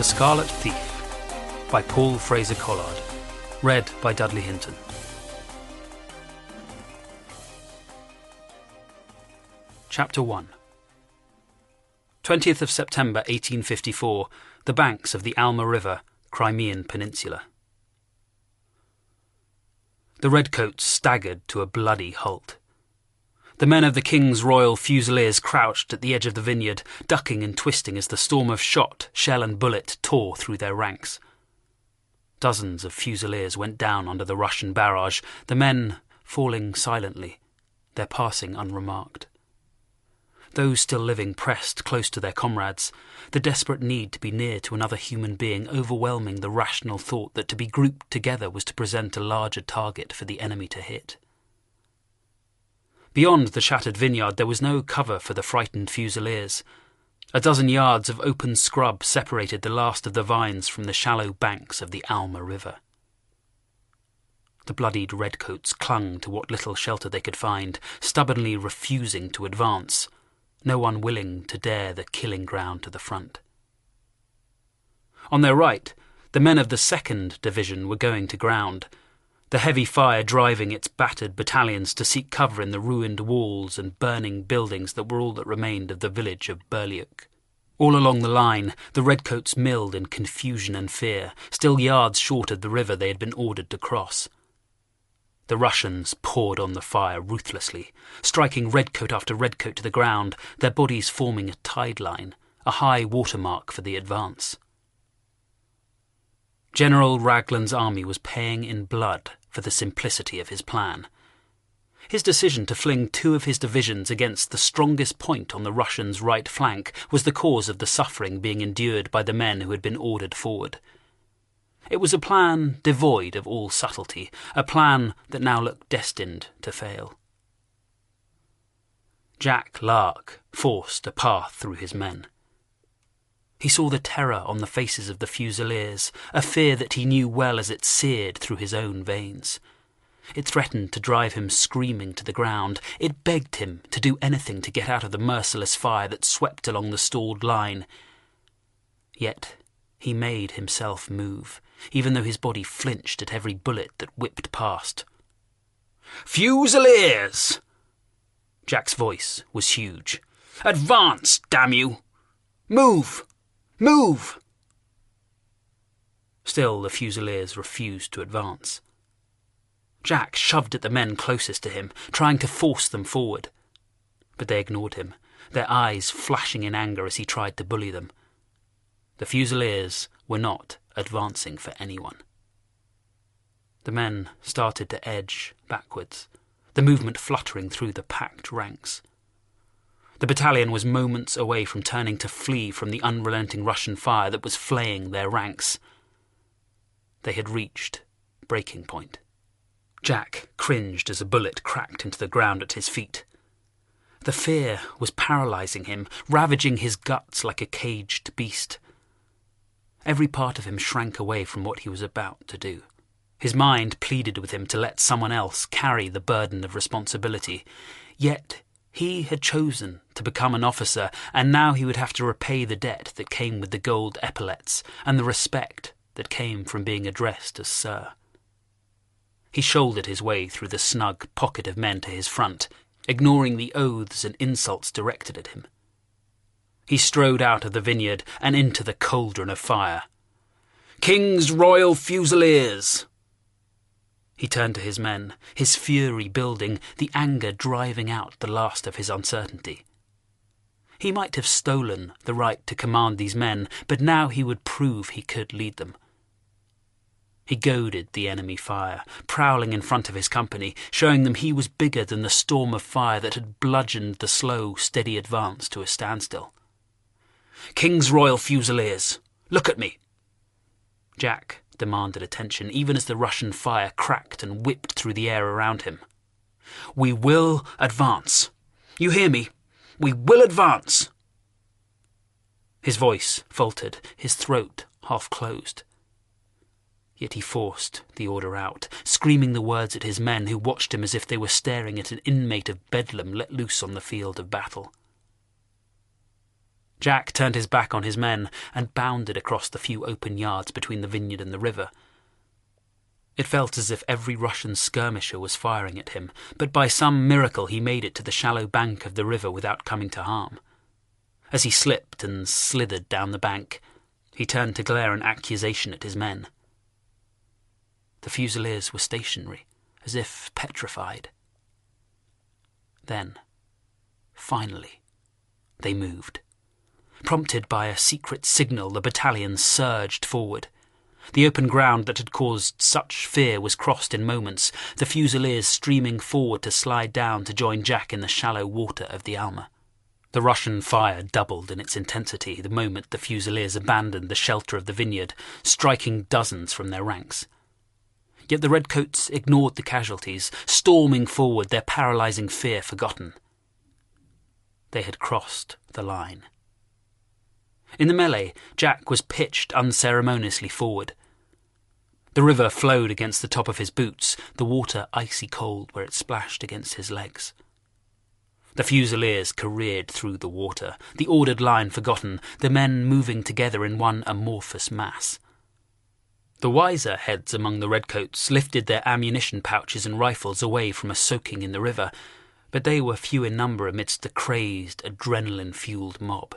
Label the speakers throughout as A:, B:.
A: The Scarlet Thief by Paul Fraser Collard. Read by Dudley Hinton. Chapter 1. 20th of September 1854, the banks of the Alma River, Crimean Peninsula. The redcoats staggered to a bloody halt. The men of the King's Royal Fusiliers crouched at the edge of the vineyard, ducking and twisting as the storm of shot, shell and bullet tore through their ranks. Dozens of Fusiliers went down under the Russian barrage, the men falling silently, their passing unremarked. Those still living pressed close to their comrades, the desperate need to be near to another human being overwhelming the rational thought that to be grouped together was to present a larger target for the enemy to hit. Beyond the shattered vineyard there was no cover for the frightened Fusiliers. A dozen yards of open scrub separated the last of the vines from the shallow banks of the Alma River. The bloodied redcoats clung to what little shelter they could find, stubbornly refusing to advance, no one willing to dare the killing ground to the front. On their right, the men of the 2nd Division were going to ground, the heavy fire driving its battered battalions to seek cover in the ruined walls and burning buildings that were all that remained of the village of Lark. All along the line, the redcoats milled in confusion and fear, still yards short of the river they had been ordered to cross. The Russians poured on the fire ruthlessly, striking redcoat after redcoat to the ground, their bodies forming a tide line, a high watermark for the advance. General Raglan's army was paying in blood for the simplicity of his plan. His decision to fling 2 of his divisions against the strongest point on the Russians' right flank was the cause of the suffering being endured by the men who had been ordered forward. It was a plan devoid of all subtlety, a plan that now looked destined to fail. Lark forced a path through his men. He saw the terror on the faces of the Fusiliers, a fear that he knew well as it seared through his own veins. It threatened to drive him screaming to the ground. It begged him to do anything to get out of the merciless fire that swept along the stalled line. Yet he made himself move, even though his body flinched at every bullet that whipped past. "Fusiliers!" Jack's voice was huge. "Advance, damn you! Move! Move!" Still the Fusiliers refused to advance. Jack shoved at the men closest to him, trying to force them forward. But they ignored him, their eyes flashing in anger as he tried to bully them. The Fusiliers were not advancing for anyone. The men started to edge backwards, the movement fluttering through the packed ranks. The battalion was moments away from turning to flee from the unrelenting Russian fire that was flaying their ranks. They had reached breaking point. Jack cringed as a bullet cracked into the ground at his feet. The fear was paralysing him, ravaging his guts like a caged beast. Every part of him shrank away from what he was about to do. His mind pleaded with him to let someone else carry the burden of responsibility. Yet he had chosen to become an officer, and now he would have to repay the debt that came with the gold epaulets and the respect that came from being addressed as Sir. He shouldered his way through the snug pocket of men to his front, ignoring the oaths and insults directed at him. He strode out of the vineyard and into the cauldron of fire. "King's Royal Fusiliers!" He turned to his men, his fury building, the anger driving out the last of his uncertainty. He might have stolen the right to command these men, but now he would prove he could lead them. He goaded the enemy fire, prowling in front of his company, showing them he was bigger than the storm of fire that had bludgeoned the slow, steady advance to a standstill. "King's Royal Fusiliers, look at me!" Jack demanded attention, even as the Russian fire cracked and whipped through the air around him. "We will advance. You hear me? We will advance." His voice faltered, his throat half closed. Yet he forced the order out, screaming the words at his men who watched him as if they were staring at an inmate of Bedlam let loose on the field of battle. Jack turned his back on his men and bounded across the few open yards between the vineyard and the river. It felt as if every Russian skirmisher was firing at him, but by some miracle he made it to the shallow bank of the river without coming to harm. As he slipped and slithered down the bank, he turned to glare an accusation at his men. The Fusiliers were stationary, as if petrified. Then, finally, they moved. Prompted by a secret signal, the battalion surged forward. The open ground that had caused such fear was crossed in moments, the Fusiliers streaming forward to slide down to join Jack in the shallow water of the Alma. The Russian fire doubled in its intensity the moment the Fusiliers abandoned the shelter of the vineyard, striking dozens from their ranks. Yet the redcoats ignored the casualties, storming forward, their paralysing fear forgotten. They had crossed the line. In the melee, Jack was pitched unceremoniously forward. The river flowed against the top of his boots, the water icy cold where it splashed against his legs. The Fusiliers careered through the water, the ordered line forgotten, the men moving together in one amorphous mass. The wiser heads among the redcoats lifted their ammunition pouches and rifles away from a soaking in the river, but they were few in number amidst the crazed, adrenaline-fueled mob.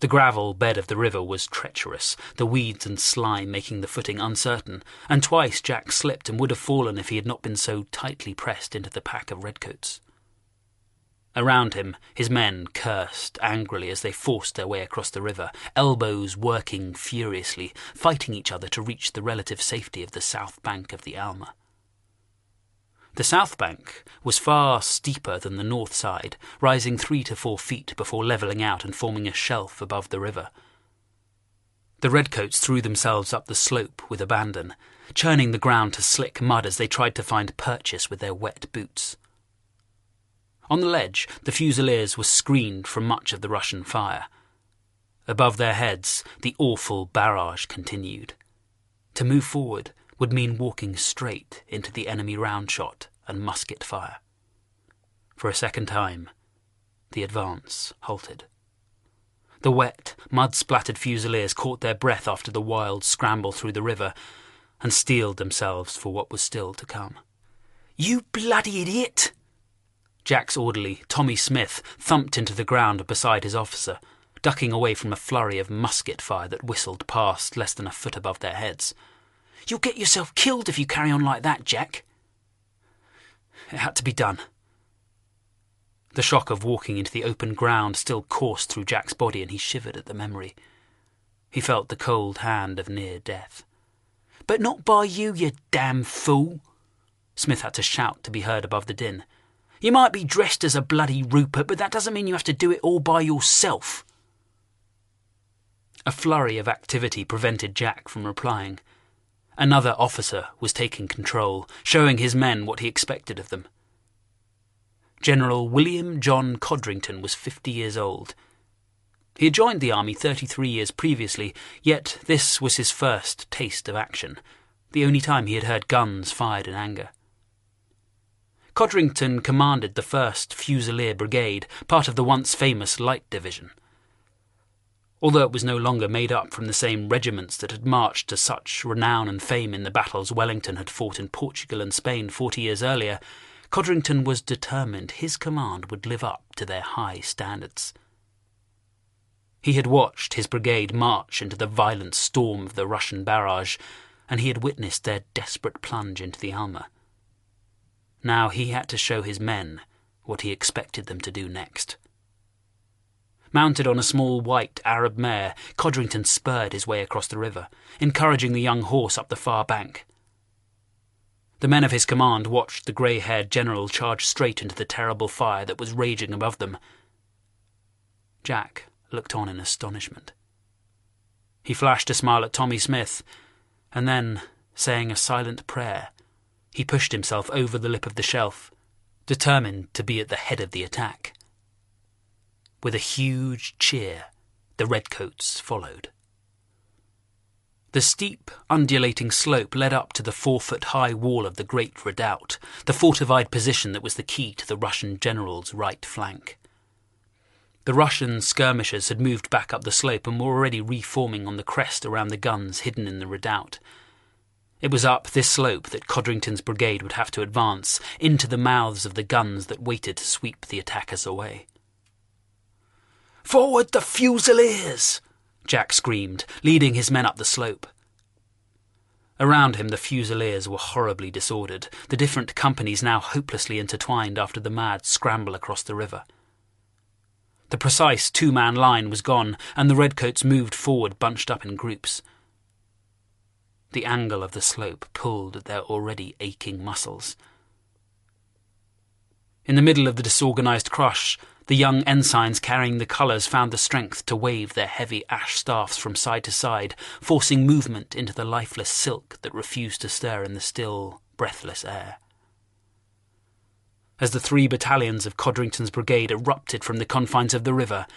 A: The gravel bed of the river was treacherous, the weeds and slime making the footing uncertain, and twice Jack slipped and would have fallen if he had not been so tightly pressed into the pack of redcoats. Around him, his men cursed angrily as they forced their way across the river, elbows working furiously, fighting each other to reach the relative safety of the south bank of the Alma. The south bank was far steeper than the north side, rising 3 to 4 feet before levelling out and forming a shelf above the river. The redcoats threw themselves up the slope with abandon, churning the ground to slick mud as they tried to find purchase with their wet boots. On the ledge, the Fusiliers were screened from much of the Russian fire. Above their heads, the awful barrage continued. To move forward would mean walking straight into the enemy round shot and musket fire. For a second time, the advance halted. The wet, mud-splattered Fusiliers caught their breath after the wild scramble through the river and steeled themselves for what was still to come. "You bloody idiot!" Jack's orderly, Tommy Smith, thumped into the ground beside his officer, ducking away from a flurry of musket fire that whistled past less than a foot above their heads. "You'll get yourself killed if you carry on like that, Jack." It had to be done. The shock of walking into the open ground still coursed through Jack's body, and he shivered at the memory. He felt the cold hand of near death. "But not by you, you damn fool!" Smith had to shout to be heard above the din. "You might be dressed as a bloody Rupert, but that doesn't mean you have to do it all by yourself." A flurry of activity prevented Jack from replying. Another officer was taking control, showing his men what he expected of them. General William John Codrington was 50 years old. He had joined the army 33 years previously, yet this was his first taste of action, the only time he had heard guns fired in anger. Codrington commanded the 1st Fusilier Brigade, part of the once famous Light Division. Although it was no longer made up from the same regiments that had marched to such renown and fame in the battles Wellington had fought in Portugal and Spain 40 years earlier, Codrington was determined his command would live up to their high standards. He had watched his brigade march into the violent storm of the Russian barrage, and he had witnessed their desperate plunge into the Alma. Now he had to show his men what he expected them to do next. Mounted on a small white Arab mare, Codrington spurred his way across the river, encouraging the young horse up the far bank. The men of his command watched the grey-haired general charge straight into the terrible fire that was raging above them. Jack looked on in astonishment. He flashed a smile at Tommy Smith, and then, saying a silent prayer, he pushed himself over the lip of the shelf, determined to be at the head of the attack. With a huge cheer, the redcoats followed. The steep, undulating slope led up to the 4-foot-high wall of the Great Redoubt, the fortified position that was the key to the Russian general's right flank. The Russian skirmishers had moved back up the slope and were already reforming on the crest around the guns hidden in the redoubt. It was up this slope that Codrington's brigade would have to advance, into the mouths of the guns that waited to sweep the attackers away. "Forward the Fusiliers!" Jack screamed, leading his men up the slope. Around him the Fusiliers were horribly disordered, the different companies now hopelessly intertwined after the mad scramble across the river. The precise two-man line was gone, and the redcoats moved forward bunched up in groups. The angle of the slope pulled at their already aching muscles. In the middle of the disorganized crush, the young ensigns carrying the colours found the strength to wave their heavy ash staffs from side to side, forcing movement into the lifeless silk that refused to stir in the still, breathless air. As the 3 battalions of Codrington's brigade erupted from the confines of the river,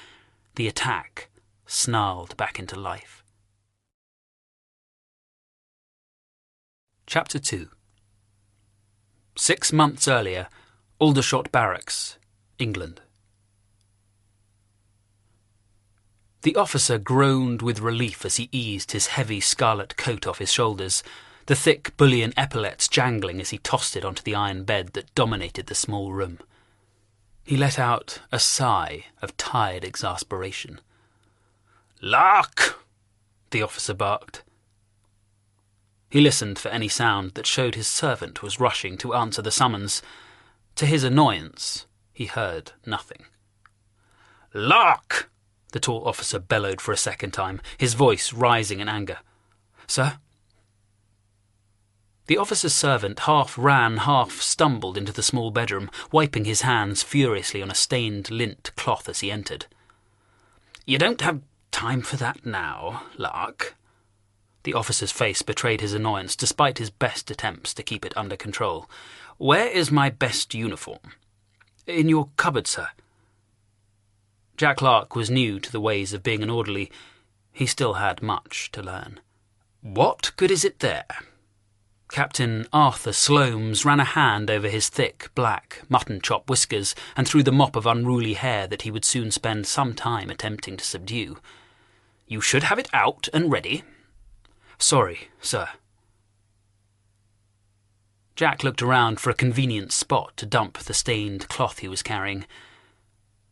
A: the attack snarled back into life. Chapter 2. 6 months earlier, Aldershot Barracks, England. The officer groaned with relief as he eased his heavy scarlet coat off his shoulders, the thick bullion epaulets jangling as he tossed it onto the iron bed that dominated the small room. He let out a sigh of tired exasperation. "Lark!" the officer barked. He listened for any sound that showed his servant was rushing to answer the summons. To his annoyance, he heard nothing. "Lark!" the tall officer bellowed for a second time, his voice rising in anger. "Sir?" The officer's servant half ran, half stumbled into the small bedroom, wiping his hands furiously on a stained lint cloth as he entered. "You don't have time for that now, Lark." The officer's face betrayed his annoyance, despite his best attempts to keep it under control. "Where is my best uniform?" "In your cupboard, sir." Jack Lark was new to the ways of being an orderly. He still had much to learn. "What good is it there?" Captain Arthur Slomes ran a hand over his thick, black, mutton-chop whiskers and through the mop of unruly hair that he would soon spend some time attempting to subdue. "You should have it out and ready." "Sorry, sir." Jack looked around for a convenient spot to dump the stained cloth he was carrying.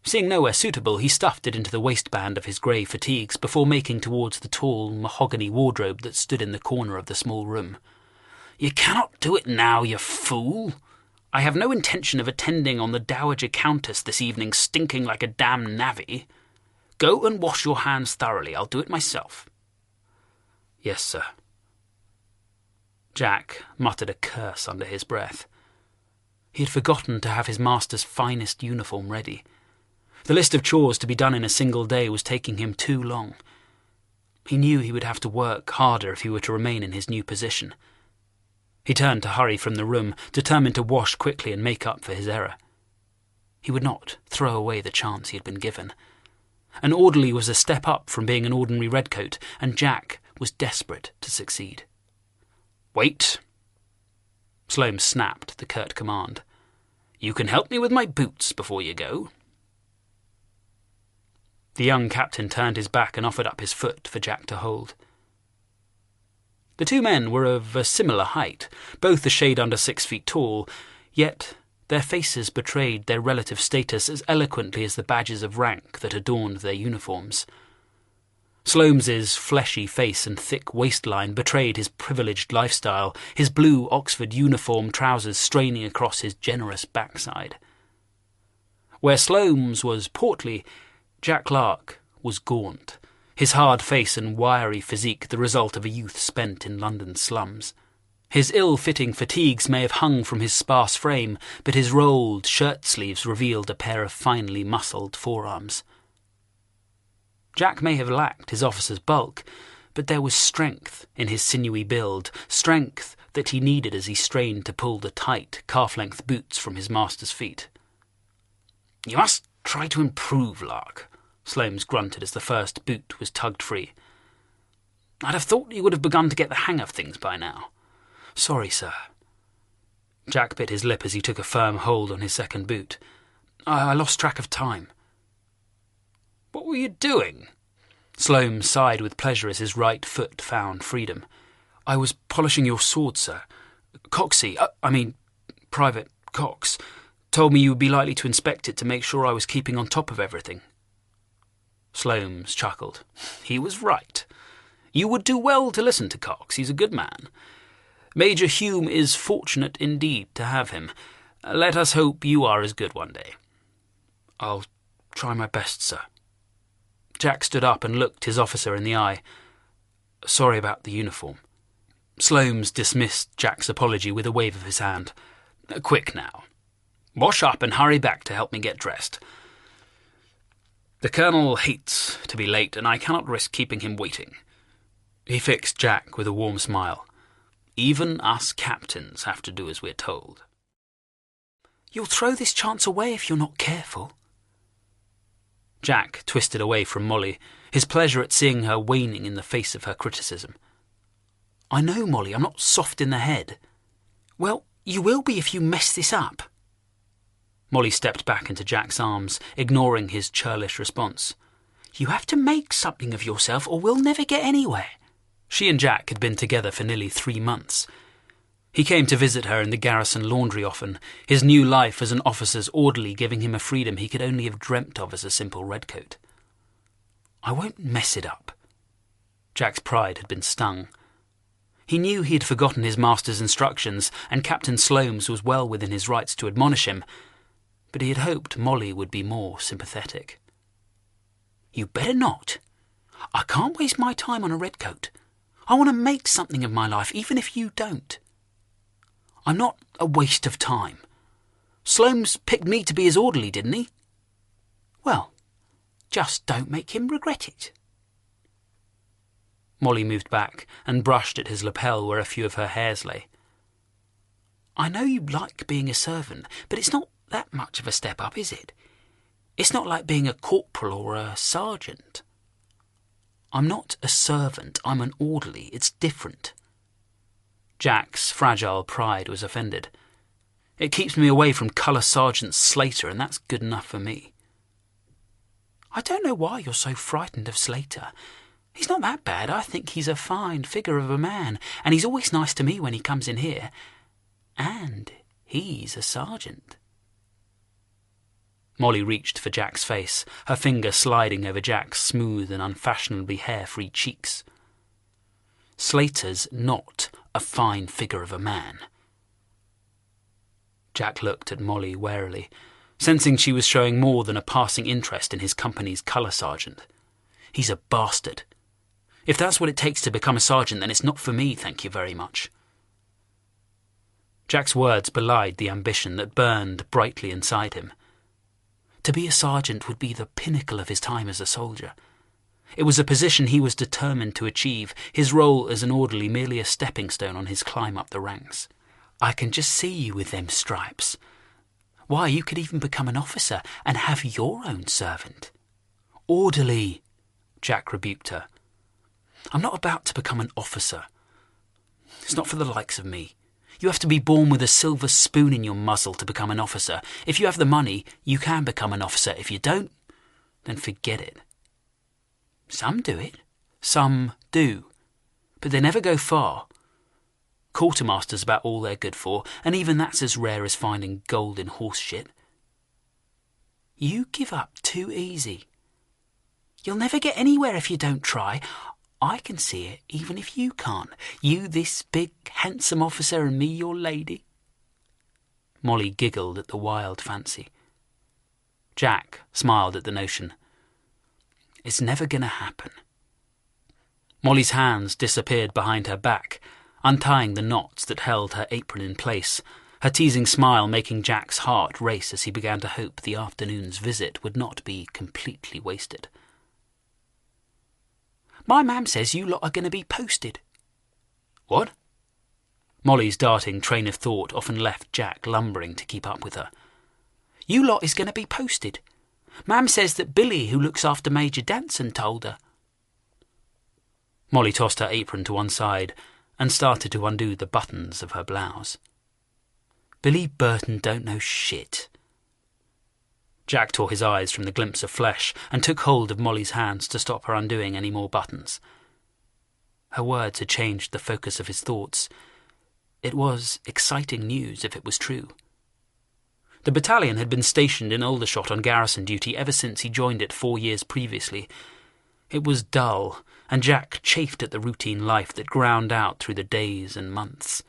A: Seeing nowhere suitable, he stuffed it into the waistband of his grey fatigues before making towards the tall mahogany wardrobe that stood in the corner of the small room. "You cannot do it now, you fool. I have no intention of attending on the Dowager Countess this evening stinking like a damn navvy. Go and wash your hands thoroughly. I'll do it myself." "Yes, sir." Jack muttered a curse under his breath. He had forgotten to have his master's finest uniform ready. The list of chores to be done in a single day was taking him too long. He knew he would have to work harder if he were to remain in his new position. He turned to hurry from the room, determined to wash quickly and make up for his error. He would not throw away the chance he had been given. An orderly was a step up from being an ordinary redcoat, and Jack was desperate to succeed. "Wait." Sloane snapped the curt command. "You can help me with my boots before you go." The young captain turned his back and offered up his foot for Jack to hold. The 2 men were of a similar height, both a shade under 6 feet tall, yet their faces betrayed their relative status as eloquently as the badges of rank that adorned their uniforms. Sloames's fleshy face and thick waistline betrayed his privileged lifestyle, his blue Oxford uniform trousers straining across his generous backside. Where Sloames was portly, Jack Lark was gaunt, his hard face and wiry physique the result of a youth spent in London's slums. His ill-fitting fatigues may have hung from his sparse frame, but his rolled shirt-sleeves revealed a pair of finely muscled forearms. Jack may have lacked his officer's bulk, but there was strength in his sinewy build, strength that he needed as he strained to pull the tight, calf-length boots from his master's feet. "You must try to improve, Lark," Sloames grunted as the first boot was tugged free. "I'd have thought you would have begun to get the hang of things by now." "Sorry, sir." Jack bit his lip as he took a firm hold on his second boot. I lost track of time." What were you doing? Sloane sighed with pleasure as his right foot found freedom. I was polishing your sword, sir. Private Cox, told me you would be likely to inspect it to make sure I was keeping on top of everything. Sloane chuckled. He was right. You would do well to listen to Cox. He's a good man. Major Hume is fortunate indeed to have him. Let us hope you are as good one day. I'll try my best, sir. Jack stood up and looked his officer in the eye. Sorry about the uniform. Sloane dismissed Jack's apology with a wave of his hand. Quick now. Wash up and hurry back to help me get dressed. The Colonel hates to be late, and I cannot risk keeping him waiting. He fixed Jack with a warm smile. Even us captains have to do as we're told. You'll throw this chance away if you're not careful. Jack twisted away from Molly, his pleasure at seeing her waning in the face of her criticism. I know, Molly, I'm not soft in the head. Well, you will be if you mess this up. Molly stepped back into Jack's arms, ignoring his churlish response. You have to make something of yourself or we'll never get anywhere. She and Jack had been together for nearly 3 months. He came to visit her in the garrison laundry often, his new life as an officer's orderly giving him a freedom he could only have dreamt of as a simple redcoat. I won't mess it up. Jack's pride had been stung. He knew he had forgotten his master's instructions, and Captain Sloane's was well within his rights to admonish him, but he had hoped Molly would be more sympathetic. You better not. I can't waste my time on a redcoat. I want to make something of my life, even if you don't. I'm not a waste of time. Sloane's picked me to be his orderly, didn't he? Well, just don't make him regret it. Molly moved back and brushed at his lapel where a few of her hairs lay. I know you like being a servant, but it's not that much of a step up, is it? It's not like being a corporal or a sergeant. I'm not a servant, I'm an orderly. It's different. Jack's fragile pride was offended. It keeps me away from Colour Sergeant Slater, and that's good enough for me. I don't know why you're so frightened of Slater. He's not that bad. I think he's a fine figure of a man, and he's always nice to me when he comes in here. And he's a sergeant. Molly reached for Jack's face, her finger sliding over Jack's smooth and unfashionably hair-free cheeks. Slater's not a fine figure of a man. Jack looked at Molly warily, sensing she was showing more than a passing interest in his company's colour sergeant. He's a bastard. If that's what it takes to become a sergeant, then it's not for me, thank you very much. Jack's words belied the ambition that burned brightly inside him. To be a sergeant would be the pinnacle of his time as a soldier. It was a position he was determined to achieve, his role as an orderly merely a stepping stone on his climb up the ranks. I can just see you with them stripes. Why, you could even become an officer and have your own servant. Orderly, Jack rebuked her. I'm not about to become an officer. It's not for the likes of me. You have to be born with a silver spoon in your muzzle to become an officer. If you have the money, you can become an officer. If you don't, then forget it. Some do it. Some do. But they never go far. Quartermaster's about all they're good for, and even that's as rare as finding gold in horse shit. You give up too easy. You'll never get anywhere if you don't try. I can see it, even if you can't. You, this big, handsome officer, and me, your lady. Molly giggled at the wild fancy. Jack smiled at the notion. It's never going to happen. Molly's hands disappeared behind her back, untying the knots that held her apron in place, her teasing smile making Jack's heart race as he began to hope the afternoon's visit would not be completely wasted. My mam says you lot are going to be posted. What? Molly's darting train of thought often left Jack lumbering to keep up with her. You lot is going to be posted. Mam says that Billy, who looks after Major Danson, told her. Molly tossed her apron to one side and started to undo the buttons of her blouse. Billy Burton don't know shit. Jack tore his eyes from the glimpse of flesh and took hold of Molly's hands to stop her undoing any more buttons. Her words had changed the focus of his thoughts. It was exciting news if it was true. The battalion had been stationed in Aldershot on garrison duty ever since he joined it 4 years previously. It was dull, and Jack chafed at the routine life that ground out through the days and months.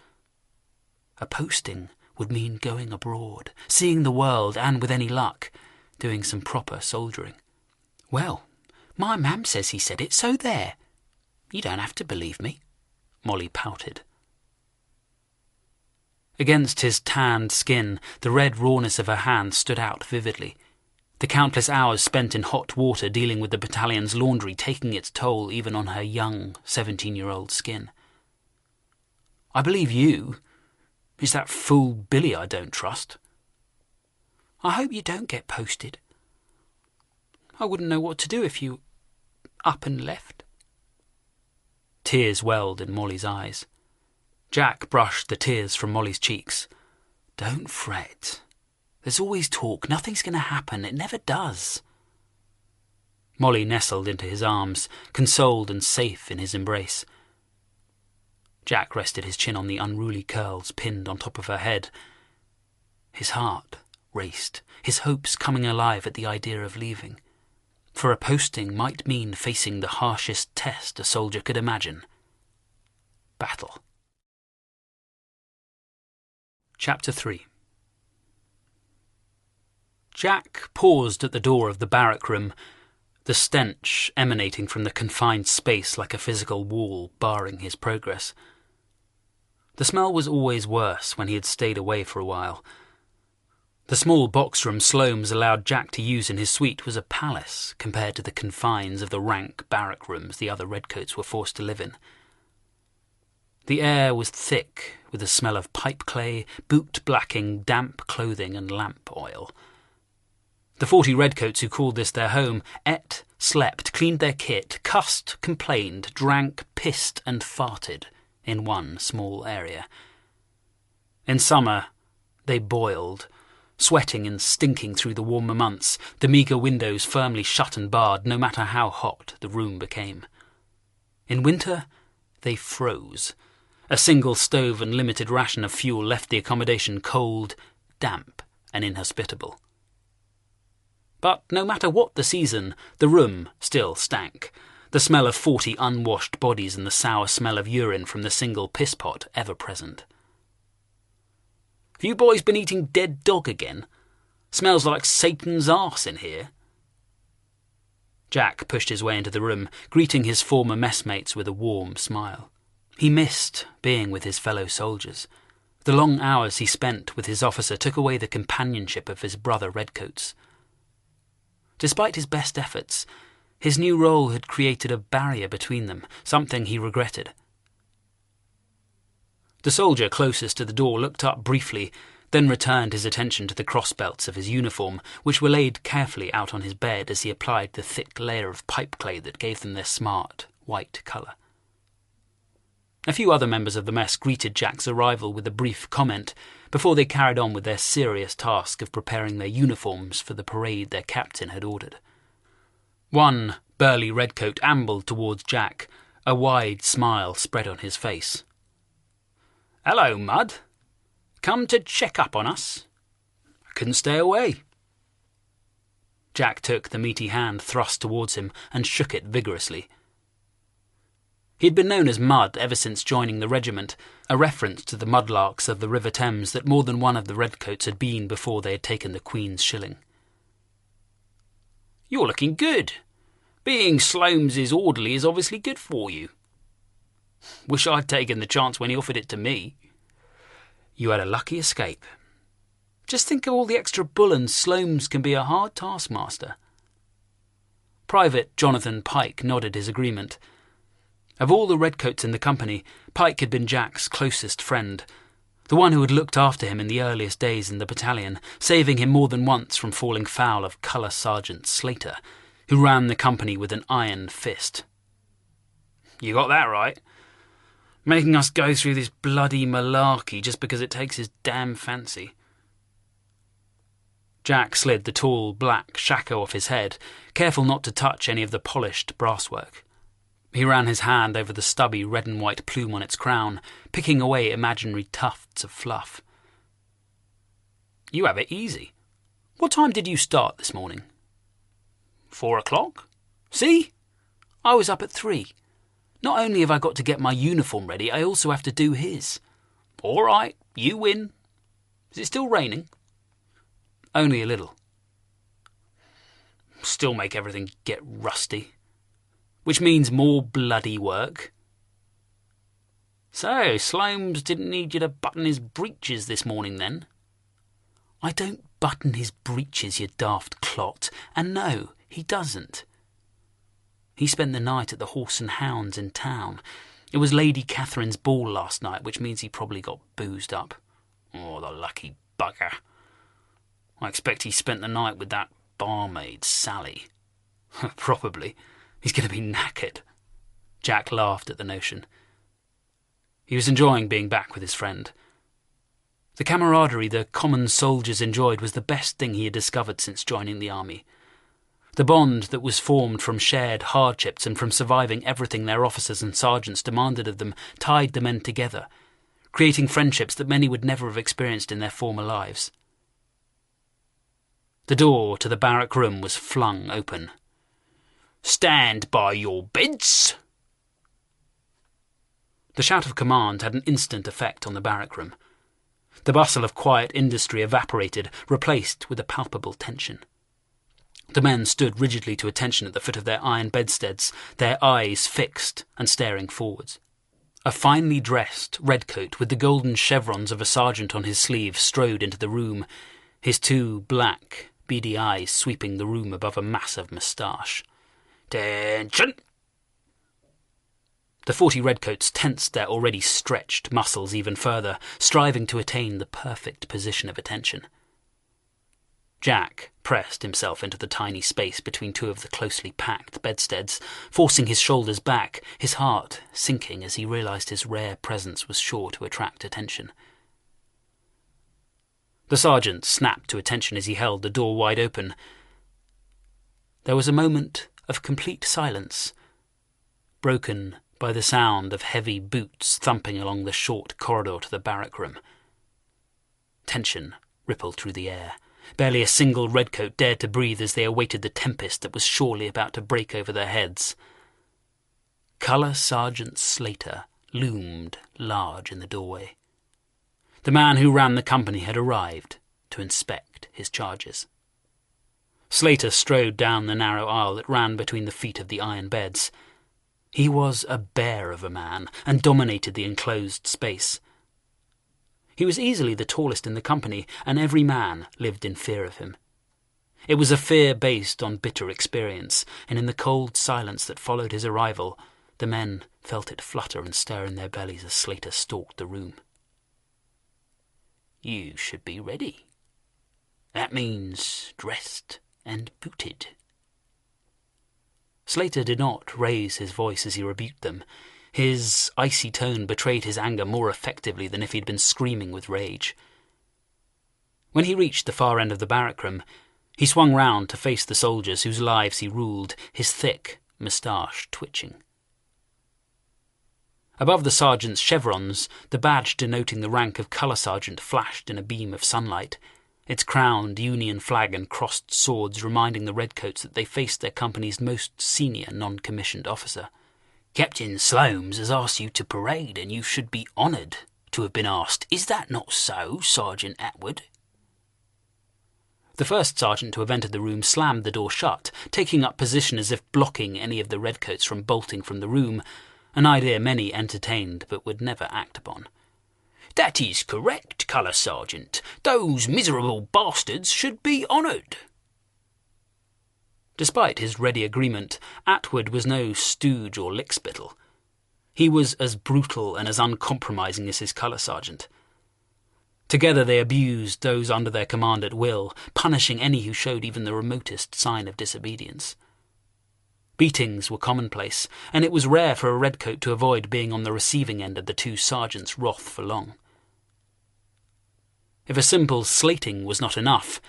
A: A posting would mean going abroad, seeing the world, and, with any luck, doing some proper soldiering. "Well, my mam says he said it, so there. You don't have to believe me," Molly pouted. Against his tanned skin, the red rawness of her hand stood out vividly. The countless hours spent in hot water dealing with the battalion's laundry taking its toll even on her young 17-year-old skin. "I believe you. It's that fool Billy I don't trust." "I hope you don't get posted. I wouldn't know what to do if you up and left." Tears welled in Molly's eyes. Jack brushed the tears from Molly's cheeks. "Don't fret. There's always talk. Nothing's going to happen. It never does." Molly nestled into his arms, consoled and safe in his embrace. Jack rested his chin on the unruly curls pinned on top of her head. His heart raced, his hopes coming alive at the idea of leaving. For a posting might mean facing the harshest test a soldier could imagine. Battle. Chapter 3. Jack paused at the door of the barrack room, the stench emanating from the confined space like a physical wall barring his progress. The smell was always worse when he had stayed away for a while. The small box room Sloanes allowed Jack to use in his suite was a palace compared to the confines of the rank barrack rooms the other redcoats were forced to live in. The air was thick with the smell of pipe clay, boot-blacking, damp clothing and lamp oil. The 40 redcoats who called this their home ate, slept, cleaned their kit, cussed, complained, drank, pissed and farted in one small area. In summer, they boiled, sweating and stinking through the warmer months, the meagre windows firmly shut and barred no matter how hot the room became. In winter, they froze. A single stove and limited ration of fuel left the accommodation cold, damp and inhospitable. But no matter what the season, the room still stank, the smell of 40 unwashed bodies and the sour smell of urine from the single piss pot ever present. "Have you boys been eating dead dog again? Smells like Satan's arse in here." Jack pushed his way into the room, greeting his former messmates with a warm smile. He missed being with his fellow soldiers. The long hours he spent with his officer took away the companionship of his brother redcoats. Despite his best efforts, his new role had created a barrier between them, something he regretted. The soldier closest to the door looked up briefly, then returned his attention to the crossbelts of his uniform, which were laid carefully out on his bed as he applied the thick layer of pipe clay that gave them their smart, white colour. A few other members of the mess greeted Jack's arrival with a brief comment before they carried on with their serious task of preparing their uniforms for the parade their captain had ordered. One burly redcoat ambled towards Jack, a wide smile spread on his face. "Hello, Mud. Come to check up on us? I couldn't stay away." Jack took the meaty hand thrust towards him and shook it vigorously. He had been known as Mud ever since joining the regiment, a reference to the mudlarks of the River Thames that more than one of the redcoats had been before they had taken the Queen's shilling. "You're looking good. Being Sloanes' orderly is obviously good for you. Wish I'd taken the chance when he offered it to me." "You had a lucky escape. Just think of all the extra bullens. Sloanes can be a hard taskmaster." Private Jonathan Pike nodded his agreement. Of all the redcoats in the company, Pike had been Jack's closest friend, the one who had looked after him in the earliest days in the battalion, saving him more than once from falling foul of Colour Sergeant Slater, who ran the company with an iron fist. "You got that right. Making us go through this bloody malarkey just because it takes his damn fancy." Jack slid the tall, black shako off his head, careful not to touch any of the polished brasswork. He ran his hand over the stubby red and white plume on its crown, picking away imaginary tufts of fluff. "You have it easy. What time did you start this morning?" 4 o'clock. See? I was up at 3. Not only have I got to get my uniform ready, I also have to do his. All right, you win. Is it still raining? Only a little. Still make everything get rusty. Which means more bloody work. So, Sloanes didn't need you to button his breeches this morning, then? I don't button his breeches, you daft clot. And no, he doesn't. He spent the night at the Horse and Hounds in town. It was Lady Catherine's ball last night, which means he probably got boozed up. Oh, the lucky bugger. I expect he spent the night with that barmaid, Sally. Probably. He's going to be knackered. Jack laughed at the notion. He was enjoying being back with his friend. The camaraderie the common soldiers enjoyed was the best thing he had discovered since joining the army. The bond that was formed from shared hardships and from surviving everything their officers and sergeants demanded of them tied the men together, creating friendships that many would never have experienced in their former lives. The door to the barrack room was flung open. "Stand by your beds!" The shout of command had an instant effect on the barrack room. The bustle of quiet industry evaporated, replaced with a palpable tension. The men stood rigidly to attention at the foot of their iron bedsteads, their eyes fixed and staring forwards. A finely dressed redcoat with the golden chevrons of a sergeant on his sleeve strode into the room, his 2 black, beady eyes sweeping the room above a massive moustache. "Attention!" The 40 redcoats tensed their already stretched muscles even further, striving to attain the perfect position of attention. Jack pressed himself into the tiny space between 2 of the closely packed bedsteads, forcing his shoulders back, his heart sinking as he realized his rare presence was sure to attract attention. The sergeant snapped to attention as he held the door wide open. There was a moment of complete silence, broken by the sound of heavy boots thumping along the short corridor to the barrack room. Tension rippled through the air. Barely a single redcoat dared to breathe as they awaited the tempest that was surely about to break over their heads. Colour Sergeant Slater loomed large in the doorway. The man who ran the company had arrived to inspect his charges. Slater strode down the narrow aisle that ran between the feet of the iron beds. He was a bear of a man and dominated the enclosed space. He was easily the tallest in the company, and every man lived in fear of him. It was a fear based on bitter experience, and in the cold silence that followed his arrival, the men felt it flutter and stir in their bellies as Slater stalked the room. "You should be ready. That means dressed and booted." Slater did not raise his voice as he rebuked them. His icy tone betrayed his anger more effectively than if he'd been screaming with rage. When he reached the far end of the barrack room, he swung round to face the soldiers whose lives he ruled, his thick moustache twitching. Above the sergeant's chevrons, the badge denoting the rank of colour sergeant flashed in a beam of sunlight, its crowned Union flag and crossed swords reminding the redcoats that they faced their company's most senior non-commissioned officer. "Captain Sloanes has asked you to parade, and you should be honoured to have been asked. Is that not so, Sergeant Atwood?" The first sergeant to have entered the room slammed the door shut, taking up position as if blocking any of the redcoats from bolting from the room, an idea many entertained but would never act upon. "That is correct, Colour Sergeant. Those miserable bastards should be honoured." Despite his ready agreement, Atwood was no stooge or lickspittle. He was as brutal and as uncompromising as his colour sergeant. Together they abused those under their command at will, punishing any who showed even the remotest sign of disobedience. Beatings were commonplace, and it was rare for a redcoat to avoid being on the receiving end of the 2 sergeants' wrath for long. If a simple slating was not enough,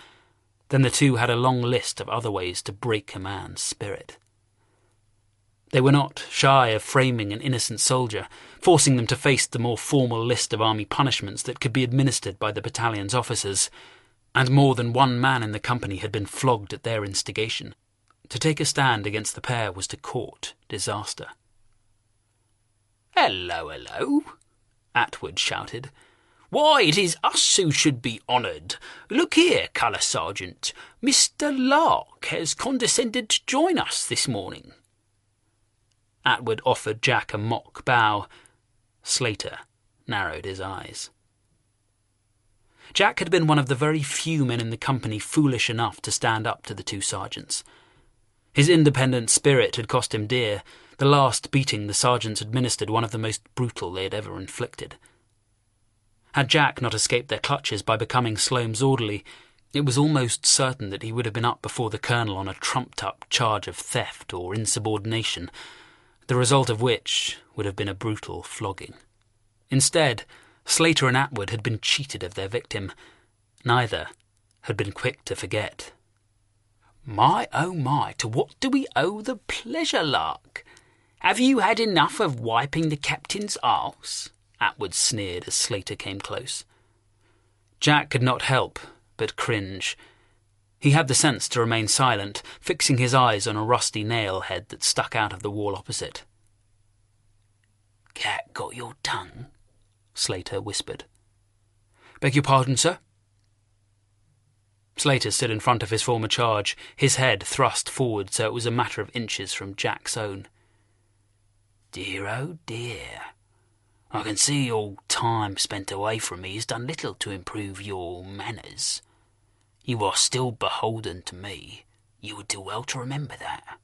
A: Then the two had a long list of other ways to break a man's spirit. They were not shy of framing an innocent soldier, forcing them to face the more formal list of army punishments that could be administered by the battalion's officers, and more than one man in the company had been flogged at their instigation. To take a stand against the pair was to court disaster.
B: "Hello, hello," Atwood shouted. "Why, it is us who should be honoured. Look here, Colour Sergeant. Mr. Lark has condescended to join us this morning."
A: Atwood offered Jack a mock bow. Slater narrowed his eyes. Jack had been one of the very few men in the company foolish enough to stand up to the two sergeants. His independent spirit had cost him dear, the last beating the sergeants administered one of the most brutal they had ever inflicted. Had Jack not escaped their clutches by becoming Sloane's orderly, it was almost certain that he would have been up before the colonel on a trumped-up charge of theft or insubordination, the result of which would have been a brutal flogging. Instead, Slater and Atwood had been cheated of their victim. Neither had been quick to forget.
B: "My, oh my, to what do we owe the pleasure, Lark? Have you had enough of wiping the captain's arse?" Atwood sneered as Slater came close.
A: Jack could not help but cringe. He had the sense to remain silent, fixing his eyes on a rusty nail head that stuck out of the wall opposite.
B: "Cat got your tongue?" Slater whispered.
A: "Beg your pardon, sir?" Slater stood in front of his former charge, his head thrust forward so it was a matter of inches from Jack's own.
B: "Dear, oh dear. I can see your time spent away from me has done little to improve your manners. You are still beholden to me. You would do well to remember that."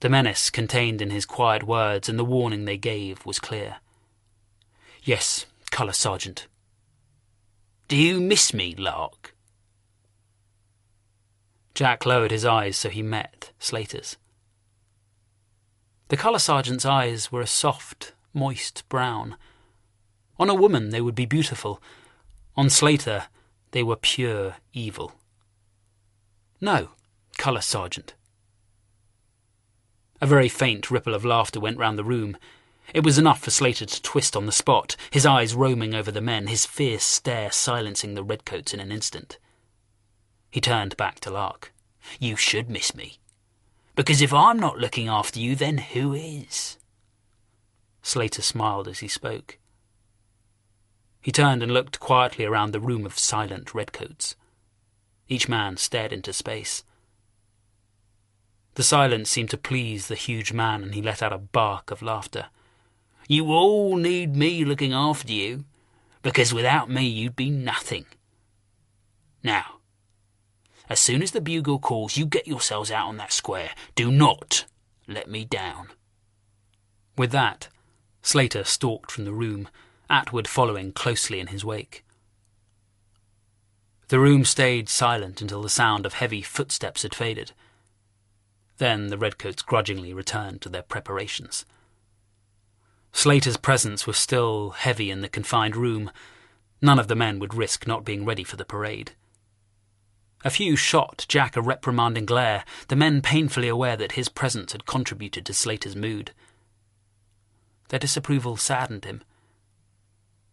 A: The menace contained in his quiet words and the warning they gave was clear. "Yes, Colour Sergeant."
B: "Do you miss me, Lark?"
A: Jack lowered his eyes so he met Slater's. The Colour Sergeant's eyes were a soft, moist brown. On a woman they would be beautiful. On Slater they were pure evil. "No, Colour Sergeant." A very faint ripple of laughter went round the room. It was enough for Slater to twist on the spot, his eyes roaming over the men, his fierce stare silencing the redcoats in an instant. He turned back to Lark. "You should miss me. Because if I'm not looking after you, then who is?" Slater smiled as he spoke. He turned and looked quietly around the room of silent redcoats. Each man stared into space. The silence seemed to please the huge man, and he let out a bark of laughter. "You all need me looking after you, because without me you'd be nothing. Now, as soon as the bugle calls, you get yourselves out on that square. Do not let me down." With that, Slater stalked from the room, Atwood following closely in his wake. The room stayed silent until the sound of heavy footsteps had faded. Then the redcoats grudgingly returned to their preparations. Slater's presence was still heavy in the confined room. None of the men would risk not being ready for the parade. A few shot Jack a reprimanding glare, the men painfully aware that his presence had contributed to Slater's mood. Their disapproval saddened him.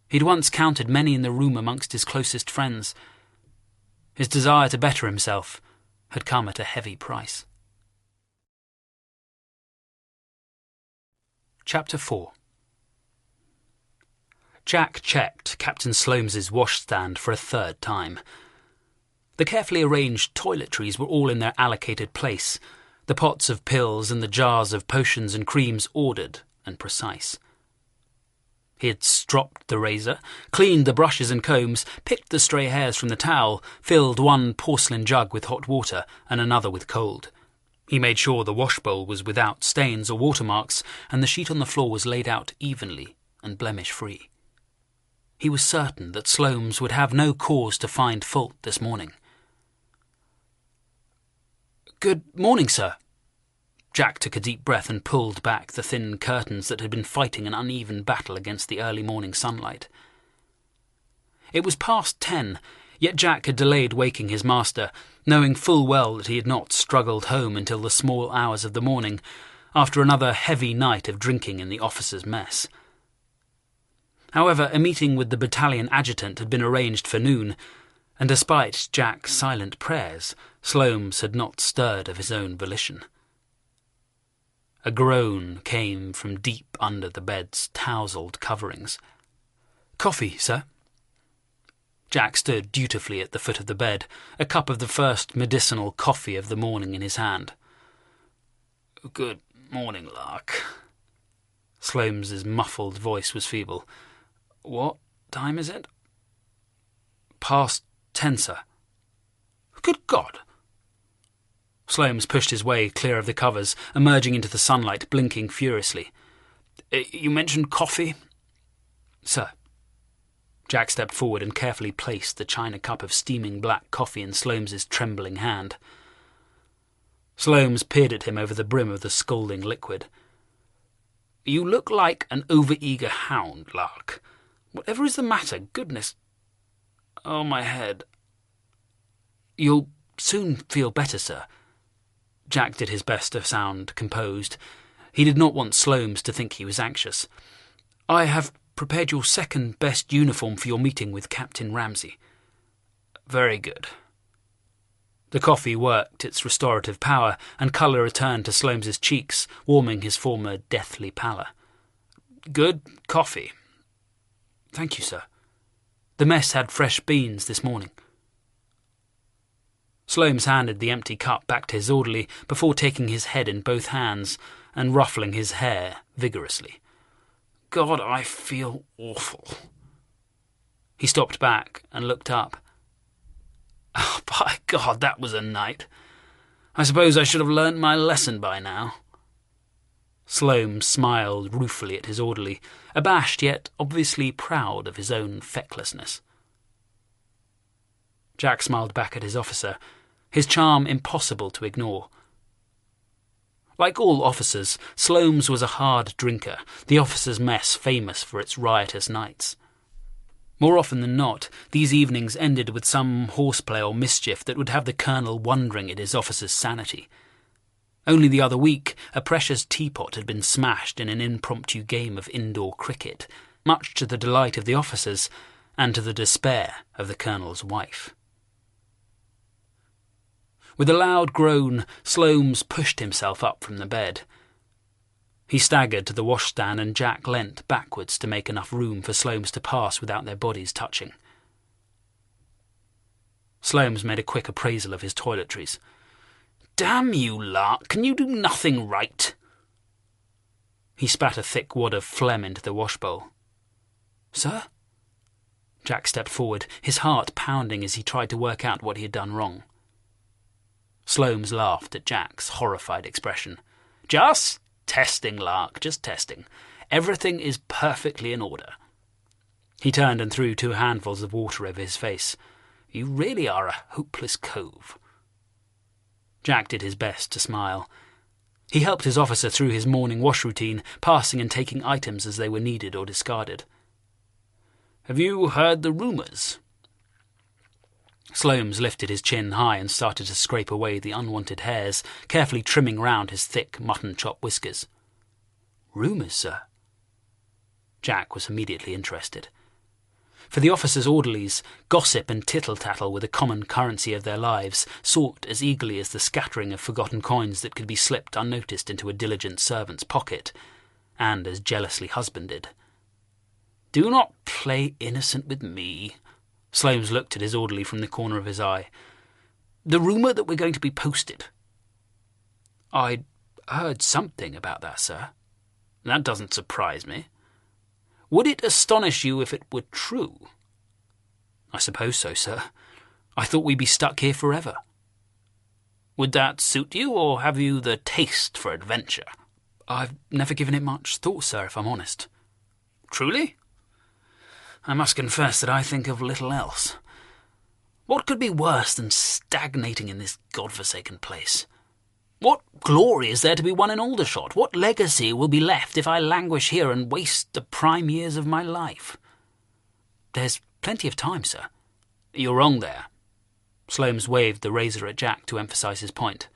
A: He'd once counted many in the room amongst his closest friends. His desire to better himself had come at a heavy price. Chapter 4. Jack checked Captain Sloane's washstand for a third time. The carefully arranged toiletries were all in their allocated place, the pots of pills and the jars of potions and creams ordered and precise. He had stropped the razor, cleaned the brushes and combs, picked the stray hairs from the towel, filled one porcelain jug with hot water and another with cold. He made sure the wash bowl was without stains or watermarks, and the sheet on the floor was laid out evenly and blemish-free. He was certain that Sloane's would have no cause to find fault this morning. "Good morning, sir." Jack took a deep breath and pulled back the thin curtains that had been fighting an uneven battle against the early morning sunlight. It was past 10, Yet Jack had delayed waking his master, knowing full well that he had not struggled home until the small hours of the morning, after another heavy night of drinking in the officers' mess. However, a meeting with the battalion adjutant had been arranged for noon, and despite Jack's silent prayers, Sloames had not stirred of his own volition. A groan came from deep under the bed's tousled coverings. "Coffee, sir?" Jack stood dutifully at the foot of the bed, a cup of the first medicinal coffee of the morning in his hand.
B: "Good morning, Lark."
A: Sloames's muffled voice was feeble. "What time is it?" "Past 10, sir."
B: "Good God!"
A: Sloames pushed his way clear of the covers, emerging into the sunlight, blinking furiously.
B: "You mentioned coffee?"
A: "Sir." Jack stepped forward and carefully placed the china cup of steaming black coffee in Sloames's trembling hand. Sloames peered at him over the brim of the scalding liquid.
B: "You look like an over-eager hound, Lark. Whatever is the matter? Goodness. Oh, my head."
A: "You'll soon feel better, sir." Jack did his best to sound composed. He did not want Sloames to think he was anxious. "I have prepared your second-best uniform for your meeting with Captain Ramsay."
B: "Very good."
A: The coffee worked its restorative power, and colour returned to Sloames's cheeks, warming his former deathly pallor.
B: "Good coffee."
A: "Thank you, sir. The mess had fresh beans this morning." Sloames handed the empty cup back to his orderly before taking his head in both hands and ruffling his hair vigorously.
B: "God, I feel awful."
A: He stopped back and looked up.
B: "Oh, by God, that was a night. I suppose I should have learnt my lesson by now."
A: Sloames smiled ruefully at his orderly, abashed yet obviously proud of his own fecklessness. Jack smiled back at his officer, his charm impossible to ignore. Like all officers, Sloames was a hard drinker, the officers' mess famous for its riotous nights. More often than not, these evenings ended with some horseplay or mischief that would have the colonel wondering at his officer's sanity. Only the other week, a precious teapot had been smashed in an impromptu game of indoor cricket, much to the delight of the officers and to the despair of the colonel's wife. With a loud groan, Sloames pushed himself up from the bed. He staggered to the washstand, and Jack leant backwards to make enough room for Sloames to pass without their bodies touching. Sloames made a quick appraisal of his toiletries.
B: "Damn you, Lark, can you do nothing right?"
A: He spat a thick wad of phlegm into the washbowl. "Sir?" Jack stepped forward, his heart pounding as he tried to work out what he had done wrong. Sloames laughed at Jack's horrified expression.
B: "Just testing, Lark, just testing. Everything is perfectly in order."
A: He turned and threw 2 handfuls of water over his face.
B: "You really are a hopeless cove."
A: Jack did his best to smile. He helped his officer through his morning wash routine, passing and taking items as they were needed or discarded.
B: "Have you heard the rumours?"
A: Sloames lifted his chin high and started to scrape away the unwanted hairs, carefully trimming round his thick mutton-chop whiskers. "Rumours, sir?" Jack was immediately interested. For the officers' orderlies, gossip and tittle-tattle were the common currency of their lives, sought as eagerly as the scattering of forgotten coins that could be slipped unnoticed into a diligent servant's pocket, and as jealously husbanded.
B: "Do not play innocent with me."
A: Sloames looked at his orderly from the corner of his eye.
B: "The rumour that we're going to be posted."
A: "I'd heard something about that, sir."
B: "That doesn't surprise me. Would it astonish you if it were true?"
A: "I suppose so, sir. I thought we'd be stuck here forever."
B: "Would that suit you, or have you the taste for adventure?"
A: "I've never given it much thought, sir, if I'm honest."
B: "Truly?" "I must confess that I think of little else. What could be worse than stagnating in this God-forsaken place? What glory is there to be won in Aldershot? What legacy will be left if I languish here and waste the prime years of my life?"
A: "There's plenty of time, sir." You're wrong there. Sloanes waved the razor at Jack to emphasise his point.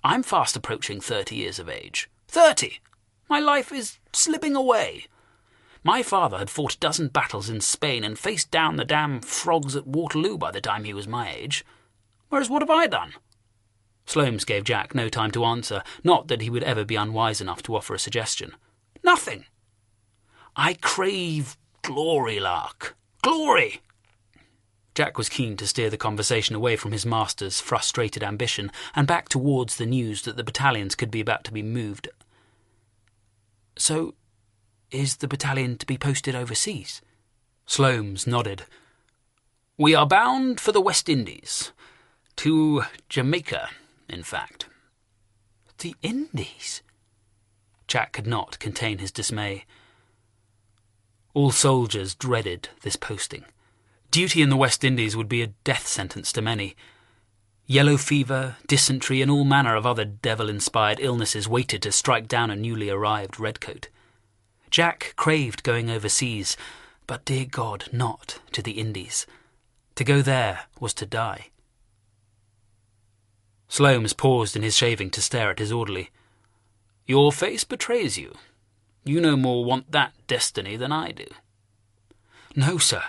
A: I'm fast approaching 30 years of age. 30! My life is slipping away. My father had fought a dozen battles in Spain and faced down the damn frogs at Waterloo by the time he was my age. Whereas what have I done? Sloanes gave Jack no time to answer, not that he would ever be unwise enough to offer a suggestion. Nothing. I crave glory, Lark. Glory! Jack was keen to steer the conversation away from his master's frustrated ambition and back towards the news that the battalions could be about to be moved. So, is the battalion to be posted overseas? Sloanes nodded. We are bound for the West Indies. To Jamaica, in fact. The Indies? Jack could not contain his dismay. All soldiers dreaded this posting. Duty in the West Indies would be a death sentence to many. Yellow fever, dysentery, and all manner of other devil-inspired illnesses waited to strike down a newly arrived redcoat. Jack craved going overseas, but dear God, not to the Indies. To go there was to die. Sloanes paused in his shaving to stare at his orderly. Your face betrays you. You no more want that destiny than I do. No, sir.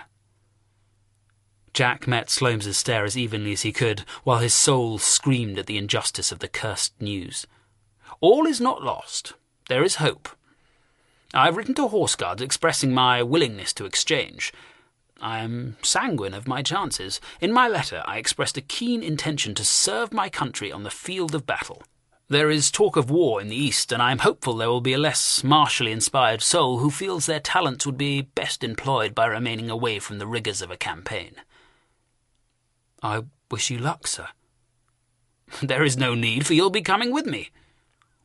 A: Jack met Sloanes's stare as evenly as he could, while his soul screamed at the injustice of the cursed news. All is not lost. There is hope. I have written to Horse Guards expressing my willingness to exchange. I am sanguine of my chances. In my letter I expressed a keen intention to serve my country on the field of battle. There is talk of war in the East, and I am hopeful there will be a less martially inspired soul who feels their talents would be best employed by remaining away from the rigours of a campaign. I wish you luck, sir. There is no need, for you'll be coming with me.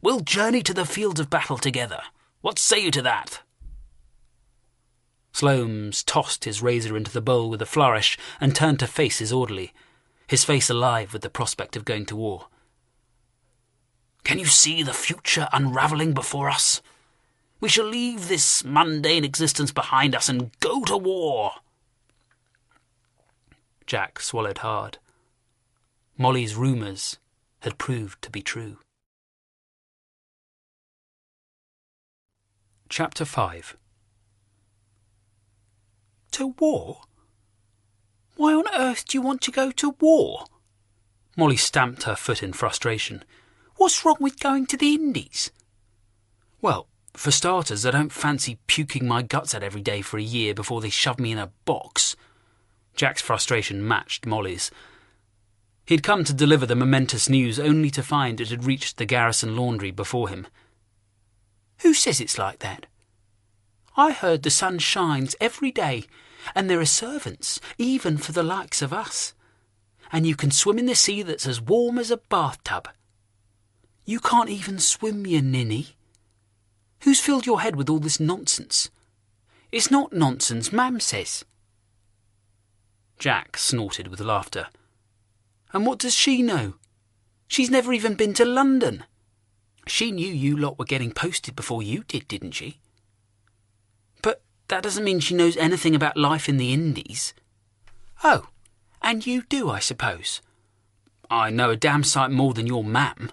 A: We'll journey to the fields of battle together. What say you to that? Sloanes tossed his razor into the bowl with a flourish and turned to face his orderly, his face alive with the prospect of going to war. Can you see the future unravelling before us? We shall leave this mundane existence behind us and go to war. Jack swallowed hard. Molly's rumours had proved to be true. Chapter 5. To war? Why on earth do you want to go to war? Molly stamped her foot in frustration. What's wrong with going to the Indies? Well, for starters, I don't fancy puking my guts out every day for a year before they shove me in a box. Jack's frustration matched Molly's. He'd come to deliver the momentous news only to find it had reached the garrison laundry before him. Who says it's like that? I heard the sun shines every day, and there are servants, even for the likes of us. And you can swim in the sea that's as warm as a bathtub. You can't even swim, you ninny. Who's filled your head with all this nonsense? It's not nonsense, Mam says. Jack snorted with laughter. And what does she know? She's never even been to London. She knew you lot were getting posted before you did, didn't she? But that doesn't mean she knows anything about life in the Indies. Oh, and you do, I suppose. I know a damn sight more than your mam.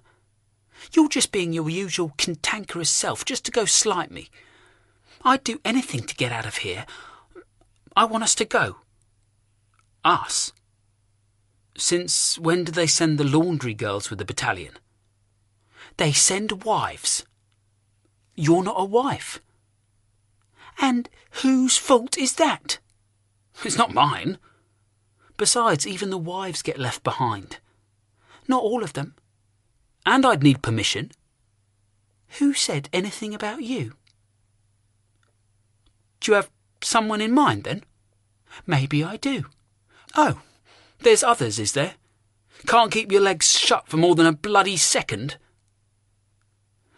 A: You're just being your usual cantankerous self, just to go slight me. I'd do anything to get out of here. I want us to go. Us? Since when do they send the laundry girls with the battalion? They send wives. You're not a wife. And whose fault is that? It's not mine. Besides, even the wives get left behind. Not all of them. And I'd need permission. Who said anything about you? Do you have someone in mind, then? Maybe I do. Oh, there's others, is there? Can't keep your legs shut for more than a bloody second?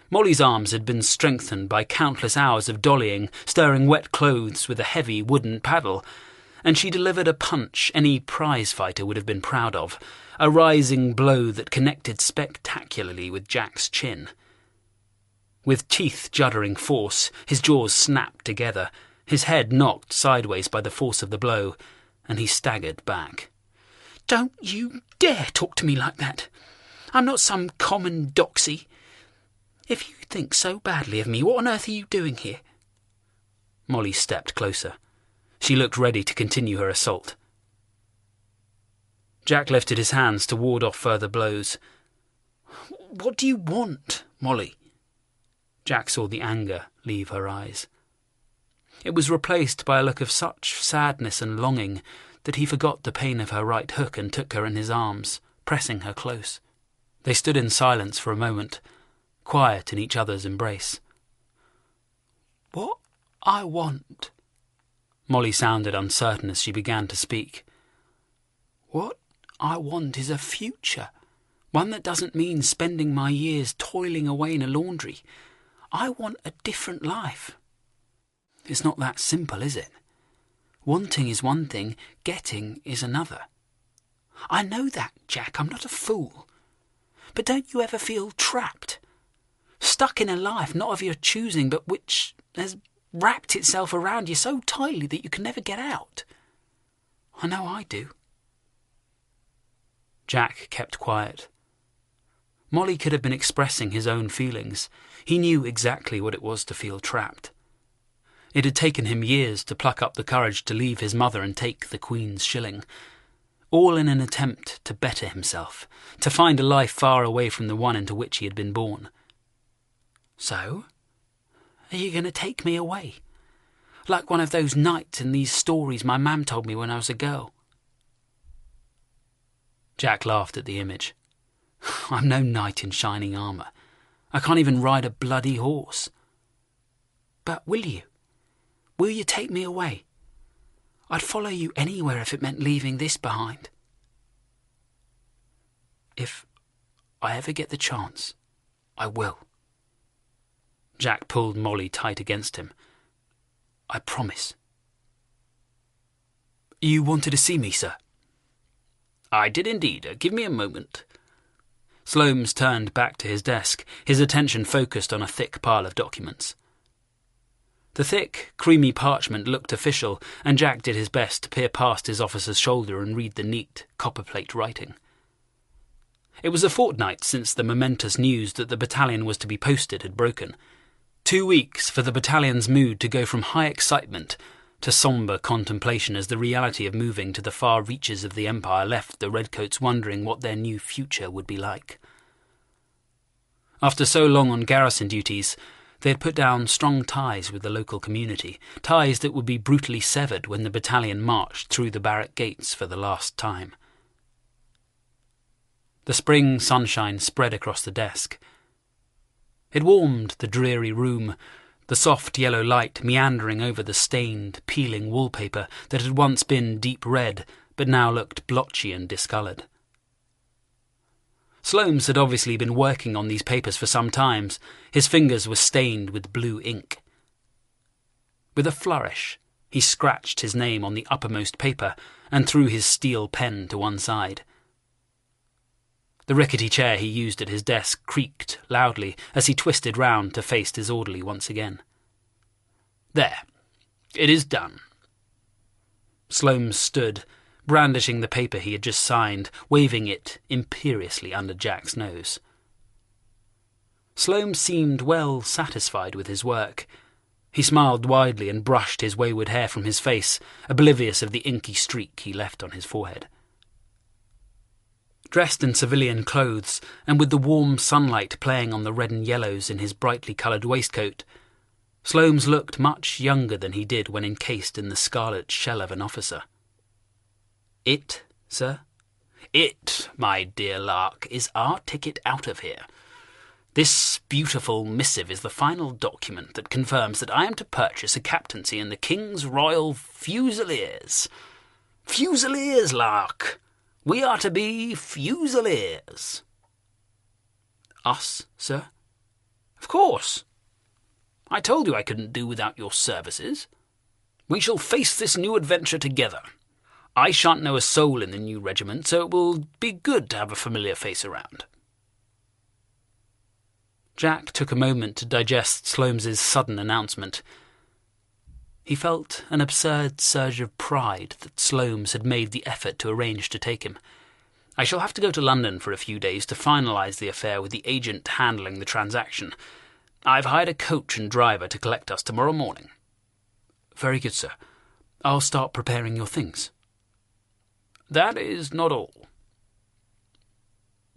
A: Molly's arms had been strengthened by countless hours of dollying, stirring wet clothes with a heavy wooden paddle, and she delivered a punch any prize-fighter would have been proud of, a rising blow that connected spectacularly with Jack's chin. With teeth juddering force, his jaws snapped together, his head knocked sideways by the force of the blow, and he staggered back. "Don't you dare talk to me like that. I'm not some common doxy. If you think so badly of me, what on earth are you doing here?"
B: Molly stepped closer. She looked ready to continue her assault. Jack lifted his hands to ward off further blows.
A: "What do you want, Molly?"
B: Jack saw the anger leave her eyes. It was replaced by a look of such sadness and longing that he forgot the pain of her right hook and took her in his arms, pressing her close. They stood in silence for a moment, quiet in each other's embrace.
A: "What I want,"
B: Molly sounded uncertain as she began to speak.
A: "What I want is a future, one that doesn't mean spending my years toiling away in a laundry. I want a different life."
B: It's not that simple, is it? Wanting is one thing, getting is another.
A: "I know that, Jack. I'm not a fool. But don't you ever feel trapped? Stuck in a life not of your choosing, but which has wrapped itself around you so tightly that you can never get out? I know I do."
B: Jack kept quiet. Molly could have been expressing his own feelings. He knew exactly what it was to feel trapped. It had taken him years to pluck up the courage to leave his mother and take the Queen's shilling, all in an attempt to better himself, to find a life far away from the one into which he had been born.
A: "So, are you going to take me away? Like one of those knights in these stories my mam told me when I was a girl?"
B: Jack laughed at the image. "I'm no knight in shining armour. I can't even ride a bloody horse."
A: "But will you? Will you take me away? I'd follow you anywhere if it meant leaving this behind."
B: "If I ever get the chance, I will." Jack pulled Molly tight against him. "I promise."
A: "You wanted to see me, sir?"
B: "I did indeed. Give me a moment." Slomes turned back to his desk, his attention focused on a thick pile of documents. The thick, creamy parchment looked official, and Jack did his best to peer past his officer's shoulder and read the neat, copperplate writing. It was a fortnight since the momentous news that the battalion was to be posted had broken. 2 weeks for the battalion's mood to go from high excitement to sombre contemplation as the reality of moving to the far reaches of the Empire left the Redcoats wondering what their new future would be like. After so long on garrison duties, they had put down strong ties with the local community, ties that would be brutally severed when the battalion marched through the barrack gates for the last time. The spring sunshine spread across the desk. It warmed the dreary room, the soft yellow light meandering over the stained, peeling wallpaper that had once been deep red but now looked blotchy and discoloured. Slomes had obviously been working on these papers for some time. His fingers were stained with blue ink. With a flourish, he scratched his name on the uppermost paper and threw his steel pen to one side. The rickety chair he used at his desk creaked loudly as he twisted round to face his orderly once again. "There, it is done." Slomes stood, brandishing the paper he had just signed, waving it imperiously under Jack's nose. Slomes seemed well satisfied with his work. He smiled widely and brushed his wayward hair from his face, oblivious of the inky streak he left on his forehead. Dressed in civilian clothes, and with the warm sunlight playing on the red and yellows in his brightly coloured waistcoat, Slomes looked much younger than he did when encased in the scarlet shell of an officer. "It, sir?" "It, my dear Lark, is our ticket out of here. This beautiful missive is the final document that confirms that I am to purchase a captaincy in the King's Royal Fusiliers. Fusiliers, Lark! We are to be Fusiliers."
A: "Us, sir?"
B: "Of course. I told you I couldn't do without your services. We shall face this new adventure together. I shan't know a soul in the new regiment, so it will be good to have a familiar face around."
A: Jack took a moment to digest Slomes's sudden announcement. He felt an absurd surge of pride that Sloanes had made the effort to arrange to take him. "I shall have to go to London for a few days to finalise the affair with the agent handling the transaction. I've hired a coach and driver to collect us tomorrow morning." "Very good, sir. I'll start preparing your things."
B: "That is not all."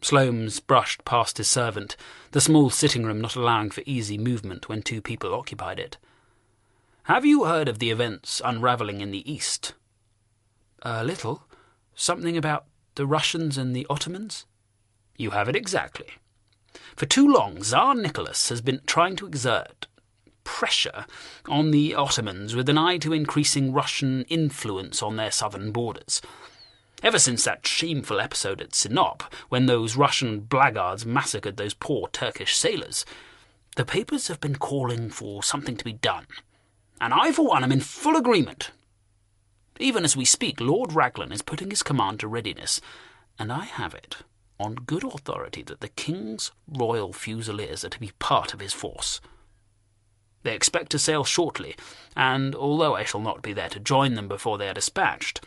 A: Sloanes brushed past his servant, the small sitting room not allowing for easy movement when two people occupied it.
B: "Have you heard of the events unravelling in the East?"
A: "A little. Something about the Russians and the Ottomans?"
B: "You have it exactly. For too long, Tsar Nicholas has been trying to exert pressure on the Ottomans with an eye to increasing Russian influence on their southern borders. Ever since that shameful episode at Sinop, when those Russian blackguards massacred those poor Turkish sailors, the papers have been calling for something to be done, and I, for one, am in full agreement. Even as we speak, Lord Raglan is putting his command to readiness, and I have it on good authority that the King's Royal Fusiliers are to be part of his force. They expect to sail shortly, and although I shall not be there to join them before they are dispatched,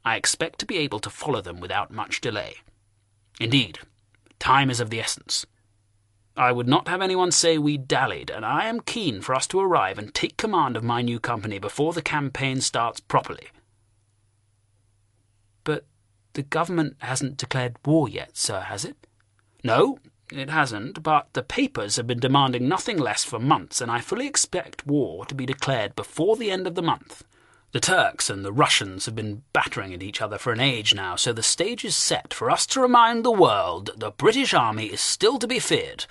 B: I expect to be able to follow them without much delay. Indeed, time is of the essence. I would not have anyone say we dallied, and I am keen for us to arrive and take command of my new company before the campaign starts properly."
A: "But the government hasn't declared war yet, sir, has it?"
B: "No, it hasn't, but the papers have been demanding nothing less for months, and I fully expect war to be declared before the end of the month. The Turks and the Russians have been battering at each other for an age now, so the stage is set for us to remind the world that the British army is still to be feared,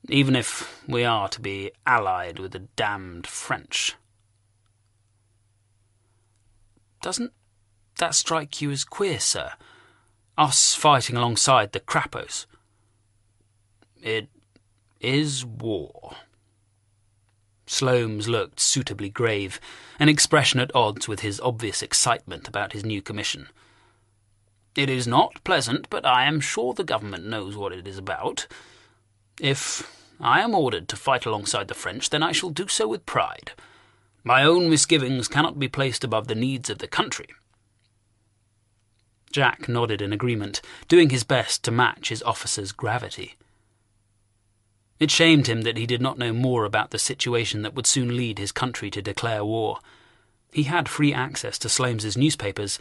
B: even if we are to be allied with the damned French."
A: "Doesn't that strike you as queer, sir? Us fighting alongside the Crappos?"
B: "It is war."
A: Sloanes looked suitably grave, an expression at odds with his obvious excitement about his new commission.
B: "It is not pleasant, but I am sure the government knows what it is about. If I am ordered to fight alongside the French, then I shall do so with pride. My own misgivings cannot be placed above the needs of the country."
A: Jack nodded in agreement, doing his best to match his officer's gravity. It shamed him that he did not know more about the situation that would soon lead his country to declare war. He had free access to Sloanes's newspapers,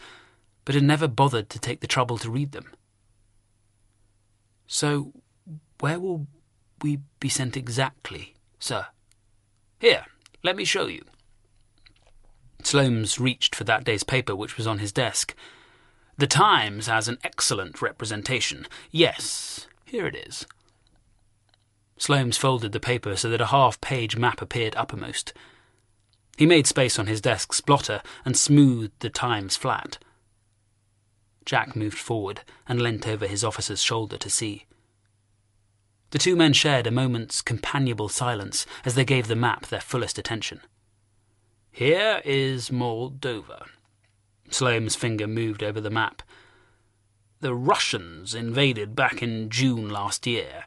A: but had never bothered to take the trouble to read them. "So, where will we be sent exactly, sir?"
B: "Here, let me show you."
A: Sloanes reached for that day's paper which was on his desk.
B: "The Times has an excellent representation. Yes, here it is."
A: Sloanes folded the paper so that a half-page map appeared uppermost. He made space on his desk's blotter and smoothed the Times flat. Jack moved forward and leant over his officer's shoulder to see. The two men shared a moment's companionable silence as they gave the map their fullest attention.
B: "Here is Moldova." Sloane's finger moved over the map. "The Russians invaded back in June last year.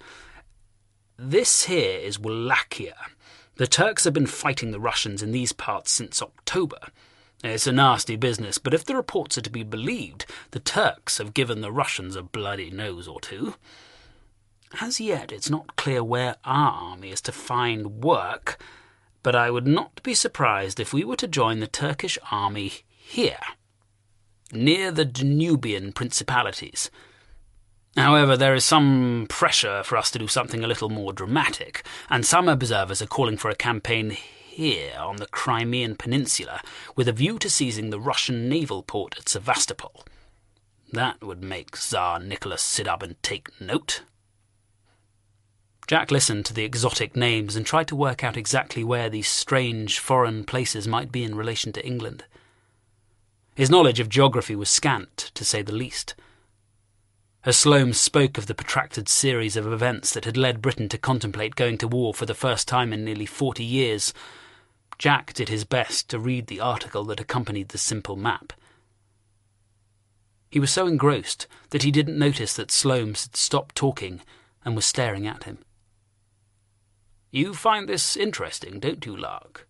B: This here is Wallachia. The Turks have been fighting the Russians in these parts since October. It's a nasty business, but if the reports are to be believed, the Turks have given the Russians a bloody nose or two. As yet, it's not clear where our army is to find work, but I would not be surprised if we were to join the Turkish army here, near the Danubian principalities. However, there is some pressure for us to do something a little more dramatic, and some observers are calling for a campaign here on the Crimean Peninsula with a view to seizing the Russian naval port at Sevastopol. That would make Tsar Nicholas sit up and take note."
A: Jack listened to the exotic names and tried to work out exactly where these strange foreign places might be in relation to England. His knowledge of geography was scant, to say the least. As Sloanes spoke of the protracted series of events that had led Britain to contemplate going to war for the first time in nearly 40 years, Jack did his best to read the article that accompanied the simple map. He was so engrossed that he didn't notice that Sloanes had stopped talking and was staring at him. "You find this interesting, don't you, Lark?"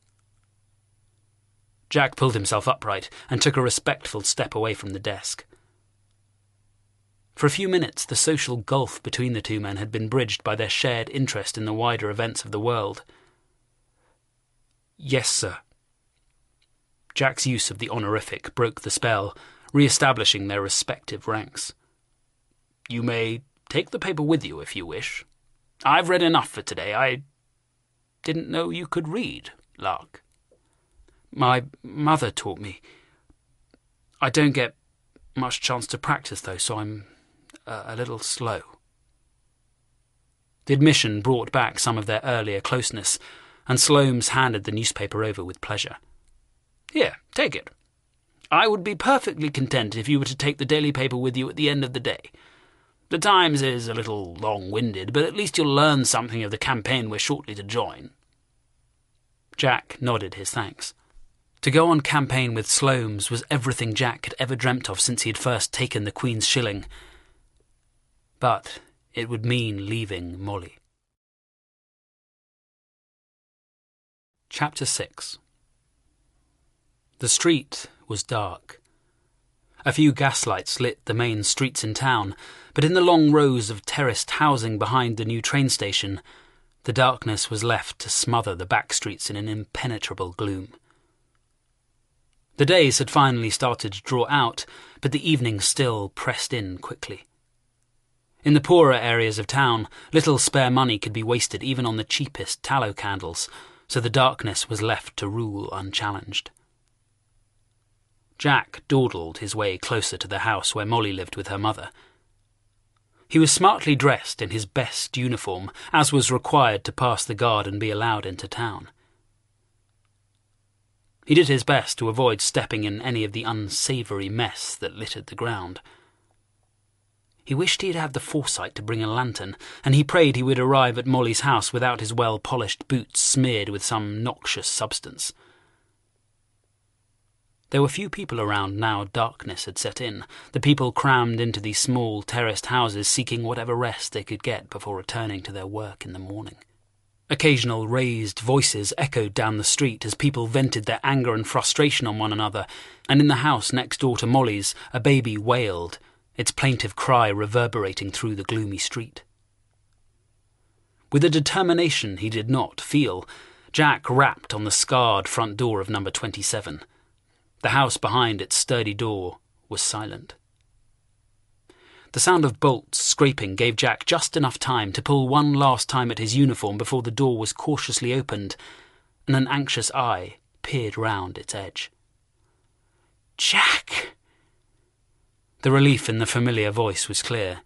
A: Jack pulled himself upright and took a respectful step away from the desk. For a few minutes, the social gulf between the two men had been bridged by their shared interest in the wider events of the world. "Yes, sir." Jack's use of the honorific broke the spell, re-establishing their respective ranks. "You may take the paper with you if you wish. I've read enough for today. I didn't know you could read, Lark." "My mother taught me. I don't get much chance to practice, though, so I'm a little slow." The admission brought back some of their earlier closeness, and Sloames handed the newspaper over with pleasure. "Here, take it. I would be perfectly content if you were to take the daily paper with you at the end of the day. The Times is a little long-winded, but at least you'll learn something of the campaign we're shortly to join." Jack nodded his thanks. To go on campaign with Sloames was everything Jack had ever dreamt of since he had first taken the Queen's shilling. But it would mean leaving Molly. Chapter 6. The street was dark. A few gaslights lit the main streets in town, but in the long rows of terraced housing behind the new train station, the darkness was left to smother the back streets in an impenetrable gloom. The days had finally started to draw out, but the evening still pressed in quickly. In the poorer areas of town, little spare money could be wasted even on the cheapest tallow candles, so the darkness was left to rule unchallenged. Jack dawdled his way closer to the house where Molly lived with her mother. He was smartly dressed in his best uniform, as was required to pass the guard and be allowed into town. He did his best to avoid stepping in any of the unsavoury mess that littered the ground. He wished he had had the foresight to bring a lantern, and he prayed he would arrive at Molly's house without his well-polished boots smeared with some noxious substance. There were few people around now darkness had set in, the people crammed into these small terraced houses seeking whatever rest they could get before returning to their work in the morning. Occasional raised voices echoed down the street as people vented their anger and frustration on one another, and in the house next door to Molly's, a baby wailed, its plaintive cry reverberating through the gloomy street. With a determination he did not feel, Jack rapped on the scarred front door of number 27. The house behind its sturdy door was silent. The sound of bolts scraping gave Jack just enough time to pull one last time at his uniform before the door was cautiously opened, and an anxious eye peered round its edge. "Jack!" The relief in the familiar voice was clear.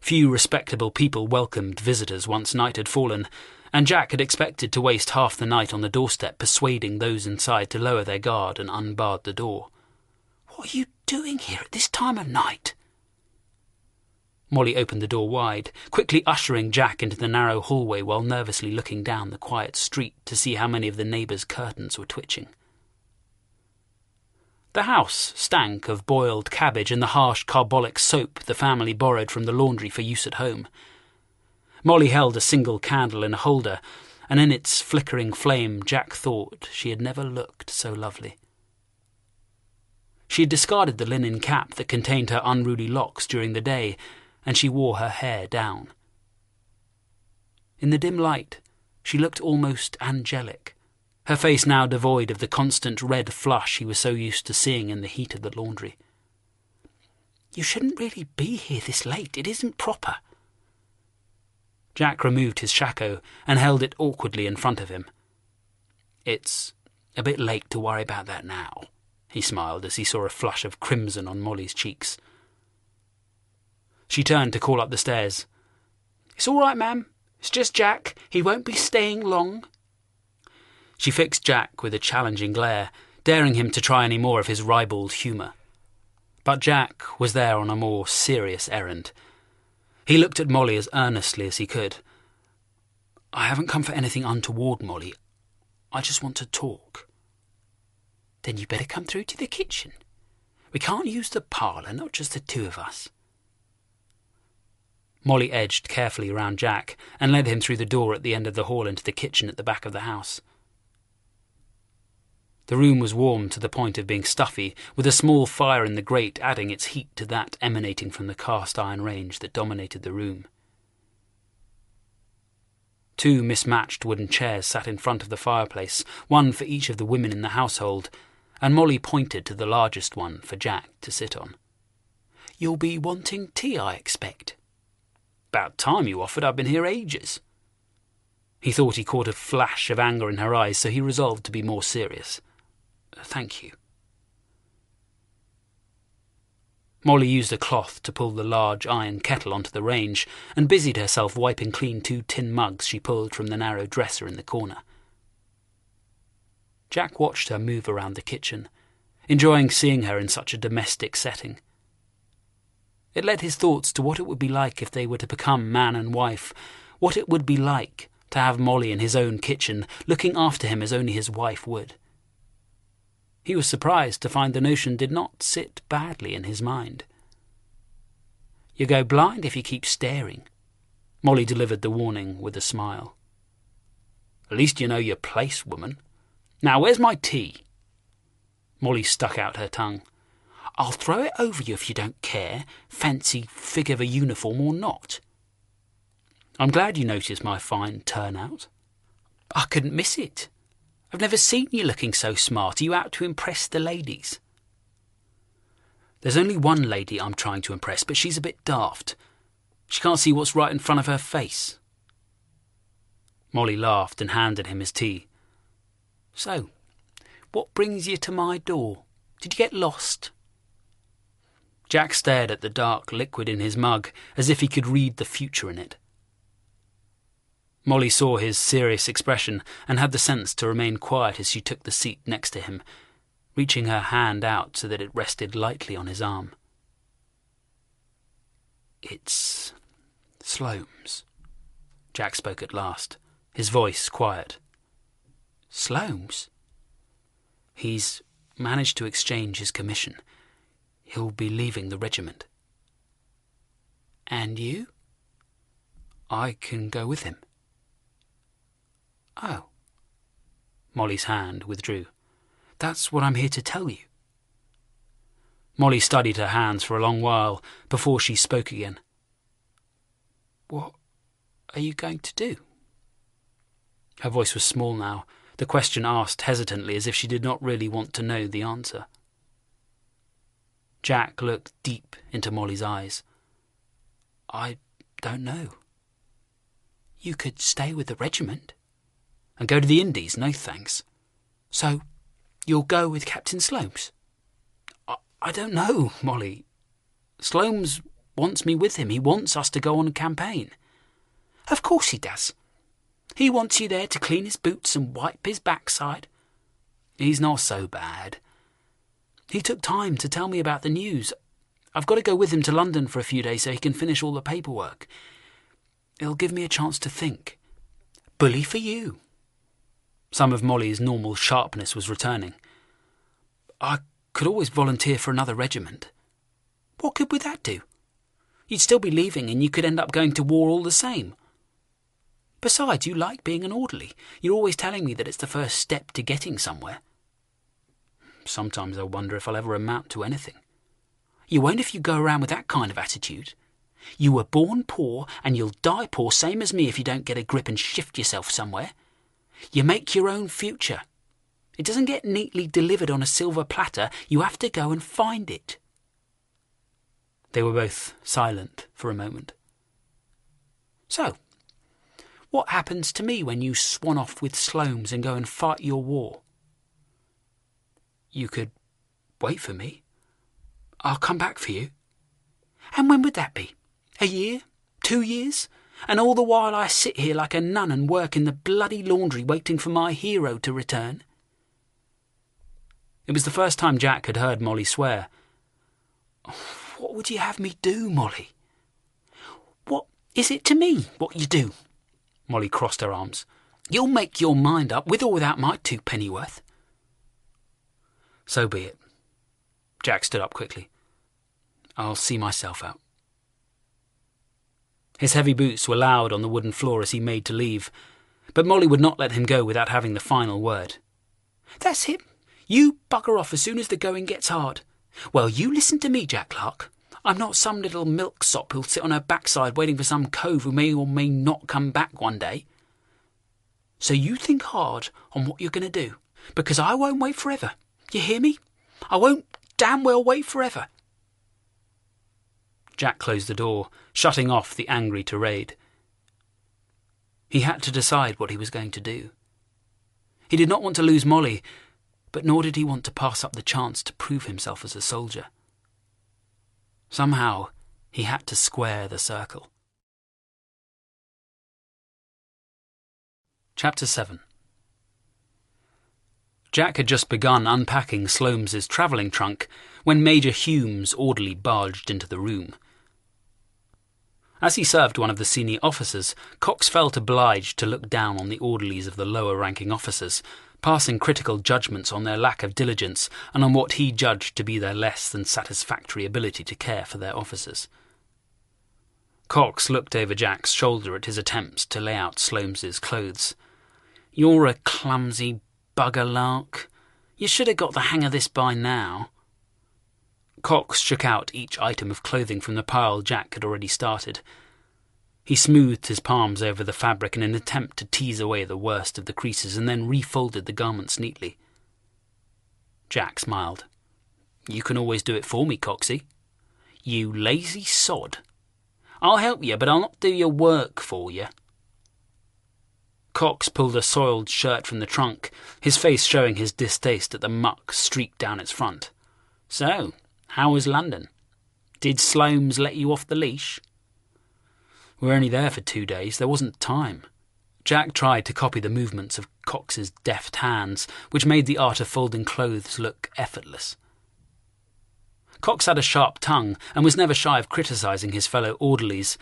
A: Few respectable people welcomed visitors once night had fallen, and Jack had expected to waste half the night on the doorstep persuading those inside to lower their guard and unbarred the door. "What are you doing here at this time of night?" Molly opened the door wide, quickly ushering Jack into the narrow hallway while nervously looking down the quiet street to see how many of the neighbours' curtains were twitching. The house stank of boiled cabbage and the harsh carbolic soap the family borrowed from the laundry for use at home. Molly held a single candle in a holder, and in its flickering flame Jack thought she had never looked so lovely. She had discarded the linen cap that contained her unruly locks during the day, and she wore her hair down. In the dim light, she looked almost angelic, her face now devoid of the constant red flush he was so used to seeing in the heat of the laundry. "You shouldn't really be here this late. It isn't proper." Jack removed his shako and held it awkwardly in front of him. "It's a bit late to worry about that now," he smiled as he saw a flush of crimson on Molly's cheeks. She turned to call up the stairs. "It's all right, ma'am. It's just Jack. He won't be staying long." She fixed Jack with a challenging glare, daring him to try any more of his ribald humour. But Jack was there on a more serious errand. He looked at Molly as earnestly as he could. "I haven't come for anything untoward, Molly. I just want to talk." "Then you better come through to the kitchen. We can't use the parlour, not just the two of us." Molly edged carefully around Jack and led him through the door at the end of the hall into the kitchen at the back of the house. The room was warm to the point of being stuffy, with a small fire in the grate adding its heat to that emanating from the cast-iron range that dominated the room. 2 mismatched wooden chairs sat in front of the fireplace, one for each of the women in the household, and Molly pointed to the largest one for Jack to sit on. "You'll be wanting tea, I expect." "About time you offered. I've been here ages." He thought he caught a flash of anger in her eyes, so he resolved to be more serious. "Thank you." Molly used a cloth to pull the large iron kettle onto the range and busied herself wiping clean 2 tin mugs she pulled from the narrow dresser in the corner. Jack watched her move around the kitchen, enjoying seeing her in such a domestic setting. It led his thoughts to what it would be like if they were to become man and wife, what it would be like to have Molly in his own kitchen, looking after him as only his wife would. He was surprised to find the notion did not sit badly in his mind. "You go blind if you keep staring," Molly delivered the warning with a smile. "At least you know your place, woman. Now, where's my tea?" Molly stuck out her tongue. "I'll throw it over you if you don't care, fancy fig of a uniform or not." "I'm glad you noticed my fine turnout." "I couldn't miss it. I've never seen you looking so smart. Are you out to impress the ladies?" "There's only one lady I'm trying to impress, but she's a bit daft. She can't see what's right in front of her face." Molly laughed and handed him his tea. "So, what brings you to my door? Did you get lost?" Jack stared at the dark liquid in his mug as if he could read the future in it. Molly saw his serious expression and had the sense to remain quiet as she took the seat next to him, reaching her hand out so that it rested lightly on his arm. "It's Sloane's," Jack spoke at last, his voice quiet. "Sloane's?" "He's managed to exchange his commission. He'll be leaving the regiment." "And you?" "I can go with him." "Oh." Molly's hand withdrew. "That's what I'm here to tell you." Molly studied her hands for a long while before she spoke again. "What are you going to do?" Her voice was small now, the question asked hesitantly as if she did not really want to know the answer. Jack looked deep into Molly's eyes. "I don't know." "You could stay with the regiment." "And go to the Indies? No thanks." "So, you'll go with Captain Sloane's?" I don't know, Molly. Sloane's wants me with him. He wants us to go on a campaign." "Of course he does. He wants you there to clean his boots and wipe his backside." "He's not so bad." "He took time to tell me about the news. I've got to go with him to London for a few days so he can finish all the paperwork. It'll give me a chance to think." "Bully for you." Some of Molly's normal sharpness was returning. "I could always volunteer for another regiment." "What good would that do? You'd still be leaving and you could end up going to war all the same. Besides, you like being an orderly. You're always telling me that it's the first step to getting somewhere." "Sometimes I wonder if I'll ever amount to anything." "You won't if you go around with that kind of attitude. You were born poor and you'll die poor, same as me, if you don't get a grip and shift yourself somewhere. You make your own future. It doesn't get neatly delivered on a silver platter. You have to go and find it." They were both silent for a moment. "So, what happens to me when you swan off with Sloane's and go and fight your war?" "You could wait for me. I'll come back for you." "And when would that be? A year? 2 years? And all the while I sit here like a nun and work in the bloody laundry waiting for my hero to return?" It was the first time Jack had heard Molly swear. "What would you have me do, Molly?" "What is it to me, what you do?" Molly crossed her arms. "You'll make your mind up, with or without my 2 pennyworth." "So be it." Jack stood up quickly. "I'll see myself out." His heavy boots were loud on the wooden floor as he made to leave, but Molly would not let him go without having the final word. "That's it. You bugger off as soon as the going gets hard. Well, you listen to me, Jack Lark. I'm not some little milksop who'll sit on her backside waiting for some cove who may or may not come back one day. So you think hard on what you're going to do, because I won't wait forever. You hear me? I won't damn well wait forever. Jack closed the door, shutting off the angry tirade. He had to decide what he was going to do. He did not want to lose Molly, but nor did he want to pass up the chance to prove himself as a soldier. Somehow, he had to square the circle. Chapter 7. Jack had just begun unpacking Sloanes's travelling trunk when Major Hume's orderly barged into the room. As he served one of the senior officers, Cox felt obliged to look down on the orderlies of the lower-ranking officers, passing critical judgments on their lack of diligence and on what he judged to be their less than satisfactory ability to care for their officers. Cox looked over Jack's shoulder at his attempts to lay out Sloanes's clothes. "You're a clumsy bugger, Lark. You should have got the hang of this by now." Cox shook out each item of clothing from the pile Jack had already started. He smoothed his palms over the fabric in an attempt to tease away the worst of the creases and then refolded the garments neatly. Jack smiled. "You can always do it for me, Coxie." "You lazy sod. I'll help you, but I'll not do your work for you." Cox pulled a soiled shirt from the trunk, his face showing his distaste at the muck streaked down its front. "So, how was London? Did Sloanes let you off the leash?" "We were only there for 2 days. There wasn't time." Jack tried to copy the movements of Cox's deft hands, which made the art of folding clothes look effortless. Cox had a sharp tongue and was never shy of criticising his fellow orderlies,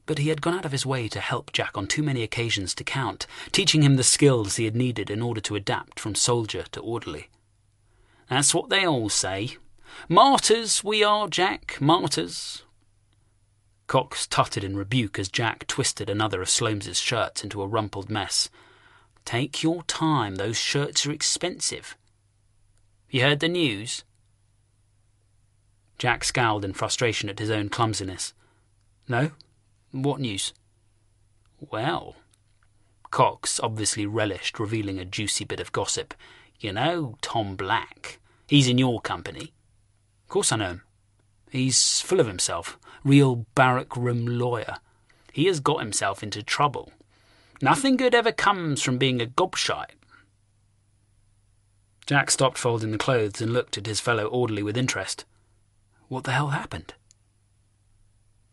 A: but he had gone out of his way to help Jack on too many occasions to count, teaching him the skills he had needed in order to adapt from soldier to orderly. "That's what they all say. Martyrs we are, Jack, martyrs." Cox tutted in rebuke as Jack twisted another of Sloanes's shirts into a rumpled mess. "Take your time, those shirts are expensive. You heard the news?" Jack scowled in frustration at his own clumsiness. "No? What news?" "Well," Cox obviously relished revealing a juicy bit of gossip. "You know Tom Black. He's in your company." "Of course I know him. He's full of himself. Real barrack room lawyer. He has got himself into trouble. Nothing good ever comes from being a gobshite." Jack stopped folding the clothes and looked at his fellow orderly with interest. "What the hell happened?"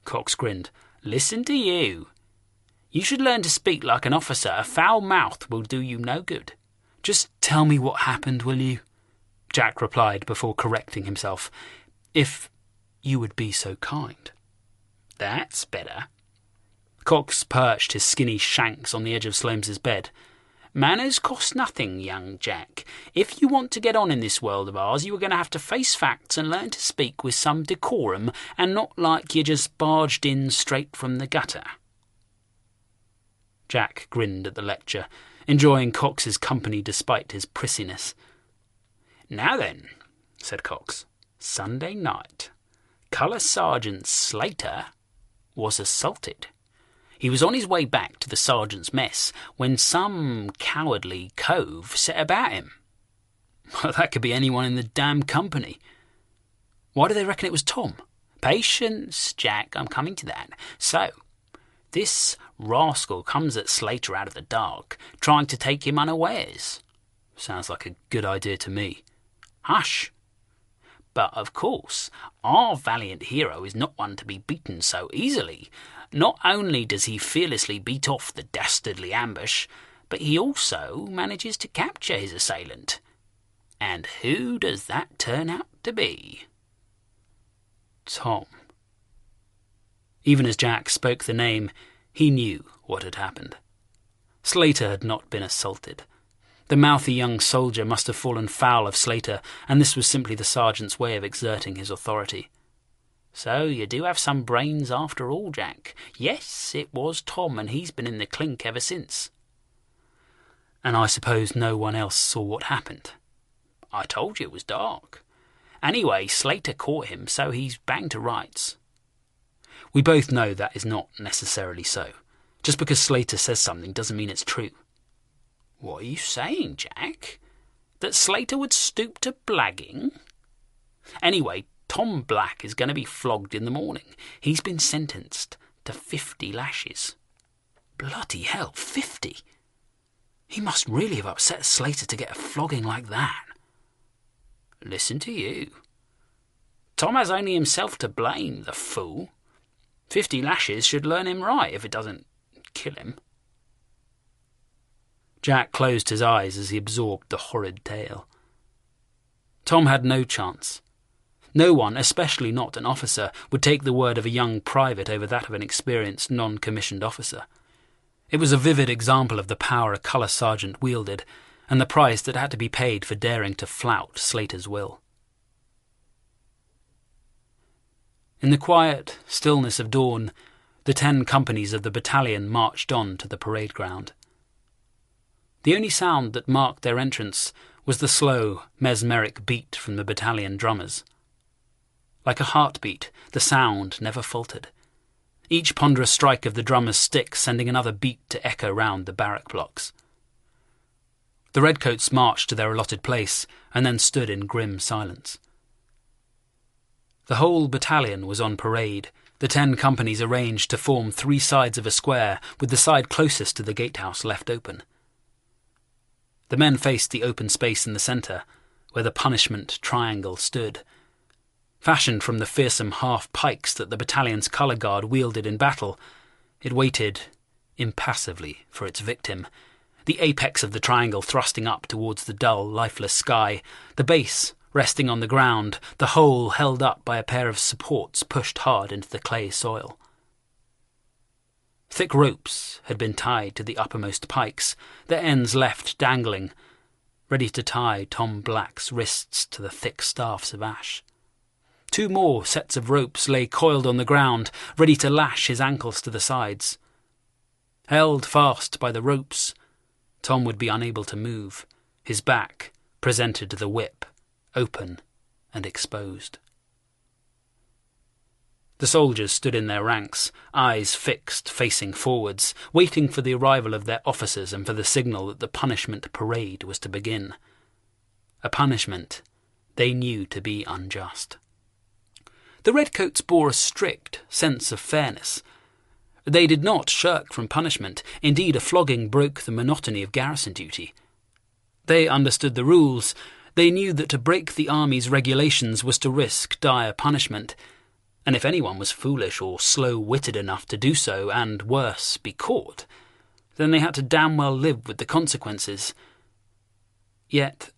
A: Cox grinned. "Listen to you. You should learn to speak like an officer. A foul mouth will do you no good." "Just tell me what happened, will you?" Jack replied before correcting himself. "If you would be so kind." "That's better." Cox perched his skinny shanks on the edge of Sloanes's bed. "Manners cost nothing, young Jack. If you want to get on in this world of ours, you are going to have to face facts and learn to speak with some decorum, and not like you just barged in straight from the gutter." Jack grinned at the lecture, enjoying Cox's company despite his prissiness. "Now then," said Cox, "Sunday night, Colour Sergeant Slater was assaulted. He was on his way back to the sergeant's mess when some cowardly cove set about him." "Well, that could be anyone in the damn company." "Why do they reckon it was Tom?" "Patience, Jack, I'm coming to that. So, this rascal comes at Slater out of the dark, trying to take him unawares." "Sounds like a good idea to me." "Hush. But, of course, our valiant hero is not one to be beaten so easily. Not only does he fearlessly beat off the dastardly ambush, but he also manages to capture his assailant. And who does that turn out to be?" "Tom." Even as Jack spoke the name, he knew what had happened. Slater had not been assaulted. The mouthy young soldier must have fallen foul of Slater, and this was simply the sergeant's way of exerting his authority. "So you do have some brains after all, Jack. Yes, it was Tom, and he's been in the clink ever since." "And I suppose no one else saw what happened?"
B: I told you it was dark. Anyway, Slater caught him, so he's banged to rights.
A: We both know that is not necessarily so. Just because Slater says something doesn't mean it's true.
B: What are you saying, Jack? That Slater would stoop to blagging? Anyway, Tom Black is going to be flogged in the morning. He's been sentenced to 50 lashes.
A: Bloody hell, 50? He must really have upset Slater to get a flogging like that.
B: Listen to you. Tom has only himself to blame, the fool. 50 lashes should learn him right if it doesn't kill him.
A: Jack closed his eyes as he absorbed the horrid tale. Tom had no chance. No one, especially not an officer, would take the word of a young private over that of an experienced non-commissioned officer. It was a vivid example of the power a colour sergeant wielded, and the price that had to be paid for daring to flout Slater's will. In the quiet stillness of dawn, the 10 companies of the battalion marched on to the parade ground. The only sound that marked their entrance was the slow, mesmeric beat from the battalion drummers. Like a heartbeat, the sound never faltered, each ponderous strike of the drummer's stick sending another beat to echo round the barrack blocks. The redcoats marched to their allotted place and then stood in grim silence. The whole battalion was on parade, the 10 companies arranged to form 3 sides of a square, with the side closest to the gatehouse left open. The men faced the open space in the centre, where the punishment triangle stood. Fashioned from the fearsome half-pikes that the battalion's colour guard wielded in battle, it waited impassively for its victim, the apex of the triangle thrusting up towards the dull, lifeless sky, the base resting on the ground, the whole held up by a pair of supports pushed hard into the clay soil. Thick ropes had been tied to the uppermost pikes, their ends left dangling, ready to tie Tom Black's wrists to the thick staffs of ash. 2 more sets of ropes lay coiled on the ground, ready to lash his ankles to the sides. Held fast by the ropes, Tom would be unable to move, his back presented to the whip, open and exposed. The soldiers stood in their ranks, eyes fixed, facing forwards, waiting for the arrival of their officers and for the signal that the punishment parade was to begin. A punishment they knew to be unjust. The redcoats bore a strict sense of fairness. They did not shirk from punishment. Indeed, a flogging broke the monotony of garrison duty. They understood the rules. They knew that to break the army's regulations was to risk dire punishment, and if anyone was foolish or slow-witted enough to do so, and worse, be caught, then they had to damn well live with the consequences. Yet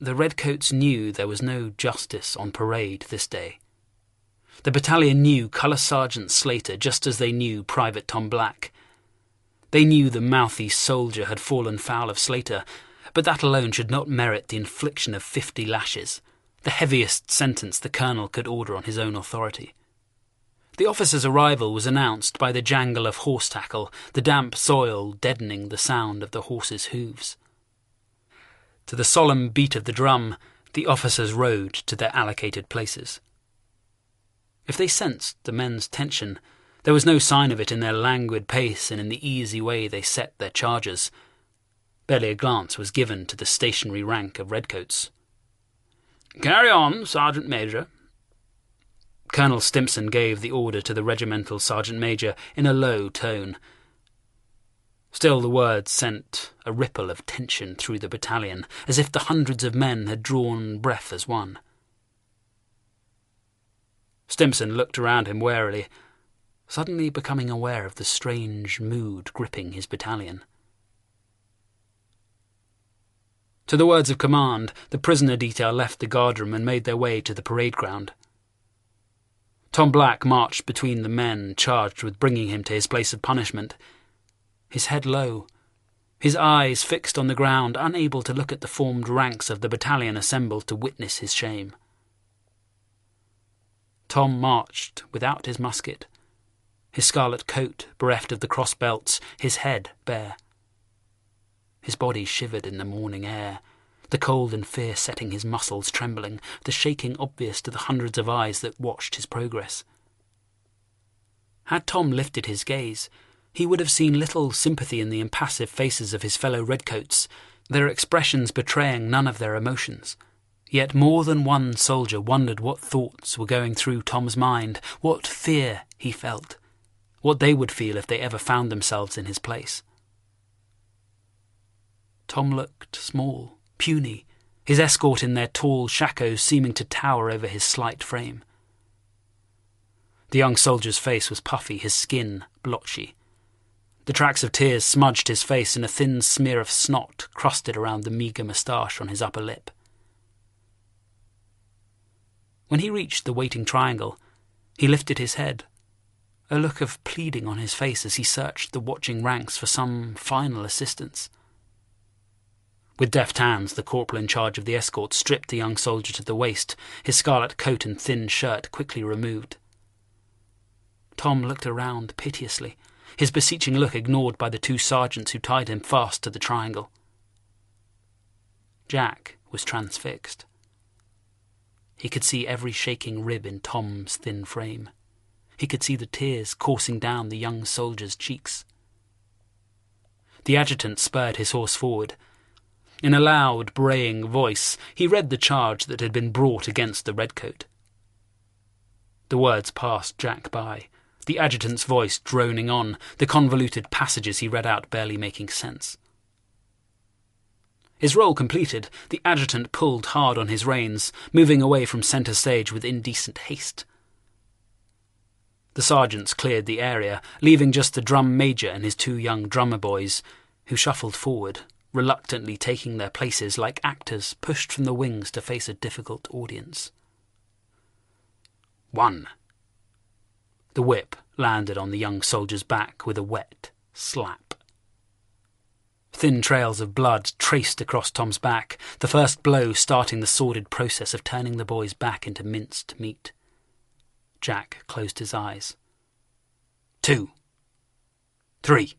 A: the redcoats knew there was no justice on parade this day. The battalion knew Colour Sergeant Slater just as they knew Private Tom Black. They knew the mouthy soldier had fallen foul of Slater, but that alone should not merit the infliction of 50 lashes, the heaviest sentence the colonel could order on his own authority. The officer's arrival was announced by the jangle of horse tackle, the damp soil deadening the sound of the horses' hooves. To the solemn beat of the drum, the officers rode to their allocated places. If they sensed the men's tension, there was no sign of it in their languid pace and in the easy way they set their chargers. Barely a glance was given to the stationary rank of redcoats. "Carry on, Sergeant Major." Colonel Stimpson gave the order to the regimental sergeant major in a low tone. Still the words sent a ripple of tension through the battalion, as if the hundreds of men had drawn breath as one. Stimpson looked around him warily, suddenly becoming aware of the strange mood gripping his battalion. To the words of command, the prisoner detail left the guardroom and made their way to the parade ground. Tom Black marched between the men charged with bringing him to his place of punishment, his head low, his eyes fixed on the ground, unable to look at the formed ranks of the battalion assembled to witness his shame. Tom marched without his musket, his scarlet coat bereft of the cross-belts, his head bare. His body shivered in the morning air. the cold and fear setting his muscles trembling, the shaking obvious to the hundreds of eyes that watched his progress. Had Tom lifted his gaze, he would have seen little sympathy in the impassive faces of his fellow redcoats, their expressions betraying none of their emotions. Yet more than one soldier wondered what thoughts were going through Tom's mind, what fear he felt, what they would feel if they ever found themselves in his place. Tom looked small, puny, his escort in their tall shakos seeming to tower over his slight frame. The young soldier's face was puffy, his skin blotchy. The tracks of tears smudged his face, and a thin smear of snot crusted around the meagre moustache on his upper lip. When he reached the waiting triangle, he lifted his head, a look of pleading on his face as he searched the watching ranks for some final assistance. With deft hands, the corporal in charge of the escort stripped the young soldier to the waist, his scarlet coat and thin shirt quickly removed. Tom looked around piteously, his beseeching look ignored by the two sergeants who tied him fast to the triangle. Jack was transfixed. He could see every shaking rib in Tom's thin frame. He could see the tears coursing down the young soldier's cheeks. The adjutant spurred his horse forward. In a loud, braying voice, he read the charge that had been brought against the redcoat. The words passed Jack by, the adjutant's voice droning on, the convoluted passages he read out barely making sense. His role completed, the adjutant pulled hard on his reins, moving away from centre stage with indecent haste. The sergeants cleared the area, leaving just the drum major and his two young drummer boys, who shuffled forward, reluctantly taking their places like actors pushed from the wings to face a difficult audience. 1. The whip landed on the young soldier's back with a wet slap. Thin trails of blood traced across Tom's back, the first blow starting the sordid process of turning the boy's back into minced meat. Jack closed his eyes. 2. 3.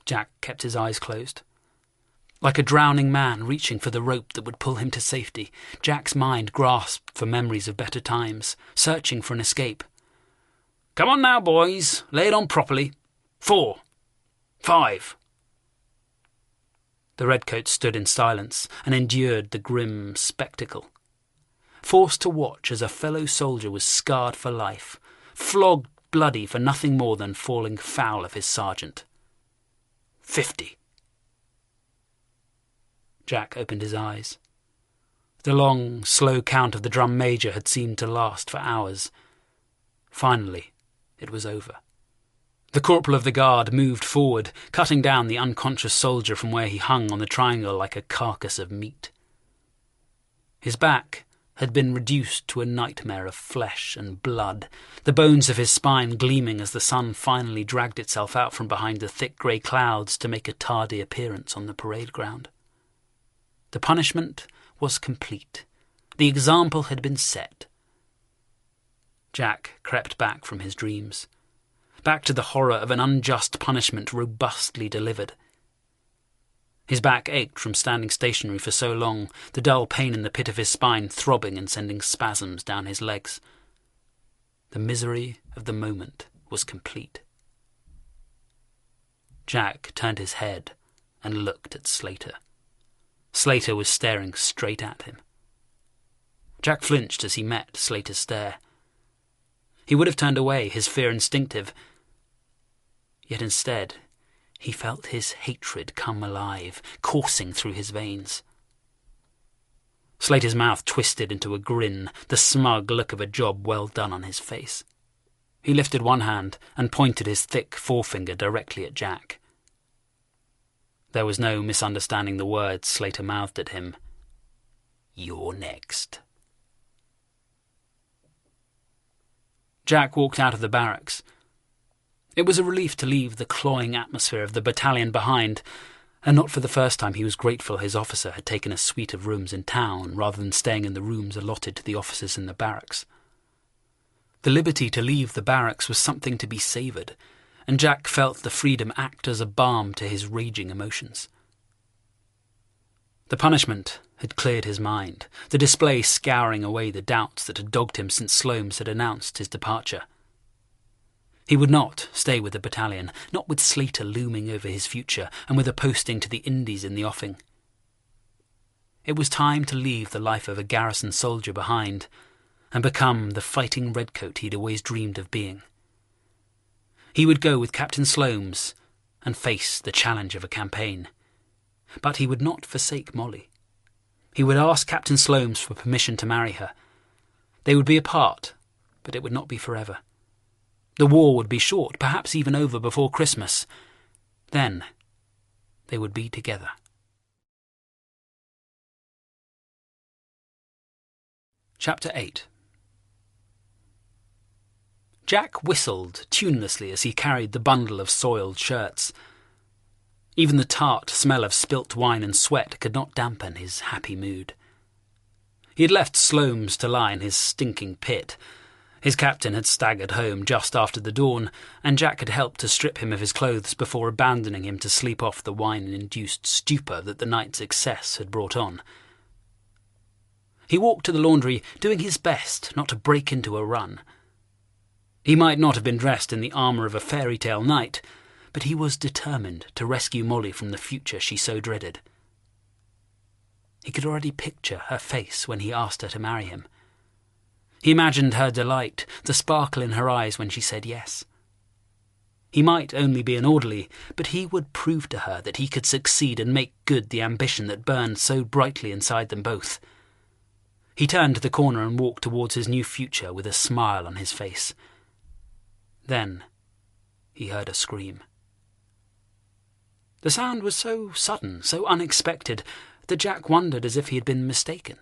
A: Jack kept his eyes closed. Like a drowning man reaching for the rope that would pull him to safety, Jack's mind grasped for memories of better times, searching for an escape. Come on now, boys. Lay it on properly. 4. 5. The redcoats stood in silence and endured the grim spectacle. Forced to watch as a fellow soldier was scarred for life, flogged bloody for nothing more than falling foul of his sergeant. 50. Jack opened his eyes. The long, slow count of the drum major had seemed to last for hours. Finally, it was over. The corporal of the guard moved forward, cutting down the unconscious soldier from where he hung on the triangle like a carcass of meat. His back had been reduced to a nightmare of flesh and blood, the bones of his spine gleaming as the sun finally dragged itself out from behind the thick grey clouds to make a tardy appearance on the parade ground. The punishment was complete. The example had been set. Jack crept back from his dreams, back to the horror of an unjust punishment robustly delivered. His back ached from standing stationary for so long, the dull pain in the pit of his spine throbbing and sending spasms down his legs. The misery of the moment was complete. Jack turned his head and looked at Slater. Slater was staring straight at him. Jack flinched as he met Slater's stare. He would have turned away, his fear instinctive. Yet instead, he felt his hatred come alive, coursing through his veins. Slater's mouth twisted into a grin, the smug look of a job well done on his face. He lifted one hand and pointed his thick forefinger directly at Jack. There was no misunderstanding the words Slater mouthed at him. "You're next." Jack walked out of the barracks. It was a relief to leave the cloying atmosphere of the battalion behind, and not for the first time he was grateful his officer had taken a suite of rooms in town rather than staying in the rooms allotted to the officers in the barracks. The liberty to leave the barracks was something to be savoured, and Jack felt the freedom act as a balm to his raging emotions. The punishment had cleared his mind, the display scouring away the doubts that had dogged him since Sloanes had announced his departure. He would not stay with the battalion, not with Slater looming over his future and with a posting to the Indies in the offing. It was time to leave the life of a garrison soldier behind and become the fighting redcoat he'd always dreamed of being. He would go with Captain Sloanes and face the challenge of a campaign. But he would not forsake Molly. He would ask Captain Sloanes for permission to marry her. They would be apart, but it would not be forever. The war would be short, perhaps even over before Christmas. Then they would be together. Chapter 8. Jack whistled tunelessly as he carried the bundle of soiled shirts. Even the tart smell of spilt wine and sweat could not dampen his happy mood. He had left Sloanes to lie in his stinking pit. His captain had staggered home just after the dawn, and Jack had helped to strip him of his clothes before abandoning him to sleep off the wine-induced stupor that the night's excess had brought on. He walked to the laundry, doing his best not to break into a run. He might not have been dressed in the armour of a fairy-tale knight, but he was determined to rescue Molly from the future she so dreaded. He could already picture her face when he asked her to marry him. He imagined her delight, the sparkle in her eyes when she said yes. He might only be an orderly, but he would prove to her that he could succeed and make good the ambition that burned so brightly inside them both. He turned to the corner and walked towards his new future with a smile on his face. Then he heard a scream. The sound was so sudden, so unexpected, that Jack wondered as if he had been mistaken.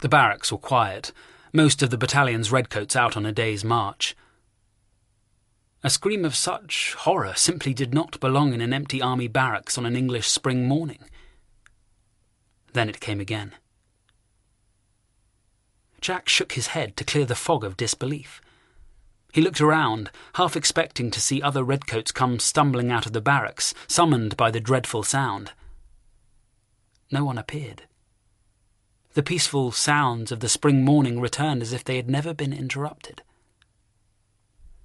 A: The barracks were quiet, most of the battalion's redcoats out on a day's march. A scream of such horror simply did not belong in an empty army barracks on an English spring morning. Then it came again. Jack shook his head to clear the fog of disbelief. He looked around, half expecting to see other redcoats come stumbling out of the barracks, summoned by the dreadful sound. No one appeared. The peaceful sounds of the spring morning returned as if they had never been interrupted.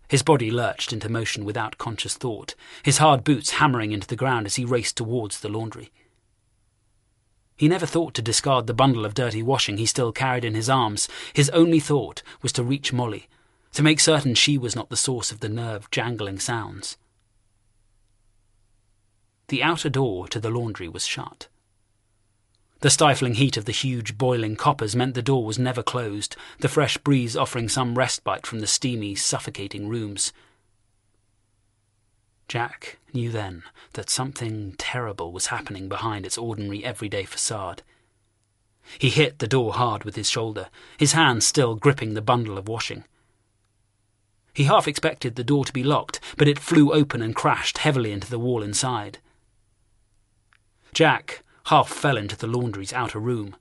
A: His body lurched into motion without conscious thought, his hard boots hammering into the ground as he raced towards the laundry. He never thought to discard the bundle of dirty washing he still carried in his arms. His only thought was to reach Molly, to make certain she was not the source of the nerve-jangling sounds. The outer door to the laundry was shut. The stifling heat of the huge boiling coppers meant the door was never closed, the fresh breeze offering some respite from the steamy, suffocating rooms. Jack knew then that something terrible was happening behind its ordinary everyday facade. He hit the door hard with his shoulder, his hand still gripping the bundle of washing. He half expected the door to be locked, but it flew open and crashed heavily into the wall inside. Jack half fell into the laundry's outer room.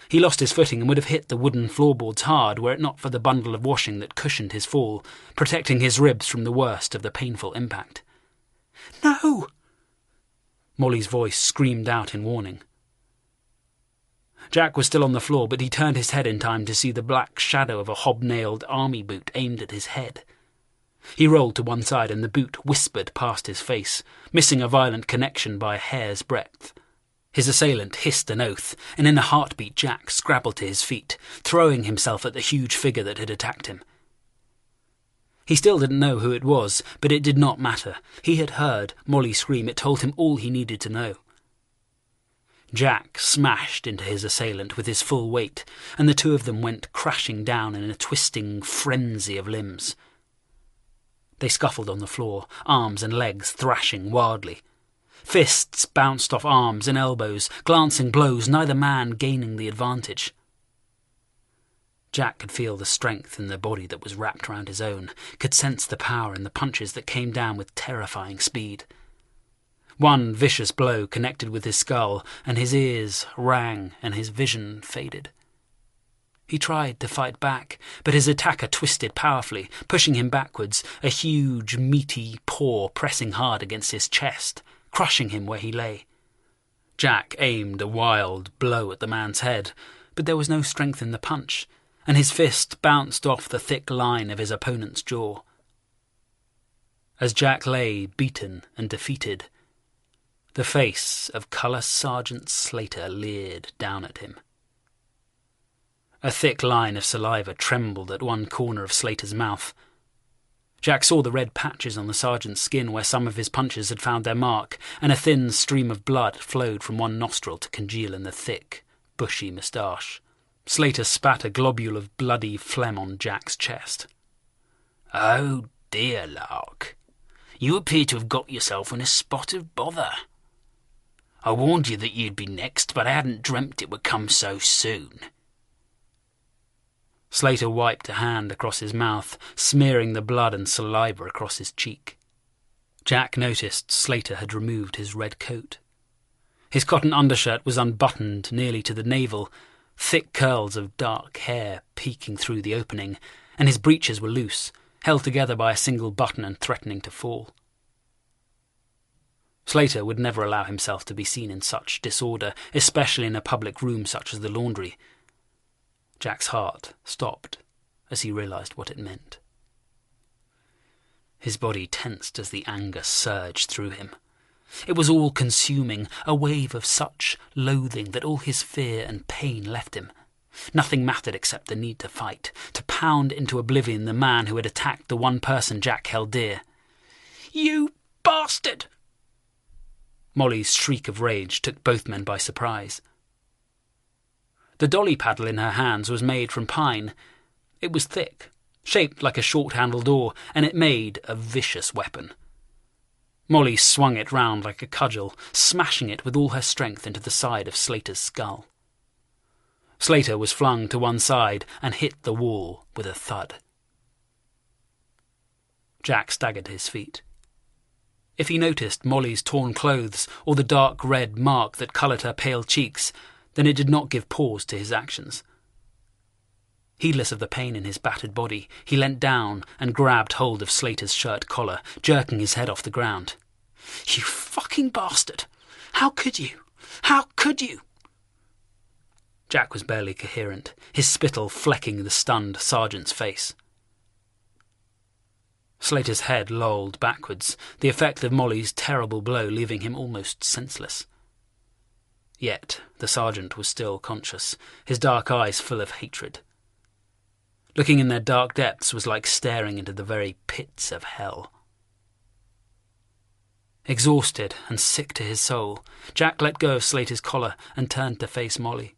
A: He lost his footing and would have hit the wooden floorboards hard were it not for the bundle of washing that cushioned his fall, protecting his ribs from the worst of the painful impact. "No!" Molly's voice screamed out in warning. Jack was still on the floor, but he turned his head in time to see the black shadow of a hobnailed army boot aimed at his head. He rolled to one side and the boot whispered past his face, missing a violent connection by a hair's breadth. His assailant hissed an oath, and in a heartbeat Jack scrabbled to his feet, throwing himself at the huge figure that had attacked him. He still didn't know who it was, but it did not matter. He had heard Molly scream. It told him all he needed to know. Jack smashed into his assailant with his full weight, and the two of them went crashing down in a twisting frenzy of limbs. They scuffled on the floor, arms and legs thrashing wildly. Fists bounced off arms and elbows, glancing blows, neither man gaining the advantage. Jack could feel the strength in the body that was wrapped around his own, could sense the power in the punches that came down with terrifying speed. One vicious blow connected with his skull, and his ears rang and his vision faded. He tried to fight back, but his attacker twisted powerfully, pushing him backwards, a huge, meaty paw pressing hard against his chest, crushing him where he lay. Jack aimed a wild blow at the man's head, but there was no strength in the punch, and his fist bounced off the thick line of his opponent's jaw. As Jack lay, beaten and defeated, the face of Colour Sergeant Slater leered down at him. A thick line of saliva trembled at one corner of Slater's mouth. Jack saw the red patches on the sergeant's skin where some of his punches had found their mark, and a thin stream of blood flowed from one nostril to congeal in the thick, bushy moustache. Slater spat a globule of bloody phlegm on Jack's chest.
B: "Oh dear, Lark. You appear to have got yourself in a spot of bother. I warned you that you'd be next, but I hadn't dreamt it would come so soon."
A: Slater wiped a hand across his mouth, smearing the blood and saliva across his cheek. Jack noticed Slater had removed his red coat. His cotton undershirt was unbuttoned nearly to the navel, thick curls of dark hair peeking through the opening, and his breeches were loose, held together by a single button and threatening to fall. Slater would never allow himself to be seen in such disorder, especially in a public room such as the laundry. Jack's heart stopped as he realized what it meant. His body tensed as the anger surged through him. It was all-consuming, a wave of such loathing that all his fear and pain left him. Nothing mattered except the need to fight, to pound into oblivion the man who had attacked the one person Jack held dear. "You bastard!" Molly's shriek of rage took both men by surprise. The dolly paddle in her hands was made from pine. It was thick, shaped like a short-handled oar, and it made a vicious weapon. Molly swung it round like a cudgel, smashing it with all her strength into the side of Slater's skull. Slater was flung to one side and hit the wall with a thud. Jack staggered to his feet. If he noticed Molly's torn clothes or the dark red mark that coloured her pale cheeks, then it did not give pause to his actions. Heedless of the pain in his battered body, he leant down and grabbed hold of Slater's shirt collar, jerking his head off the ground. "You fucking bastard! How could you? How could you?" Jack was barely coherent, his spittle flecking the stunned sergeant's face. Slater's head lolled backwards, the effect of Molly's terrible blow leaving him almost senseless. Yet the sergeant was still conscious, his dark eyes full of hatred. Looking in their dark depths was like staring into the very pits of hell. Exhausted and sick to his soul, Jack let go of Slater's collar and turned to face Molly.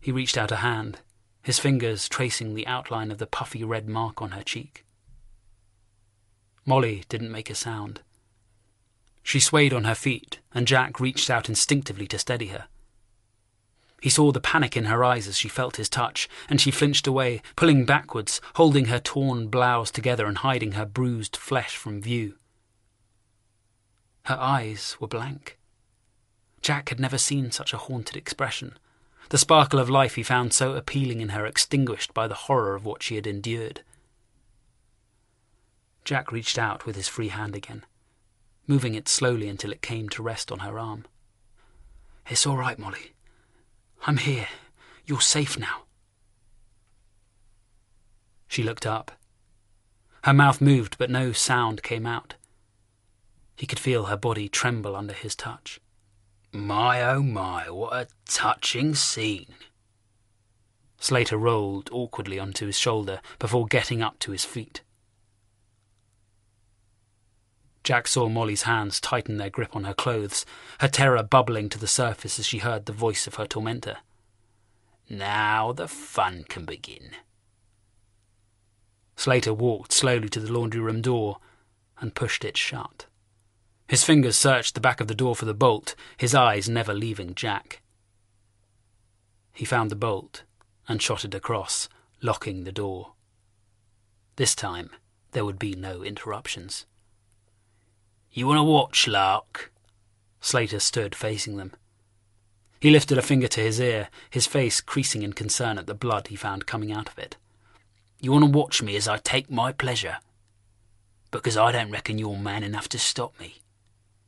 A: He reached out a hand, his fingers tracing the outline of the puffy red mark on her cheek. Molly didn't make a sound. She swayed on her feet, and Jack reached out instinctively to steady her. He saw the panic in her eyes as she felt his touch, and she flinched away, pulling backwards, holding her torn blouse together and hiding her bruised flesh from view. Her eyes were blank. Jack had never seen such a haunted expression, the sparkle of life he found so appealing in her extinguished by the horror of what she had endured. Jack reached out with his free hand again, moving it slowly until it came to rest on her arm. "It's all right, Molly. I'm here. You're safe now." She looked up. Her mouth moved, but no sound came out. He could feel her body tremble under his touch.
B: "My, oh my, what a touching scene."
A: Slater rolled awkwardly onto his shoulder before getting up to his feet. Jack saw Molly's hands tighten their grip on her clothes, her terror bubbling to the surface as she heard the voice of her tormentor.
B: "Now the fun can begin."
A: Slater walked slowly to the laundry room door and pushed it shut. His fingers searched the back of the door for the bolt, his eyes never leaving Jack. He found the bolt and shot it across, locking the door. This time there would be no interruptions.
B: "You want to watch, Lark?"
A: Slater stood facing them. He lifted a finger to his ear, his face creasing in concern at the blood he found coming out of it.
B: "You want to watch me as I take my pleasure? Because I don't reckon you're man enough to stop me.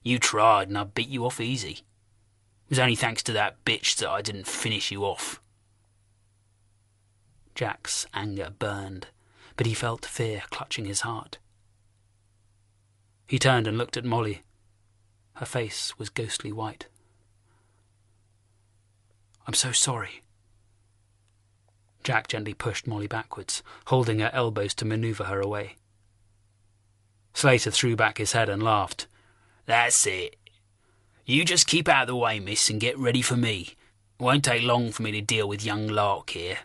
B: You tried and I beat you off easy. was only thanks to that bitch that I didn't finish you off."
A: Jack's anger burned, but he felt fear clutching his heart. He turned and looked at Molly. Her face was ghostly white. "I'm so sorry." Jack gently pushed Molly backwards, holding her elbows to maneuver her away. Slater threw back his head and laughed.
B: "That's it. You just keep out of the way, miss, and get ready for me. It won't take long for me to deal with young Lark here."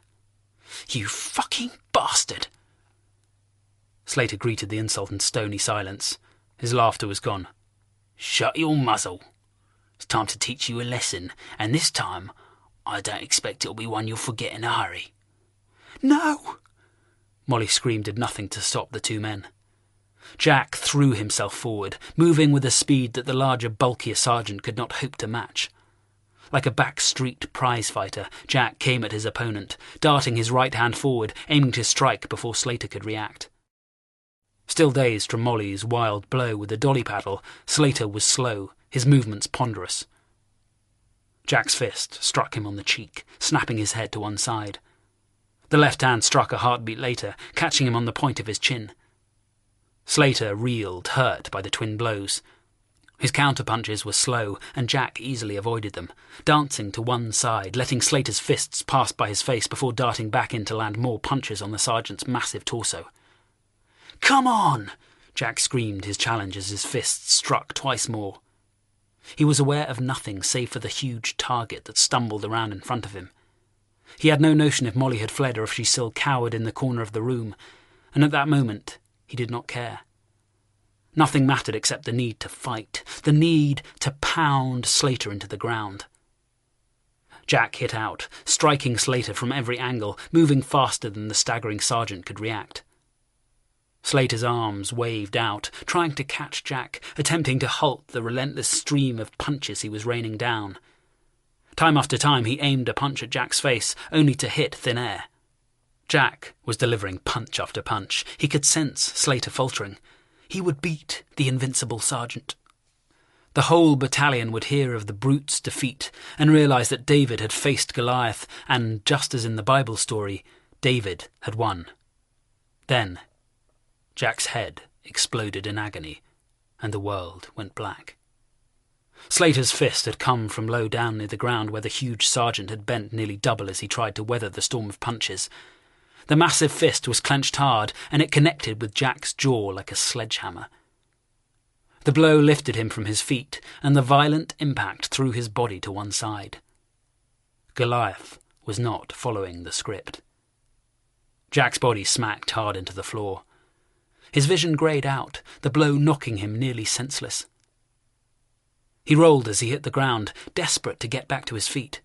A: "You fucking bastard!" Slater greeted the insult in stony silence. His laughter was gone.
B: "Shut your muzzle. It's time to teach you a lesson, and this time I don't expect it'll be one you'll forget in a hurry."
A: "No!" Molly screamed, did nothing to stop the two men. Jack threw himself forward, moving with a speed that the larger, bulkier sergeant could not hope to match. Like a backstreet prize-fighter, Jack came at his opponent, darting his right hand forward, aiming to strike before Slater could react. Still dazed from Molly's wild blow with the dolly paddle, Slater was slow, his movements ponderous. Jack's fist struck him on the cheek, snapping his head to one side. The left hand struck a heartbeat later, catching him on the point of his chin. Slater reeled, hurt by the twin blows. His counterpunches were slow, and Jack easily avoided them, dancing to one side, letting Slater's fists pass by his face before darting back in to land more punches on the sergeant's massive torso. "Come on!" Jack screamed his challenge as his fists struck twice more. He was aware of nothing save for the huge target that stumbled around in front of him. He had no notion if Molly had fled or if she still cowered in the corner of the room, and at that moment he did not care. Nothing mattered except the need to fight, the need to pound Slater into the ground. Jack hit out, striking Slater from every angle, moving faster than the staggering sergeant could react. Slater's arms waved out, trying to catch Jack, attempting to halt the relentless stream of punches he was raining down. Time after time he aimed a punch at Jack's face, only to hit thin air. Jack was delivering punch after punch. He could sense Slater faltering. He would beat the invincible sergeant. The whole battalion would hear of the brute's defeat and realise that David had faced Goliath, and just as in the Bible story, David had won. Then Jack's head exploded in agony, and the world went black. Slater's fist had come from low down near the ground where the huge sergeant had bent nearly double as he tried to weather the storm of punches. The massive fist was clenched hard, and it connected with Jack's jaw like a sledgehammer. The blow lifted him from his feet, and the violent impact threw his body to one side. Goliath was not following the script. Jack's body smacked hard into the floor. His vision greyed out, the blow knocking him nearly senseless. He rolled as he hit the ground, desperate to get back to his feet.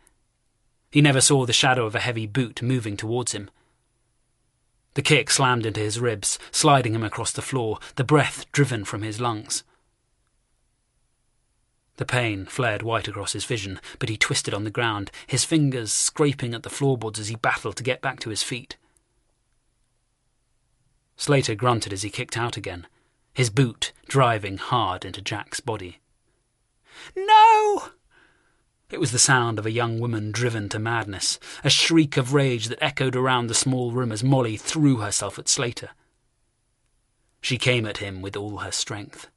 A: He never saw the shadow of a heavy boot moving towards him. The kick slammed into his ribs, sliding him across the floor, the breath driven from his lungs. The pain flared white across his vision, but he twisted on the ground, his fingers scraping at the floorboards as he battled to get back to his feet. Slater grunted as he kicked out again, his boot driving hard into Jack's body. "No!" It was the sound of a young woman driven to madness, a shriek of rage that echoed around the small room as Molly threw herself at Slater. She came at him with all her strength.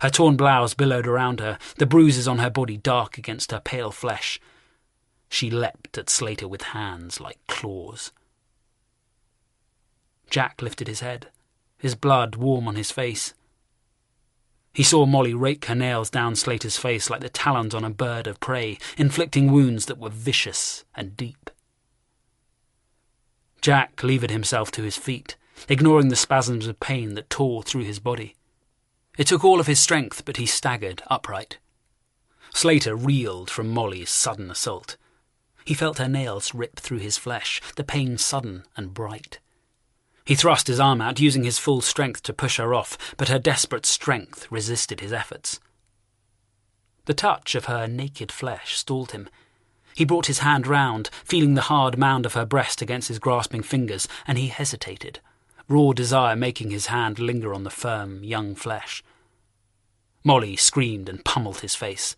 A: Her torn blouse billowed around her, the bruises on her body dark against her pale flesh. She leapt at Slater with hands like claws. Jack lifted his head, his blood warm on his face. He saw Molly rake her nails down Slater's face like the talons on a bird of prey, inflicting wounds that were vicious and deep. Jack levered himself to his feet, ignoring the spasms of pain that tore through his body. It took all of his strength, but he staggered upright. Slater reeled from Molly's sudden assault. He felt her nails rip through his flesh, the pain sudden and bright. He thrust his arm out, using his full strength to push her off, but her desperate strength resisted his efforts. The touch of her naked flesh stalled him. He brought his hand round, feeling the hard mound of her breast against his grasping fingers, and he hesitated, raw desire making his hand linger on the firm, young flesh. Molly screamed and pummeled his face.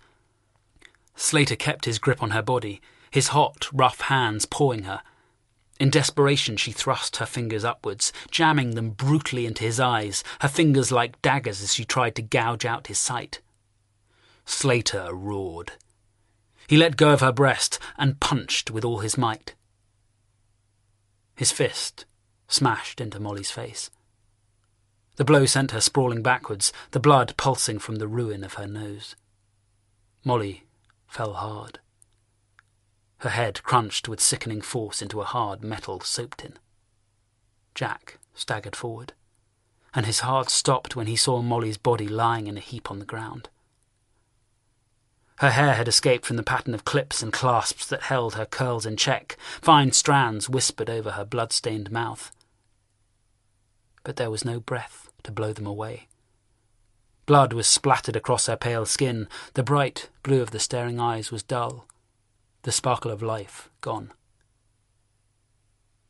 A: Slater kept his grip on her body, his hot, rough hands pawing her. In desperation, she thrust her fingers upwards, jamming them brutally into his eyes, her fingers like daggers as she tried to gouge out his sight. Slater roared. He let go of her breast and punched with all his might. His fist smashed into Molly's face. The blow sent her sprawling backwards, the blood pulsing from the ruin of her nose. Molly fell hard. Her head crunched with sickening force into a hard metal soap tin. Jack staggered forward, and his heart stopped when he saw Molly's body lying in a heap on the ground. Her hair had escaped from the pattern of clips and clasps that held her curls in check. Fine strands whispered over her blood-stained mouth. But there was no breath to blow them away. Blood was splattered across her pale skin. The bright blue of the staring eyes was dull, the sparkle of life gone.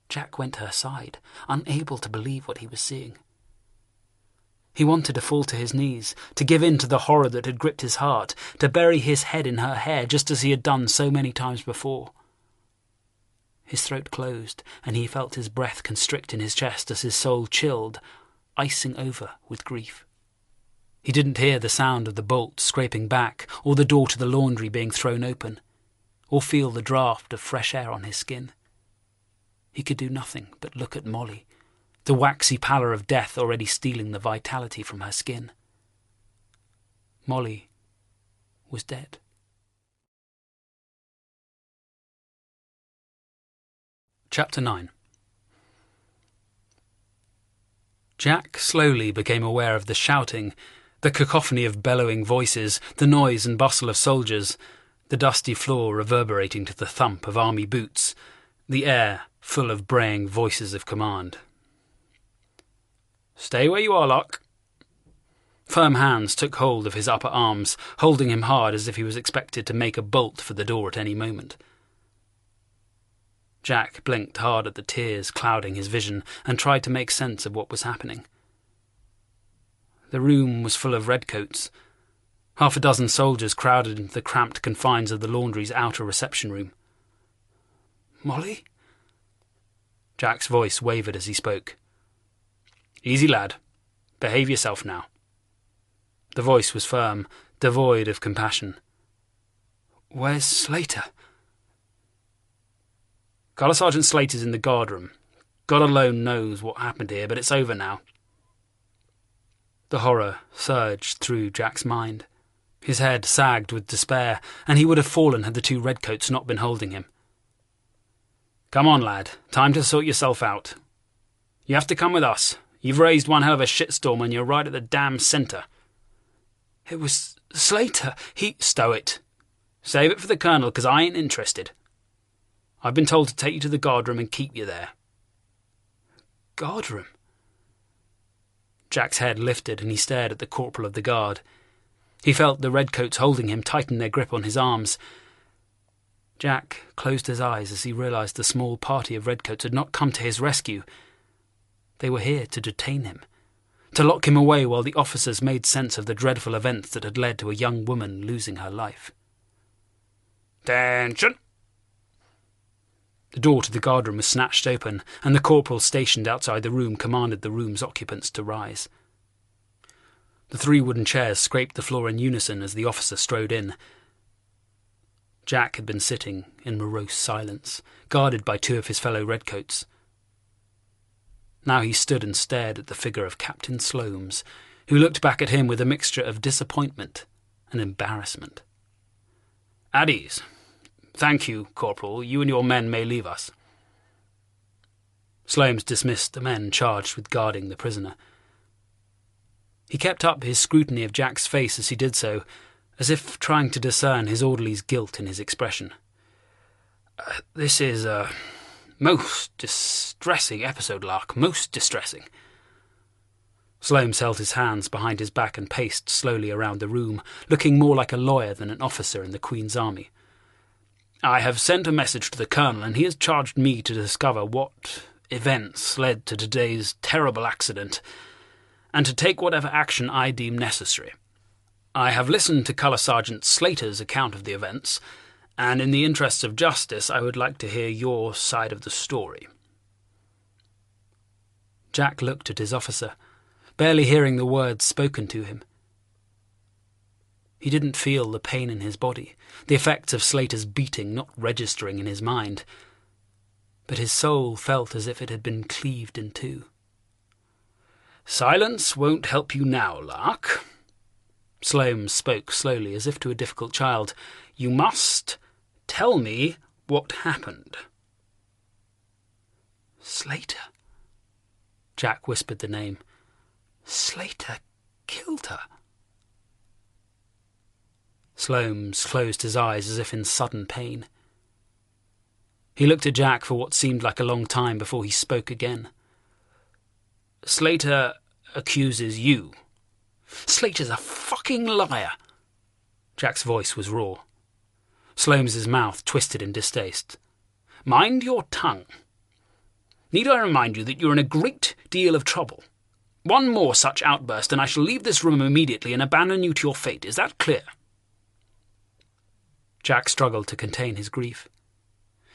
A: Jack went to her side, unable to believe what he was seeing. He wanted to fall to his knees, to give in to the horror that had gripped his heart, to bury his head in her hair just as he had done so many times before. His throat closed, and he felt his breath constrict in his chest as his soul chilled, icing over with grief. He didn't hear the sound of the bolt scraping back, or the door to the laundry being thrown open, or feel the draught of fresh air on his skin. He could do nothing but look at Molly, the waxy pallor of death already stealing the vitality from her skin. Molly was dead. Chapter 9. Jack slowly became aware of the shouting, the cacophony of bellowing voices, the noise and bustle of soldiers, the dusty floor reverberating to the thump of army boots, the air full of braying voices of command. "Stay where you are, Lark." Firm hands took hold of his upper arms, holding him hard as if he was expected to make a bolt for the door at any moment. Jack blinked hard at the tears clouding his vision and tried to make sense of what was happening. The room was full of redcoats. Half a dozen soldiers crowded into the cramped confines of the laundry's outer reception room. "Molly?" Jack's voice wavered as he spoke. "Easy, lad. Behave yourself now." The voice was firm, devoid of compassion. "Where's Slater?" "Colour Sergeant Slater's in the guardroom. God alone knows what happened here, but it's over now." The horror surged through Jack's mind. His head sagged with despair, and he would have fallen had the two redcoats not been holding him. "Come on, lad. Time to sort yourself out. You have to come with us. You've raised one hell of a shitstorm and you're right at the damn centre." "It was Slater. Stow it. Save it for the Colonel, 'cause I ain't interested. I've been told to take you to the guardroom and keep you there." "Guardroom?" Jack's head lifted and he stared at the corporal of the guard. He felt the redcoats holding him tighten their grip on his arms. Jack closed his eyes as he realised the small party of redcoats had not come to his rescue. They were here to detain him, to lock him away while the officers made sense of the dreadful events that had led to a young woman losing her life. "Attention!" The door to the guardroom was snatched open, and the corporal stationed outside the room commanded the room's occupants to rise. The 3 wooden chairs scraped the floor in unison as the officer strode in. Jack had been sitting in morose silence, guarded by 2 of his fellow redcoats. Now he stood and stared at the figure of Captain Slomes, who looked back at him with a mixture of disappointment and embarrassment. "At ease. Thank you, Corporal. You and your men may leave us." Slomes dismissed the men charged with guarding the prisoner. He kept up his scrutiny of Jack's face as he did so, as if trying to discern his orderly's guilt in his expression. "This is a most distressing episode, Lark. Most distressing." Slomes held his hands behind his back and paced slowly around the room, looking more like a lawyer than an officer in the Queen's army. "I have sent a message to the Colonel, and he has charged me to discover what events led to today's terrible accident, and to take whatever action I deem necessary. I have listened to Colour Sergeant Slater's account of the events, and in the interests of justice, I would like to hear your side of the story." Jack looked at his officer, barely hearing the words spoken to him. He didn't feel the pain in his body, the effects of Slater's beating not registering in his mind, but his soul felt as if it had been cleaved in two. "Silence won't help you now, Lark." Sloane spoke slowly, as if to a difficult child. "You must tell me what happened."
B: "Slater."
A: Jack whispered the name.
B: "Slater killed her."
A: Sloane closed his eyes as if in sudden pain. He looked at Jack for what seemed like a long time before he spoke again. "Slater accuses you."
B: "Slater's a fucking liar."
A: Jack's voice was raw. Sloane's mouth twisted in distaste.
B: "Mind your tongue. Need I remind you that you're in a great deal of trouble? One more such outburst and I shall leave this room immediately and abandon you to your fate. Is that clear?"
A: Jack struggled to contain his grief.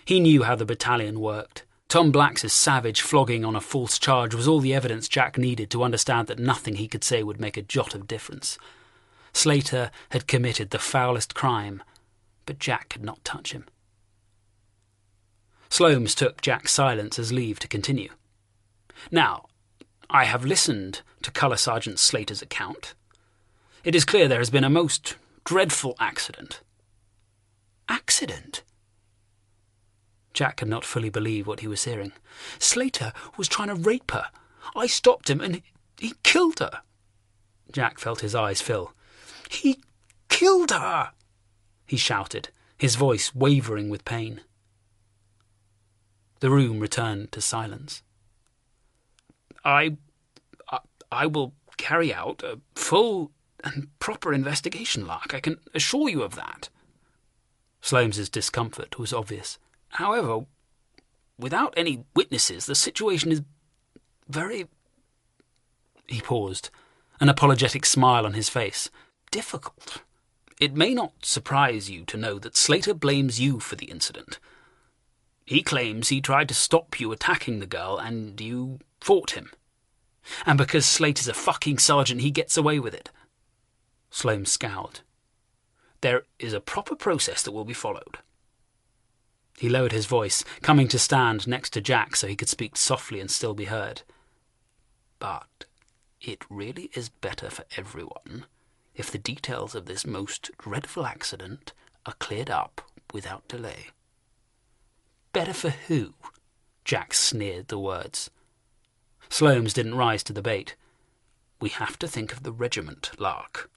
A: He knew how the battalion worked. Tom Black's savage flogging on a false charge was all the evidence Jack needed to understand that nothing he could say would make a jot of difference. Slater had committed the foulest crime, but Jack could not touch him. Sloane took Jack's silence as leave to continue.
B: "Now, I have listened to Colour Sergeant Slater's account. It is clear there has been a most dreadful accident."
A: "Accident?" Jack could not fully believe what he was hearing.
B: "Slater was trying to rape her. I stopped him and he killed her."
A: Jack felt his eyes fill.
B: "He killed her!"
A: he shouted, his voice wavering with pain. The room returned to silence.
B: I will carry out a full and proper investigation, Lark. I can assure you of that."
A: Sloane's discomfort was obvious.
B: "However, without any witnesses, the situation is very—"
A: He paused, an apologetic smile on his face.
B: "Difficult. It may not surprise you to know that Slater blames you for the incident. He claims he tried to stop you attacking the girl and you fought him. And because Slater's a fucking sergeant, he gets away with it."
A: Sloane scowled.
B: "There is a proper process that will be followed."
A: He lowered his voice, coming to stand next to Jack so he could speak softly and still be heard.
B: "But it really is better for everyone if the details of this most dreadful accident are cleared up without delay."
A: "Better for who?" Jack sneered the words. Sloane didn't rise to the bait.
B: "We have to think of the regiment, Lark."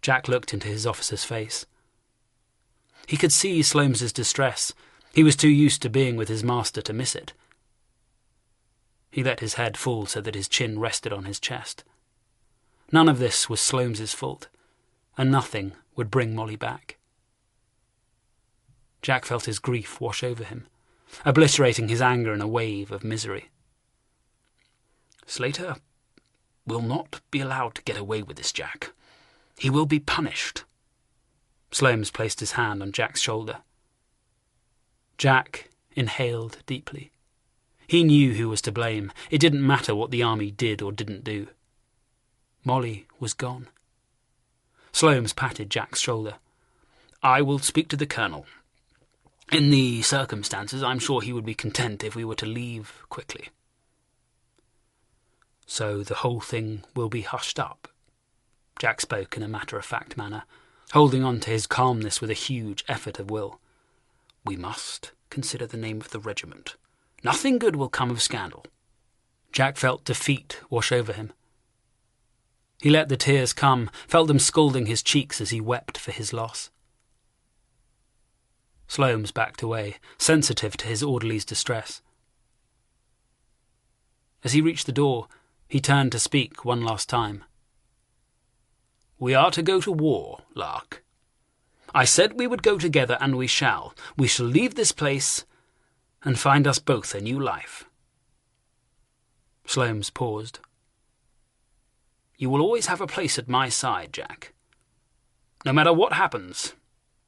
A: Jack looked into his officer's face. He could see Sloane's distress. He was too used to being with his master to miss it. He let his head fall so that his chin rested on his chest. None of this was Sloane's fault, and nothing would bring Molly back. Jack felt his grief wash over him, obliterating his anger in a wave of misery.
B: "Slater will not be allowed to get away with this, Jack. He will be punished."
A: Sloane placed his hand on Jack's shoulder. Jack inhaled deeply. He knew who was to blame. It didn't matter what the army did or didn't do. Molly was gone. Sloane patted Jack's shoulder.
B: "I will speak to the colonel. In the circumstances, I'm sure he would be content if we were to leave quickly."
A: "So the whole thing will be hushed up?" Jack spoke in a matter-of-fact manner, holding on to his calmness with a huge effort of will.
B: "We must consider the name of the regiment. Nothing good will come of scandal."
A: Jack felt defeat wash over him. He let the tears come, felt them scalding his cheeks as he wept for his loss. Sloane backed away, sensitive to his orderly's distress. As he reached the door, he turned to speak one last time.
B: "We are to go to war, Lark. I said we would go together, and we shall. We shall leave this place and find us both a new life."
A: Sloane paused. You will always have a place at my side, Jack. No matter what happens,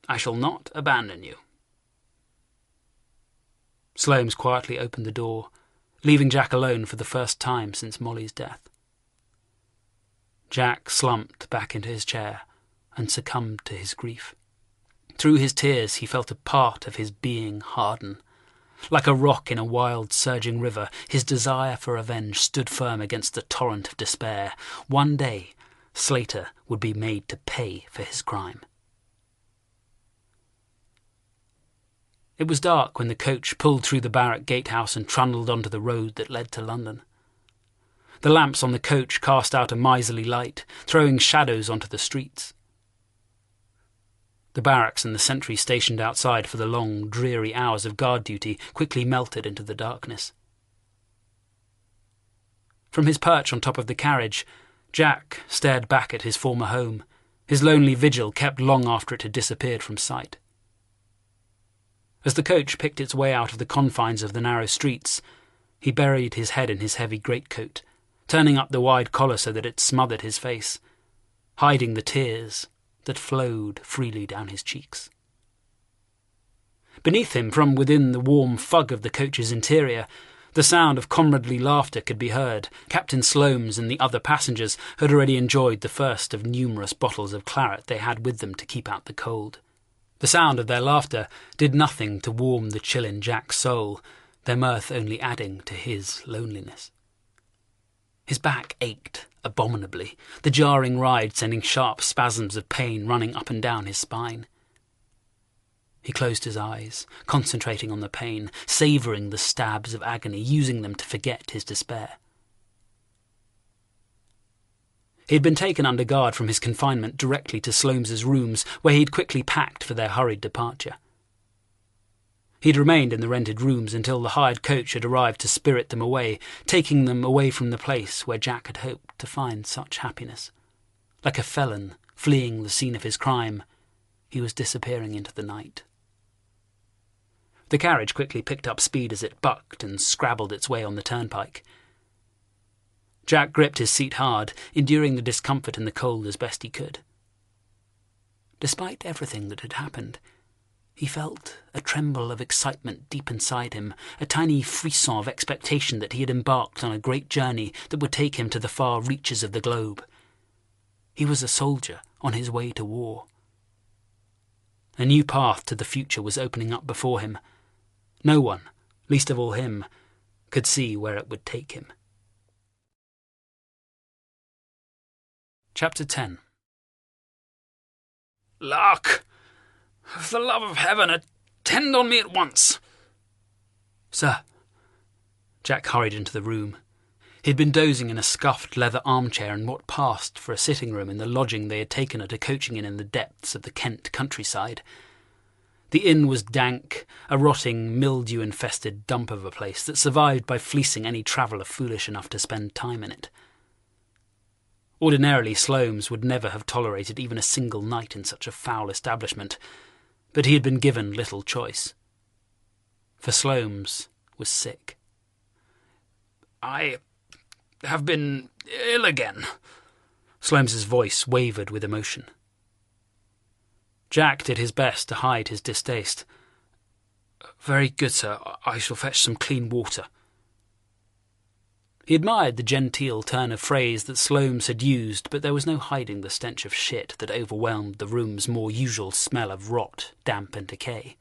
A: I shall not abandon you." Slomes quietly opened the door, leaving Jack alone for the first time since Molly's death. Jack slumped back into his chair and succumbed to his grief. Through his tears he felt a part of his being harden. Like a rock in a wild, surging river, his desire for revenge stood firm against the torrent of despair. One day, Slater would be made to pay for his crime. It was dark when the coach pulled through the barrack gatehouse and trundled onto the road that led to London. The lamps on the coach cast out a miserly light, throwing shadows onto the streets. The barracks and the sentry stationed outside for the long, dreary hours of guard duty quickly melted into the darkness. From his perch on top of the carriage, Jack stared back at his former home, his lonely vigil kept long after it had disappeared from sight. As the coach picked its way out of the confines of the narrow streets, he buried his head in his heavy greatcoat, turning up the wide collar so that it smothered his face, hiding the tears that flowed freely down his cheeks. Beneath him, from within the warm fug of the coach's interior, the sound of comradely laughter could be heard. Captain Slomes and the other passengers had already enjoyed the first of numerous bottles of claret they had with them to keep out the cold. The sound of their laughter did nothing to warm the chill in Jack's soul, their mirth only adding to his loneliness. His back ached abominably, the jarring ride sending sharp spasms of pain running up and down his spine. He closed his eyes, concentrating on the pain, savouring the stabs of agony, using them to forget his despair. He had been taken under guard from his confinement directly to Sloames's rooms, where he had quickly packed for their hurried departure. He had remained in the rented rooms until the hired coach had arrived to spirit them away, taking them away from the place where Jack had hoped to find such happiness. Like a felon fleeing the scene of his crime, he was disappearing into the night. The carriage quickly picked up speed as it bucked and scrabbled its way on the turnpike. Jack gripped his seat hard, enduring the discomfort and the cold as best he could. Despite everything that had happened, he felt a tremble of excitement deep inside him, a tiny frisson of expectation that he had embarked on a great journey that would take him to the far reaches of the globe. He was a soldier on his way to war. A new path to the future was opening up before him. No one, least of all him, could see where it would take him. Chapter 10. "Lark! For the love of heaven, attend on me at once." "Sir." Jack hurried into the room. He had been dozing in a scuffed leather armchair in what passed for a sitting-room in the lodging they had taken at a coaching inn in the depths of the Kent countryside. The inn was dank, a rotting, mildew-infested dump of a place that survived by fleecing any traveller foolish enough to spend time in it. Ordinarily, Slomes would never have tolerated even a single night in such a foul establishment, but he had been given little choice. For Slomes was sick. "I have been ill again." Slomes's voice wavered with emotion. Jack did his best to hide his distaste. "Very good, sir. I shall fetch some clean water." He admired the genteel turn of phrase that Slomes had used, but there was no hiding the stench of shit that overwhelmed the room's more usual smell of rot, damp and decay.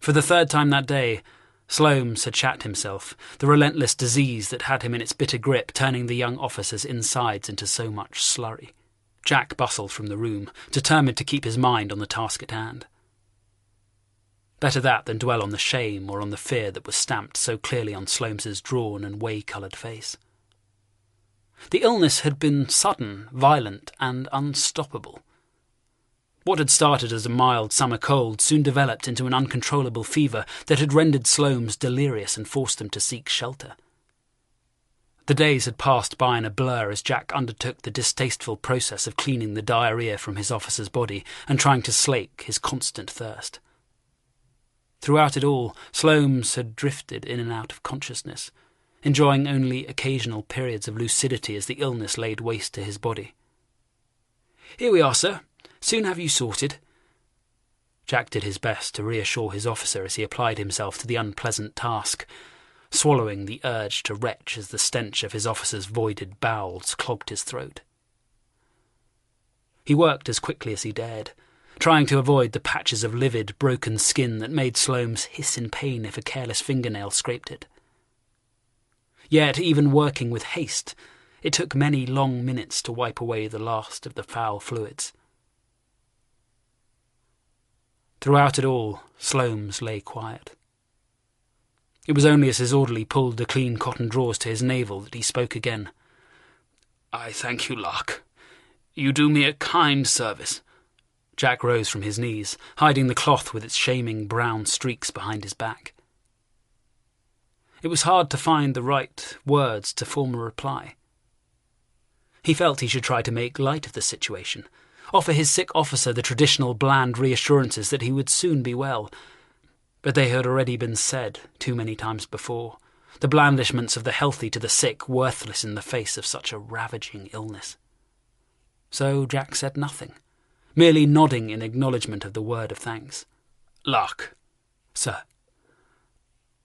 A: For the third time that day, Slomes had shat himself, the relentless disease that had him in its bitter grip, turning the young officer's insides into so much slurry. Jack bustled from the room, determined to keep his mind on the task at hand. Better that than dwell on the shame or on the fear that was stamped so clearly on Slomes's drawn and whey-coloured face. The illness had been sudden, violent, and unstoppable. What had started as a mild summer cold soon developed into an uncontrollable fever that had rendered Slomes delirious and forced him to seek shelter. The days had passed by in a blur as Jack undertook the distasteful process of cleaning the diarrhoea from his officer's body and trying to slake his constant thirst. Throughout it all, Slomes had drifted in and out of consciousness, enjoying only occasional periods of lucidity as the illness laid waste to his body. "Here we are, sir. Soon have you sorted." Jack did his best to reassure his officer as he applied himself to the unpleasant task, swallowing the urge to retch as the stench of his officer's voided bowels clogged his throat. He worked as quickly as he dared, trying to avoid the patches of livid, broken skin that made Sloane's hiss in pain if a careless fingernail scraped it. Yet, even working with haste, it took many long minutes to wipe away the last of the foul fluids. Throughout it all, Sloane's lay quiet. It was only as his orderly pulled the clean cotton drawers to his navel that he spoke again.
B: "I thank you, Lark. You do me a kind service."
A: Jack rose from his knees, hiding the cloth with its shaming brown streaks behind his back. It was hard to find the right words to form a reply. He felt he should try to make light of the situation, offer his sick officer the traditional bland reassurances that he would soon be well. But they had already been said too many times before, the blandishments of the healthy to the sick worthless in the face of such a ravaging illness. So Jack said nothing, merely nodding in acknowledgement of the word of thanks.
B: "Lark."
A: "Sir."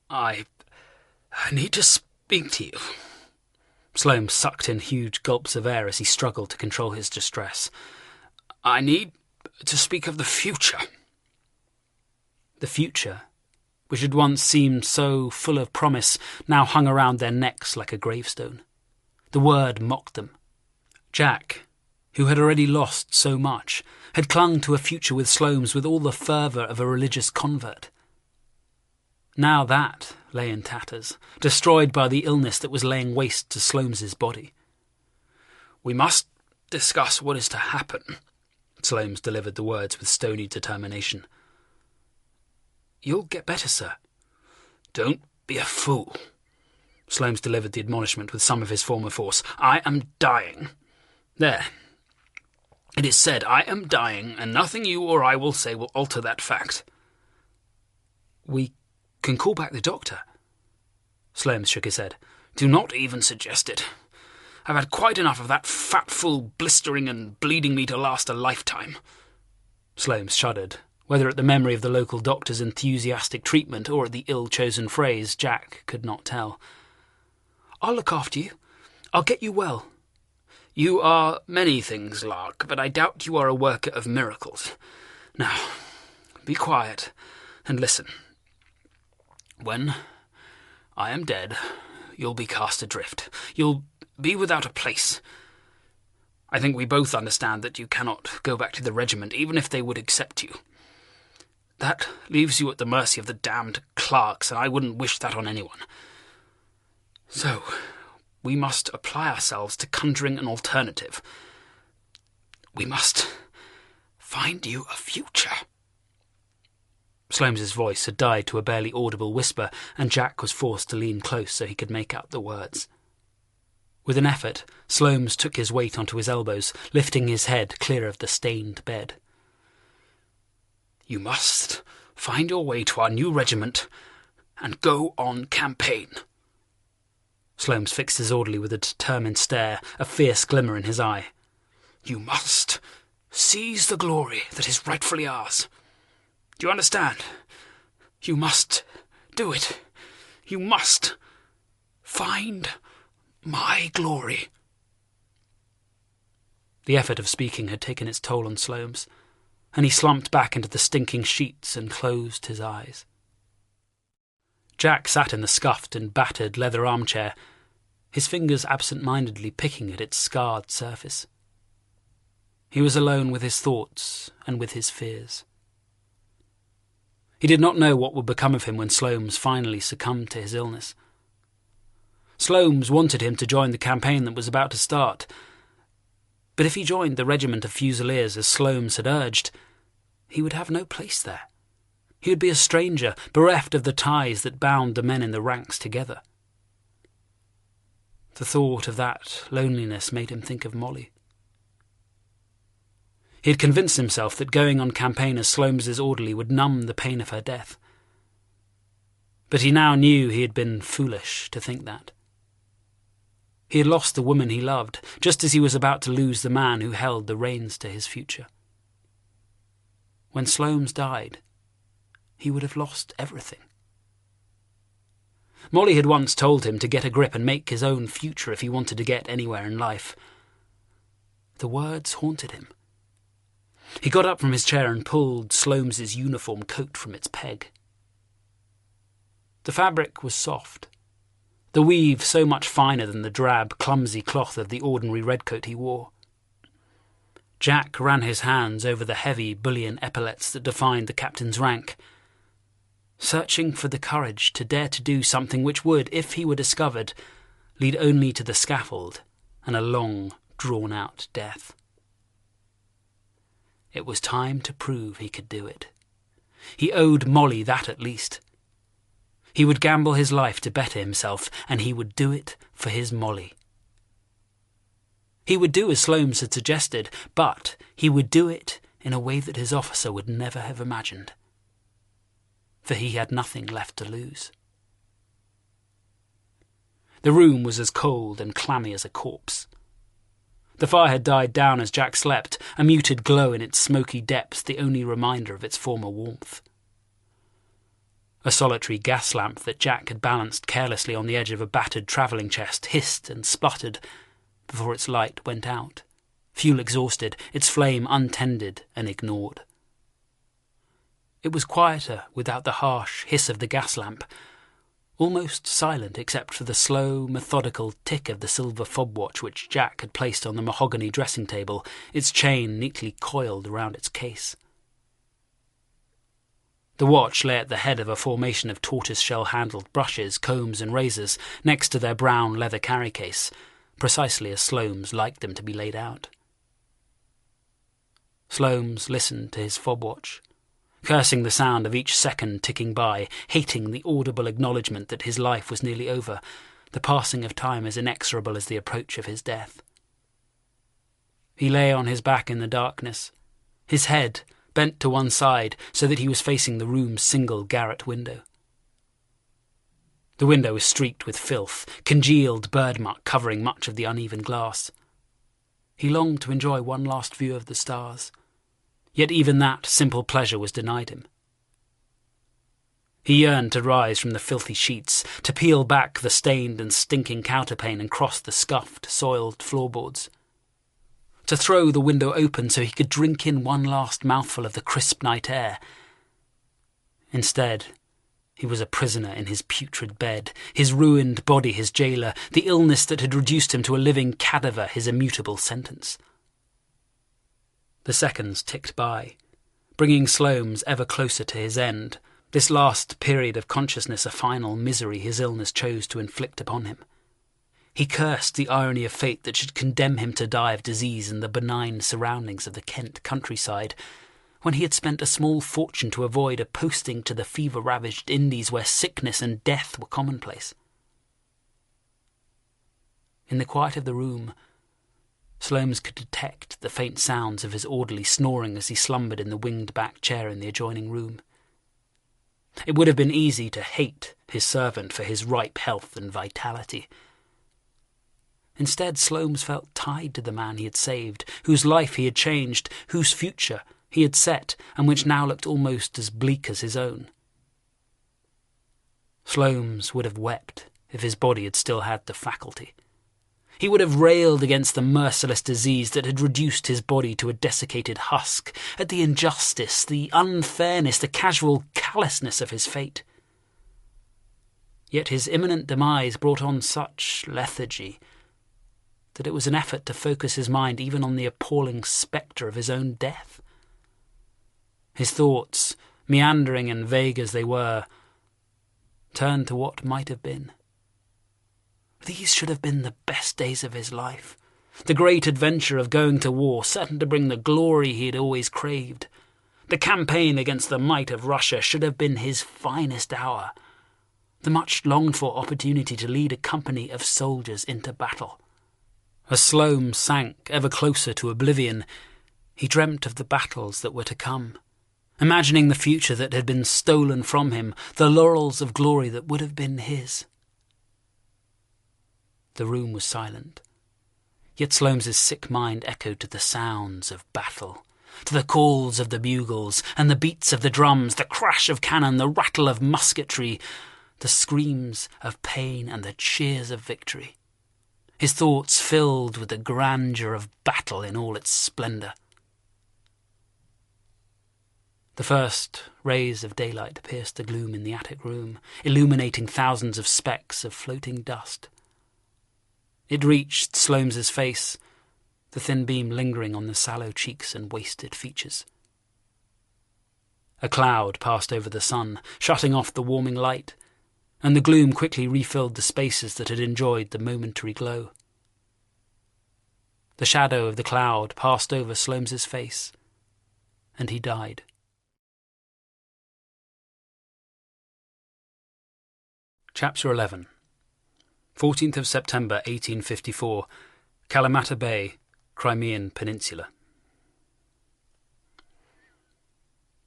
B: I need to speak to you."
A: Sloane sucked in huge gulps of air as he struggled to control his distress.
B: "I need to speak of the future."
A: The future, which had once seemed so full of promise, now hung around their necks like a gravestone. The word mocked them. Jack, who had already lost so much, had clung to a future with Sloane's with all the fervour of a religious convert. Now that lay in tatters, destroyed by the illness that was laying waste to Sloane's body.
B: "We must discuss what is to happen."
A: Sloane's delivered the words with stony determination.
B: "You'll get better, sir." "Don't be a fool."
A: Sloane's delivered the admonishment with some of his former force.
B: "I am dying. There. It is said I am dying, and nothing you or I will say will alter that fact."
A: "We can call back the doctor."
B: Sloane shook his head. "Do not even suggest it. I've had quite enough of that fat fool blistering and bleeding me to last a lifetime."
A: Sloane shuddered, whether at the memory of the local doctor's enthusiastic treatment or at the ill-chosen phrase, Jack could not tell.
B: "I'll look after you. I'll get you well." "You are many things, Lark, but I doubt you are a worker of miracles. Now, be quiet and listen. When I am dead, you'll be cast adrift. You'll be without a place. I think we both understand that you cannot go back to the regiment, even if they would accept you. That leaves you at the mercy of the damned clerks, and I wouldn't wish that on anyone. So, we must apply ourselves to conjuring an alternative. We must find you a future."
A: Sloane's voice had died to a barely audible whisper, and Jack was forced to lean close so he could make out the words. With an effort, Sloane's took his weight onto his elbows, lifting his head clear of the stained bed. "You must find your way to our new regiment and go on campaign." Sloane's fixed his orderly with a determined stare, a fierce glimmer in his eye. "You must seize the glory that is rightfully ours. Do you understand? You must do it. You must find my glory." The effort of speaking had taken its toll on Sloane's, and he slumped back into the stinking sheets and closed his eyes. Jack sat in the scuffed and battered leather armchair, his fingers absent-mindedly picking at its scarred surface. He was alone with his thoughts and with his fears. He did not know what would become of him when Sloane's finally succumbed to his illness. Sloane's wanted him to join the campaign that was about to start, but if he joined the regiment of Fusiliers as Sloane's had urged, he would have no place there. He would be a stranger, bereft of the ties that bound the men in the ranks together. The thought of that loneliness made him think of Molly. He had convinced himself that going on campaign as Sloane's orderly would numb the pain of her death. But he now knew he had been foolish to think that. He had lost the woman he loved, just as he was about to lose the man who held the reins to his future. When Sloanes died, he would have lost everything. Molly had once told him to get a grip and make his own future if he wanted to get anywhere in life. The words haunted him. He got up from his chair and pulled Sloanes's uniform coat from its peg. The fabric was soft, the weave so much finer than the drab, clumsy cloth of the ordinary redcoat he wore. Jack ran his hands over the heavy bullion epaulets that defined the captain's rank, searching for the courage to dare to do something which would, if he were discovered, lead only to the scaffold and a long, drawn-out death. It was time to prove he could do it. He owed Molly that at least. He would gamble his life to better himself, and he would do it for his Molly. He would do as Sloanes had suggested, but he would do it in a way that his officer would never have imagined. For he had nothing left to lose. The room was as cold and clammy as a corpse. The fire had died down as Jack slept, a muted glow in its smoky depths, the only reminder of its former warmth. A solitary gas lamp that Jack had balanced carelessly on the edge of a battered travelling chest hissed and spluttered before its light went out, fuel exhausted, its flame untended and ignored. It was quieter without the harsh hiss of the gas lamp, almost silent except for the slow, methodical tick of the silver fob watch which Jack had placed on the mahogany dressing table, its chain neatly coiled around its case. The watch lay at the head of a formation of tortoise-shell-handled brushes, combs and razors next to their brown leather carry-case, precisely as Sloanes liked them to be laid out. Sloanes listened to his fob watch, cursing the sound of each second ticking by, hating the audible acknowledgement that his life was nearly over, the passing of time as inexorable as the approach of his death. He lay on his back in the darkness, his head bent to one side so that he was facing the room's single garret window. The window was streaked with filth, congealed bird muck covering much of the uneven glass. He longed to enjoy one last view of the stars, yet even that simple pleasure was denied him. He yearned to rise from the filthy sheets, to peel back the stained and stinking counterpane and cross the scuffed, soiled floorboards, to throw the window open so he could drink in one last mouthful of the crisp night air. Instead, he was a prisoner in his putrid bed, his ruined body his jailer, the illness that had reduced him to a living cadaver his immutable sentence. The seconds ticked by, bringing Sloanes ever closer to his end, this last period of consciousness a final misery his illness chose to inflict upon him. He cursed the irony of fate that should condemn him to die of disease in the benign surroundings of the Kent countryside, when he had spent a small fortune to avoid a posting to the fever-ravaged Indies where sickness and death were commonplace. In the quiet of the room, Sloanes could detect the faint sounds of his orderly snoring as he slumbered in the winged-back chair in the adjoining room. It would have been easy to hate his servant for his ripe health and vitality. Instead, Sloanes felt tied to the man he had saved, whose life he had changed, whose future he had set, and which now looked almost as bleak as his own. Sloanes would have wept if his body had still had the faculty. He would have railed against the merciless disease that had reduced his body to a desiccated husk, at the injustice, the unfairness, the casual callousness of his fate. Yet his imminent demise brought on such lethargy that it was an effort to focus his mind even on the appalling spectre of his own death. His thoughts, meandering and vague as they were, turned to what might have been. These should have been the best days of his life, the great adventure of going to war, certain to bring the glory he had always craved. The campaign against the might of Russia should have been his finest hour, the much-longed-for opportunity to lead a company of soldiers into battle. As Sloanes sank ever closer to oblivion, he dreamt of the battles that were to come, imagining the future that had been stolen from him, the laurels of glory that would have been his. the room was silent. Yet Sloanes's sick mind echoed to the sounds of battle, to the calls of the bugles and the beats of the drums, the crash of cannon, the rattle of musketry, the screams of pain and the cheers of victory. His thoughts filled with the grandeur of battle in all its splendour. The first rays of daylight pierced the gloom in the attic room, illuminating thousands of specks of floating dust. It reached Sloanes's face, the thin beam lingering on the sallow cheeks and wasted features. A cloud passed over the sun, shutting off the warming light, and the gloom quickly refilled the spaces that had enjoyed the momentary glow. The shadow of the cloud passed over Sloanes's face, and he died. Chapter 11. 14th of September 1854, Kalamata Bay, Crimean Peninsula.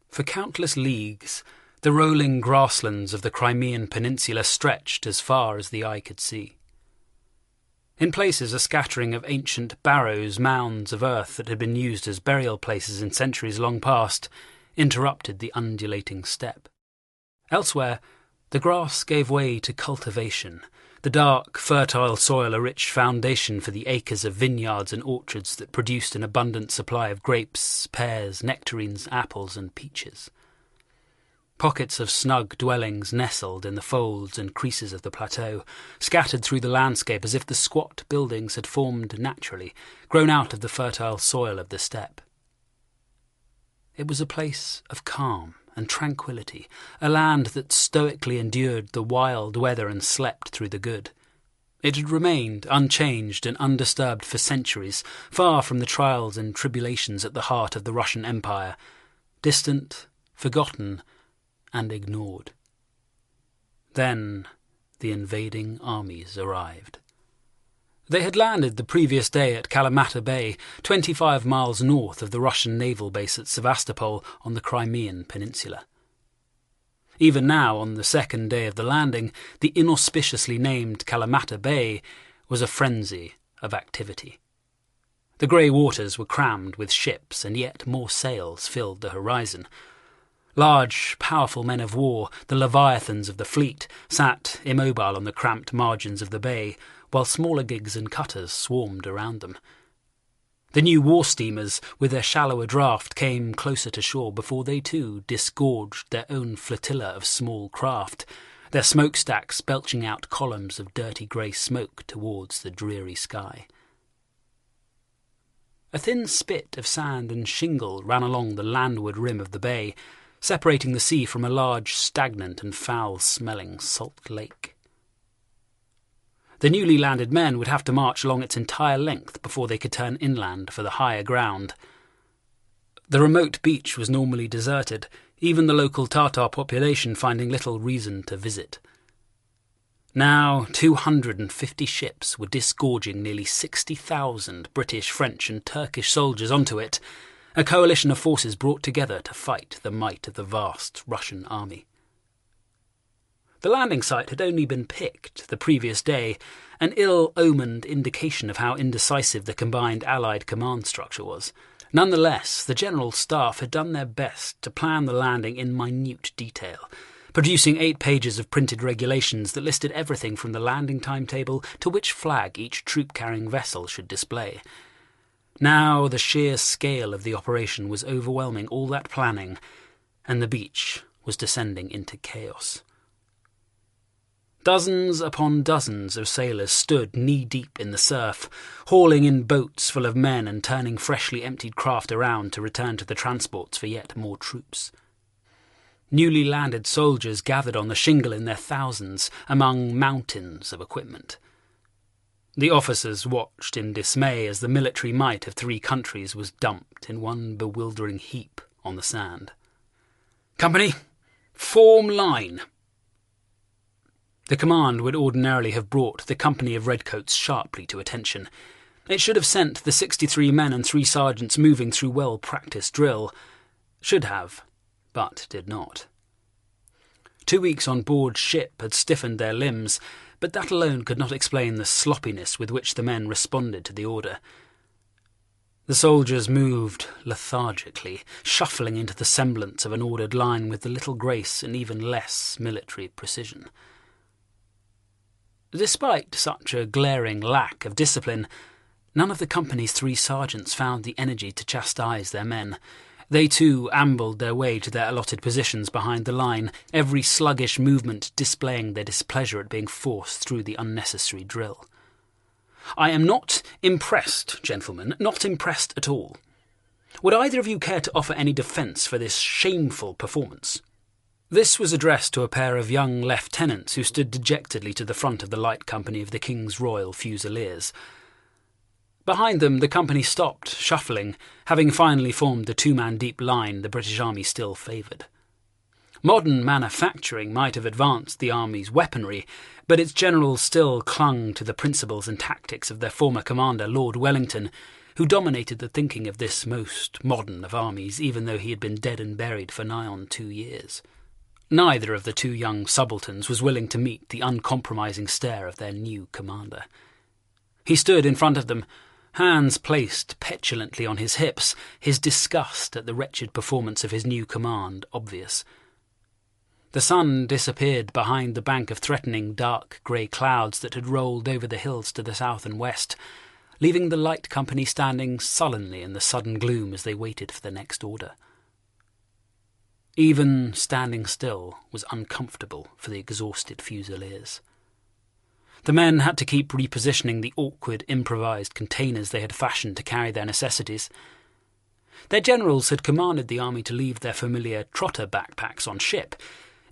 A: For countless leagues, the rolling grasslands of the Crimean Peninsula stretched as far as the eye could see. In places, a scattering of ancient barrows, mounds of earth that had been used as burial places in centuries long past, interrupted the undulating steppe. Elsewhere, the grass gave way to cultivation, the dark, fertile soil a rich foundation for the acres of vineyards and orchards that produced an abundant supply of grapes, pears, nectarines, apples, and peaches. Pockets of snug dwellings nestled in the folds and creases of the plateau, scattered through the landscape as if the squat buildings had formed naturally, grown out of the fertile soil of the steppe. It was a place of calm and tranquillity, a land that stoically endured the wild weather and slept through the good. It had remained unchanged and undisturbed for centuries, far from the trials and tribulations at the heart of the Russian Empire, distant, forgotten, and ignored. Then the invading armies arrived. They had landed the previous day at Kalamata Bay, 25 miles north of the Russian naval base at Sevastopol on the Crimean Peninsula. Even now, on the second day of the landing, the inauspiciously named Kalamata Bay was a frenzy of activity. The grey waters were crammed with ships, and yet more sails filled the horizon. Large, powerful men of war, the leviathans of the fleet, sat immobile on the cramped margins of the bay, while smaller gigs and cutters swarmed around them. The new war steamers, with their shallower draft, came closer to shore before they too disgorged their own flotilla of small craft, their smokestacks belching out columns of dirty grey smoke towards the dreary sky. A thin spit of sand and shingle ran along the landward rim of the bay, separating the sea from a large, stagnant and foul-smelling salt lake. The newly landed men would have to march along its entire length before they could turn inland for the higher ground. The remote beach was normally deserted, even the local Tatar population finding little reason to visit. Now 250 ships were disgorging nearly 60,000 British, French and Turkish soldiers onto it, a coalition of forces brought together to fight the might of the vast Russian army. The landing site had only been picked the previous day, an ill-omened indication of how indecisive the combined Allied command structure was. Nonetheless, the General Staff had done their best to plan the landing in minute detail, producing 8 pages of printed regulations that listed everything from the landing timetable to which flag each troop-carrying vessel should display. Now the sheer scale of the operation was overwhelming all that planning, and the beach was descending into chaos. Dozens upon dozens of sailors stood knee-deep in the surf, hauling in boats full of men and turning freshly emptied craft around to return to the transports for yet more troops. Newly landed soldiers gathered on the shingle in their thousands among mountains of equipment. The officers watched in dismay as the military might of 3 countries was dumped in one bewildering heap on the sand. "Company, form line!" The command would ordinarily have brought the company of redcoats sharply to attention. It should have sent the 63 men and 3 sergeants moving through well-practised drill. Should have, but did not. 2 weeks on board ship had stiffened their limbs, but that alone could not explain the sloppiness with which the men responded to the order. The soldiers moved lethargically, shuffling into the semblance of an ordered line with little grace and even less military precision. Despite such a glaring lack of discipline, none of the company's 3 sergeants found the energy to chastise their men. They too ambled their way to their allotted positions behind the line, every sluggish movement displaying their displeasure at being forced through the unnecessary drill. "I am not impressed, gentlemen, not impressed at all. Would either of you care to offer any defence for this shameful performance?" This was addressed to a pair of young lieutenants who stood dejectedly to the front of the light company of the King's Royal Fusiliers. Behind them the company stopped, shuffling, having finally formed the 2-man deep line the British Army still favoured. Modern manufacturing might have advanced the Army's weaponry, but its generals still clung to the principles and tactics of their former commander, Lord Wellington, who dominated the thinking of this most modern of armies, even though he had been dead and buried for nigh on 2 years. Neither of the 2 young subalterns was willing to meet the uncompromising stare of their new commander. He stood in front of them, hands placed petulantly on his hips, his disgust at the wretched performance of his new command obvious. The sun disappeared behind the bank of threatening dark grey clouds that had rolled over the hills to the south and west, leaving the light company standing sullenly in the sudden gloom as they waited for the next order. Even standing still was uncomfortable for the exhausted Fusiliers. The men had to keep repositioning the awkward, improvised containers they had fashioned to carry their necessities. Their generals had commanded the army to leave their familiar trotter backpacks on ship,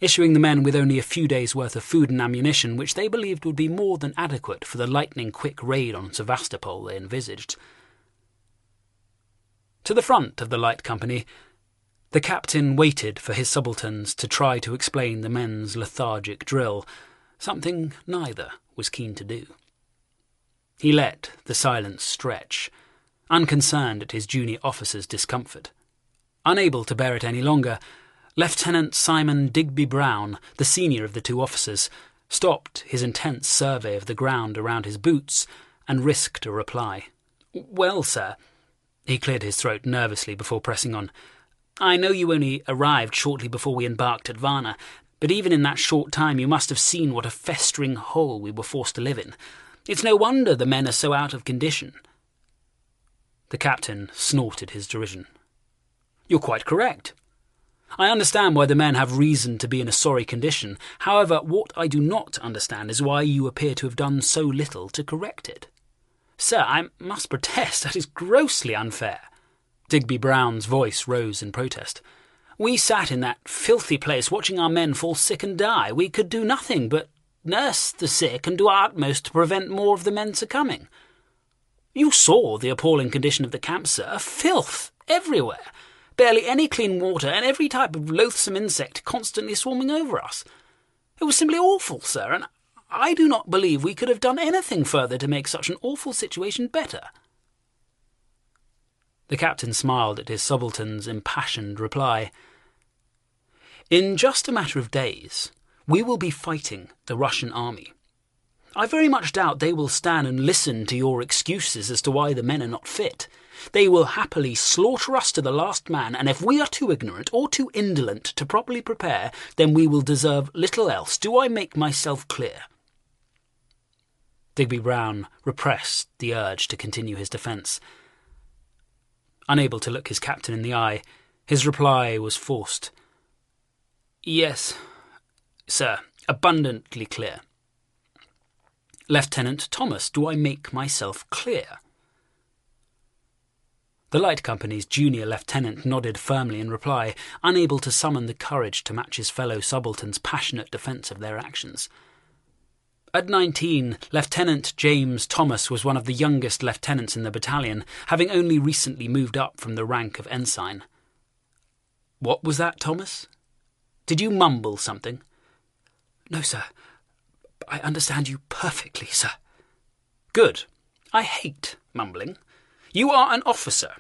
A: issuing the men with only a few days' worth of food and ammunition, which they believed would be more than adequate for the lightning-quick raid on Sevastopol they envisaged. To the front of the light company, the captain waited for his subalterns to try to explain the men's lethargic drill, something neither was keen to do. He let the silence stretch, unconcerned at his junior officer's discomfort. Unable to bear it any longer, Lieutenant Simon Digby Brown, the senior of the 2 officers, stopped his intense survey of the ground around his boots and risked a reply. "Well, sir," he cleared his throat nervously before pressing on, "I know you only arrived shortly before we embarked at Varna, but even in that short time you must have seen what a festering hole we were forced to live in. It's no wonder the men are so out of condition." The captain snorted his derision. "You're quite correct. I understand why the men have reason to be in a sorry condition. However, what I do not understand is why you appear to have done so little to correct it." "Sir, I must protest, that is grossly unfair." Digby Brown's voice rose in protest. "We sat in that filthy place watching our men fall sick and die. We could do nothing but nurse the sick and do our utmost to prevent more of the men succumbing. You saw the appalling condition of the camp, sir. Filth everywhere. Barely any clean water, and every type of loathsome insect constantly swarming over us. It was simply awful, sir, and I do not believe we could have done anything further to make such an awful situation better." The captain smiled at his subaltern's impassioned reply. "In just a matter of days, we will be fighting the Russian army. I very much doubt they will stand and listen to your excuses as to why the men are not fit. They will happily slaughter us to the last man, and if we are too ignorant or too indolent to properly prepare, then we will deserve little else. Do I make myself clear?" Digby Brown repressed the urge to continue his defence. Unable to look his captain in the eye, his reply was forced. "Yes, sir, abundantly clear." "Lieutenant Thomas, do I make myself clear?" The light company's junior lieutenant nodded firmly in reply, unable to summon the courage to match his fellow subaltern's passionate defence of their actions. At 19, Lieutenant James Thomas was one of the youngest lieutenants in the battalion, having only recently moved up from the rank of ensign. "What was that, Thomas? Did you mumble something?" "No, sir. I understand you perfectly, sir." "Good. I hate mumbling. You are an officer.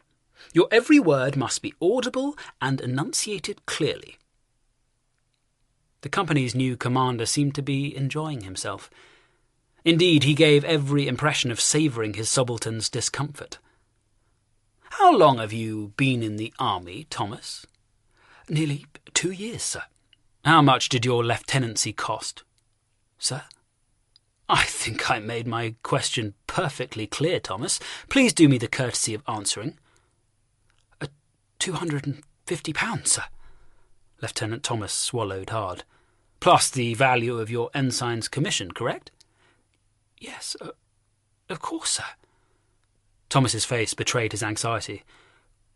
A: Your every word must be audible and enunciated clearly." The company's new commander seemed to be enjoying himself. Indeed, he gave every impression of savouring his subaltern's discomfort. "How long have you been in the army, Thomas?" "Nearly 2 years, sir." "How much did your lieutenancy cost?" "Sir?" "I think I made my question perfectly clear, Thomas. Please do me the courtesy of answering." £250, sir." Lieutenant Thomas swallowed hard. "Plus the value of your ensign's commission, correct?" "Yes, of course, sir." Thomas's face betrayed his anxiety.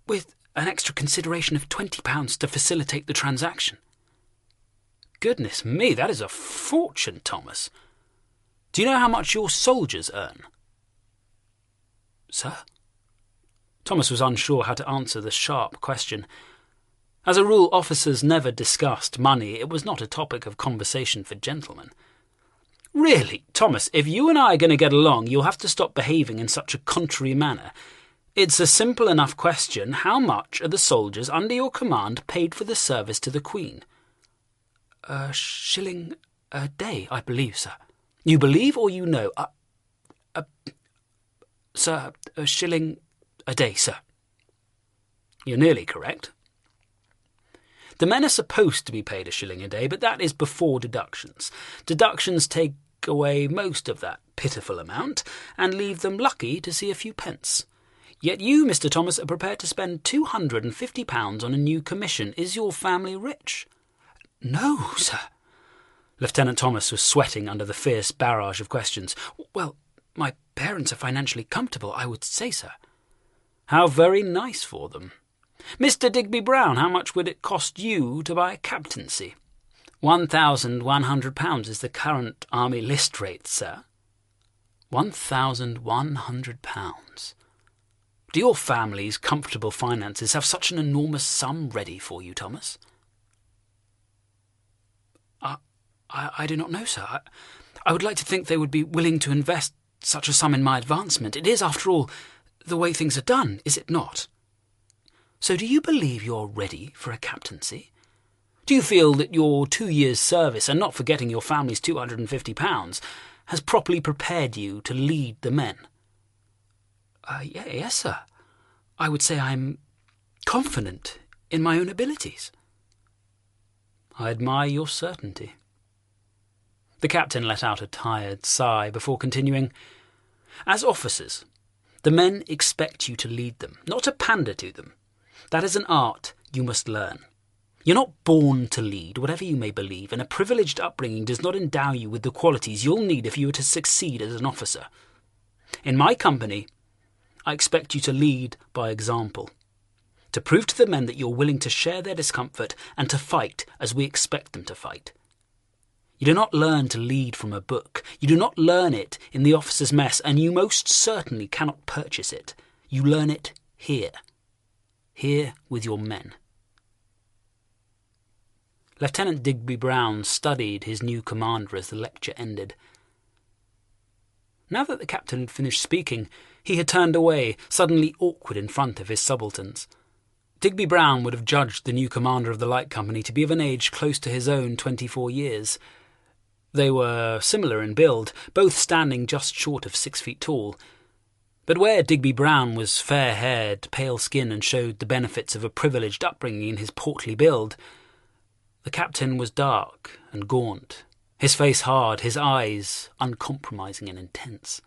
A: "With an extra consideration of £20 to facilitate the transaction." "Goodness me, that is a fortune, Thomas. Do you know how much your soldiers earn?" "Sir?" Thomas was unsure how to answer the sharp question. As a rule, officers never discussed money. It was not a topic of conversation for gentlemen. "Really, Thomas, if you and I are going to get along, you'll have to stop behaving in such a contrary manner. It's a simple enough question. How much are the soldiers under your command paid for the service to the Queen?" "£1 a day, I believe, sir." "You believe or you know?" "Sir, £1 a day, sir." "You're nearly correct. The men are supposed to be paid £1 a day, but that is before deductions. Deductions take away most of that pitiful amount and leave them lucky to see a few pence. Yet you, Mr. Thomas, are prepared to spend £250 on a new commission. Is your family rich?" "No, sir." Lieutenant Thomas was sweating under the fierce barrage of questions. "Well, my parents are financially comfortable, I would say, sir." "How very nice for them. Mr. Digby Brown, how much would it cost you to buy a captaincy?" £1,100 is the current army list rate, sir." £1,100. Do your family's comfortable finances have such an enormous sum ready for you, Thomas?" I do not know, sir. I would like to think they would be willing to invest such a sum in my advancement. It is, after all, the way things are done, is it not?" "So do you believe you're ready for a captaincy? Do you feel that your 2 years' service, and not forgetting your family's £250, has properly prepared you to lead the men?" Yes, sir. I would say I'm confident in my own abilities." "I admire your certainty." The captain let out a tired sigh before continuing. "As officers, the men expect you to lead them, not to pander to them. That is an art you must learn. You're not born to lead, whatever you may believe, and a privileged upbringing does not endow you with the qualities you'll need if you are to succeed as an officer. In my company, I expect you to lead by example, to prove to the men that you're willing to share their discomfort and to fight as we expect them to fight. You do not learn to lead from a book. You do not learn it in the officers' mess, and you most certainly cannot purchase it. You learn it here with your men." Lieutenant Digby Brown studied his new commander as the lecture ended. Now that the captain had finished speaking, he had turned away, suddenly awkward in front of his subalterns. Digby Brown would have judged the new commander of the light company to be of an age close to his own 24 years. They were similar in build, both standing just short of 6 feet tall. But where Digby Brown was fair-haired, pale-skinned, and showed the benefits of a privileged upbringing in his portly build, the captain was dark and gaunt, his face hard, his eyes uncompromising and intense.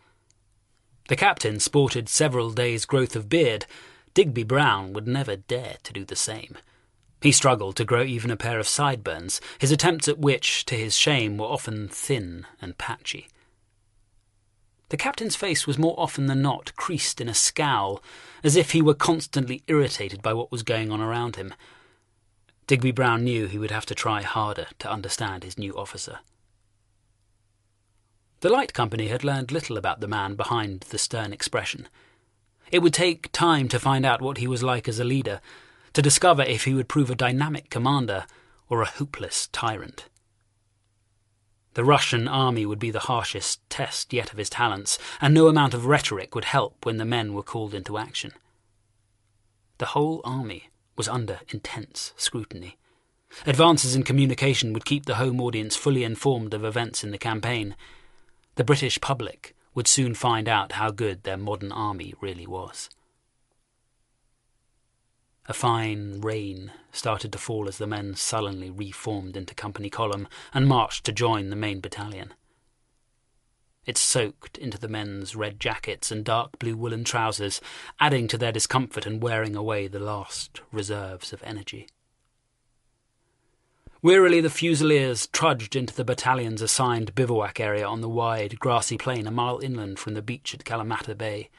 A: The captain sported several days' growth of beard. Digby Brown would never dare to do the same. He struggled to grow even a pair of sideburns, his attempts at which, to his shame, were often thin and patchy. The captain's face was more often than not creased in a scowl, as if he were constantly irritated by what was going on around him. Digby Brown knew he would have to try harder to understand his new officer. The light company had learned little about the man behind the stern expression. It would take time to find out what he was like as a leader, to discover if he would prove a dynamic commander or a hopeless tyrant. The Russian army would be the harshest test yet of his talents, and no amount of rhetoric would help when the men were called into action. The whole army was under intense scrutiny. Advances in communication would keep the home audience fully informed of events in the campaign. The British public would soon find out how good their modern army really was. A fine rain started to fall as the men sullenly reformed into company column and marched to join the main battalion. It soaked into the men's red jackets and dark blue woolen trousers, adding to their discomfort and wearing away the last reserves of energy. Wearily the Fusiliers trudged into the battalion's assigned bivouac area on the wide, grassy plain a mile inland from the beach at Kalamata Bay.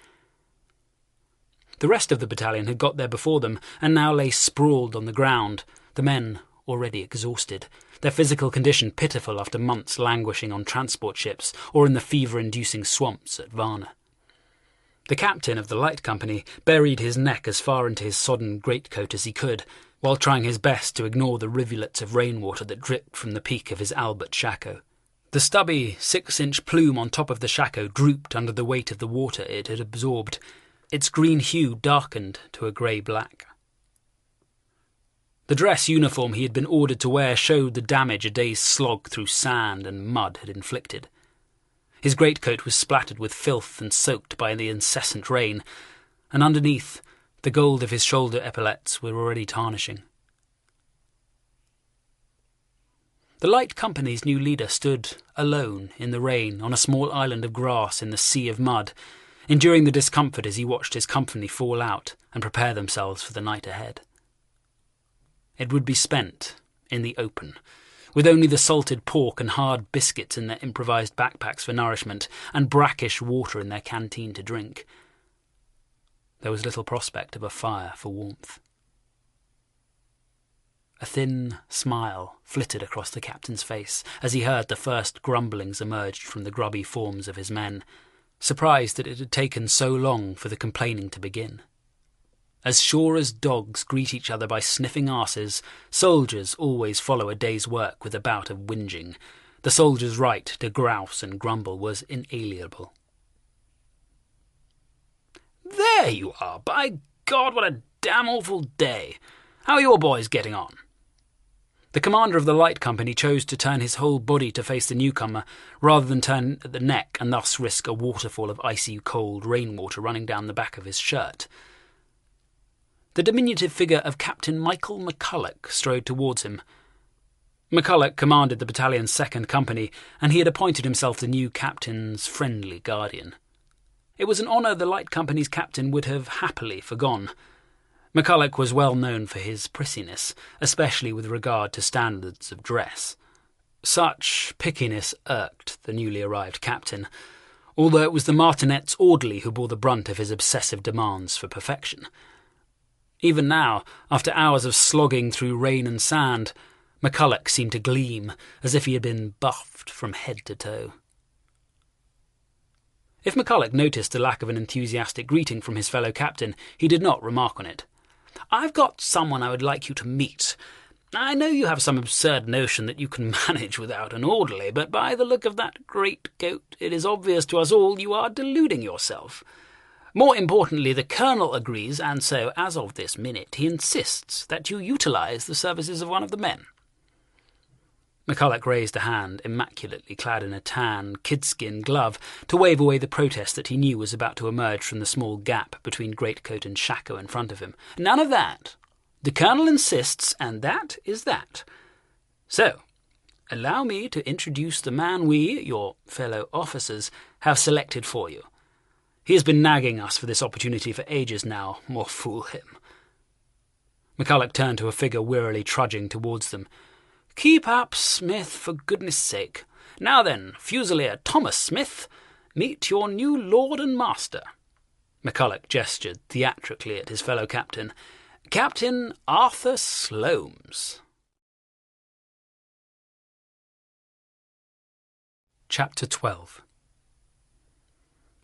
A: The rest of the battalion had got there before them, and now lay sprawled on the ground, the men already exhausted, their physical condition pitiful after months languishing on transport ships or in the fever-inducing swamps at Varna. The captain of the light company buried his neck as far into his sodden greatcoat as he could, while trying his best to ignore the rivulets of rainwater that dripped from the peak of his Albert shako. The stubby 6-inch plume on top of the shako drooped under the weight of the water it had absorbed. Its green hue darkened to a grey-black. The dress uniform he had been ordered to wear showed the damage a day's slog through sand and mud had inflicted. His greatcoat was splattered with filth and soaked by the incessant rain, and underneath, the gold of his shoulder epaulettes were already tarnishing. The light company's new leader stood alone in the rain on a small island of grass in the sea of mud, enduring the discomfort as he watched his company fall out and prepare themselves for the night ahead. It would be spent in the open, with only the salted pork and hard biscuits in their improvised backpacks for nourishment, and brackish water in their canteen to drink. There was little prospect of a fire for warmth. A thin smile flitted across the captain's face as he heard the first grumblings emerged from the grubby forms of his men, surprised that it had taken so long for the complaining to begin. As sure as dogs greet each other by sniffing arses, soldiers always follow a day's work with a bout of whinging. The soldier's right to grouse and grumble was inalienable.
B: "There you are! By God, what a damn awful day! How are your boys getting on?"
A: The commander of the light company chose to turn his whole body to face the newcomer, rather than turn at the neck and thus risk a waterfall of icy cold rainwater running down the back of his shirt. The diminutive figure of Captain Michael McCulloch strode towards him. McCulloch commanded the battalion's 2nd company, and he had appointed himself the new captain's friendly guardian. It was an honour the light company's captain would have happily forgone. McCulloch was well known for his prissiness, especially with regard to standards of dress. Such pickiness irked the newly arrived captain, although it was the martinet's orderly who bore the brunt of his obsessive demands for perfection. Even now, after hours of slogging through rain and sand, McCulloch seemed to gleam, as if he had been buffed from head to toe. If McCulloch noticed the lack of an enthusiastic greeting from his fellow captain, he did not remark on it.
B: "I've got someone I would like you to meet. I know you have some absurd notion that you can manage without an orderly, but by the look of that greatcoat, it is obvious to us all you are deluding yourself. More importantly, the colonel agrees, and so, as of this minute, he insists that you utilize the services of one of the men."
A: McCulloch raised a hand, immaculately clad in a tan, kidskin glove, to wave away the protest that he knew was about to emerge from the small gap between greatcoat and shako in front of him.
B: "None of that. The colonel insists, and that is that. So, allow me to introduce the man we, your fellow officers, have selected for you. He has been nagging us for this opportunity for ages now, more fool him."
A: McCulloch turned to a figure wearily trudging towards them.
B: "Keep up, Smith, for goodness sake. Now then, Fusilier Thomas Smith, meet your new lord and master."
A: McCulloch gestured theatrically at his fellow captain.
B: "Captain Arthur Sloames."
A: Chapter 12.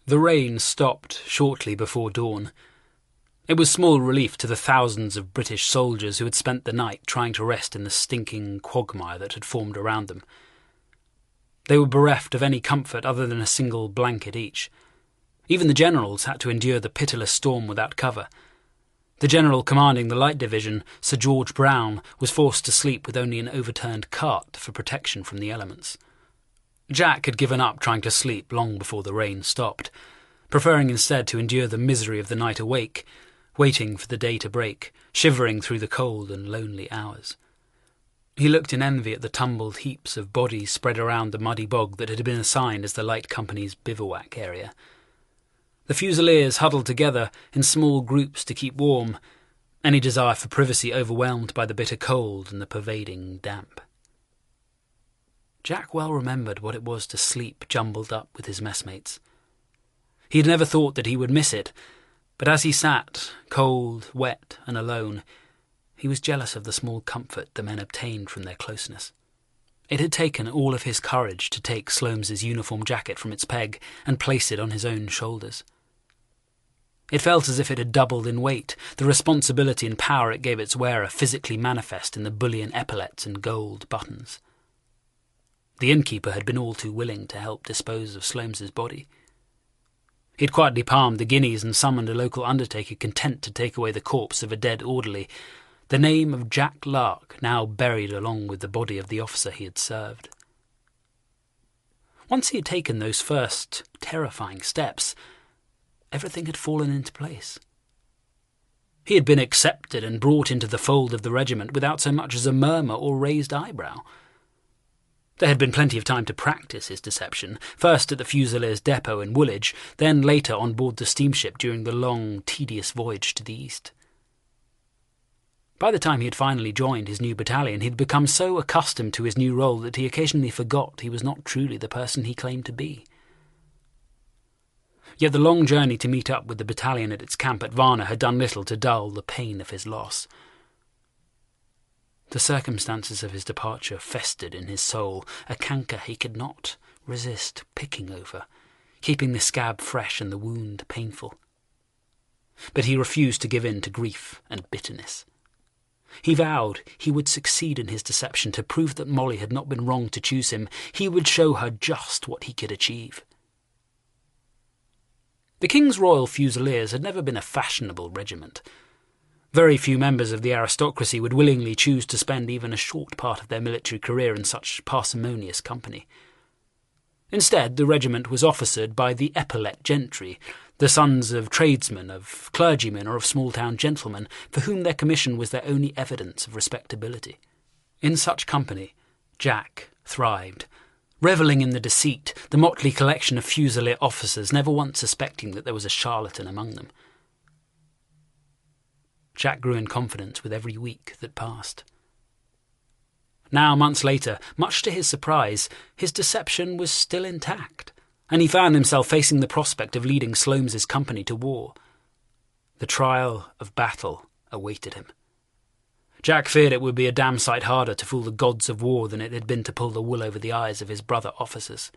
A: The rain stopped shortly before dawn. It was small relief to the thousands of British soldiers who had spent the night trying to rest in the stinking quagmire that had formed around them. They were bereft of any comfort other than a single blanket each. Even the generals had to endure the pitiless storm without cover. The general commanding the Light Division, Sir George Brown, was forced to sleep with only an overturned cart for protection from the elements. Jack had given up trying to sleep long before the rain stopped, preferring instead to endure the misery of the night awake, waiting for the day to break, shivering through the cold and lonely hours. He looked in envy at the tumbled heaps of bodies spread around the muddy bog that had been assigned as the light company's bivouac area. The Fusiliers huddled together in small groups to keep warm, any desire for privacy overwhelmed by the bitter cold and the pervading damp. Jack well remembered what it was to sleep jumbled up with his messmates. He had never thought that he would miss it, but as he sat, cold, wet, and alone, he was jealous of the small comfort the men obtained from their closeness. It had taken all of his courage to take Sloanes's uniform jacket from its peg and place it on his own shoulders. It felt as if it had doubled in weight, the responsibility and power it gave its wearer physically manifest in the bullion epaulets and gold buttons. The innkeeper had been all too willing to help dispose of Sloanes's body. He had quietly palmed the guineas and summoned a local undertaker content to take away the corpse of a dead orderly, the name of Jack Lark now buried along with the body of the officer he had served. Once he had taken those first terrifying steps, everything had fallen into place. He had been accepted and brought into the fold of the regiment without so much as a murmur or raised eyebrow. There had been plenty of time to practice his deception, first at the Fusiliers' depot in Woolwich, then later on board the steamship during the long, tedious voyage to the east. By the time he had finally joined his new battalion, he had become so accustomed to his new role that he occasionally forgot he was not truly the person he claimed to be. Yet the long journey to meet up with the battalion at its camp at Varna had done little to dull the pain of his loss. The circumstances of his departure festered in his soul, a canker he could not resist picking over, keeping the scab fresh and the wound painful. But he refused to give in to grief and bitterness. He vowed he would succeed in his deception to prove that Molly had not been wrong to choose him. He would show her just what he could achieve. The King's Royal Fusiliers had never been a fashionable regiment. Very few members of the aristocracy would willingly choose to spend even a short part of their military career in such parsimonious company. Instead, the regiment was officered by the epaulet gentry, the sons of tradesmen, of clergymen, or of small-town gentlemen, for whom their commission was their only evidence of respectability. In such company, Jack thrived, revelling in the deceit, the motley collection of Fusilier officers, never once suspecting that there was a charlatan among them. Jack grew in confidence with every week that passed. Now, months later, much to his surprise, his deception was still intact, and he found himself facing the prospect of leading Sloanes's company to war. The trial of battle awaited him. Jack feared it would be a damn sight harder to fool the gods of war than it had been to pull the wool over the eyes of his brother officers.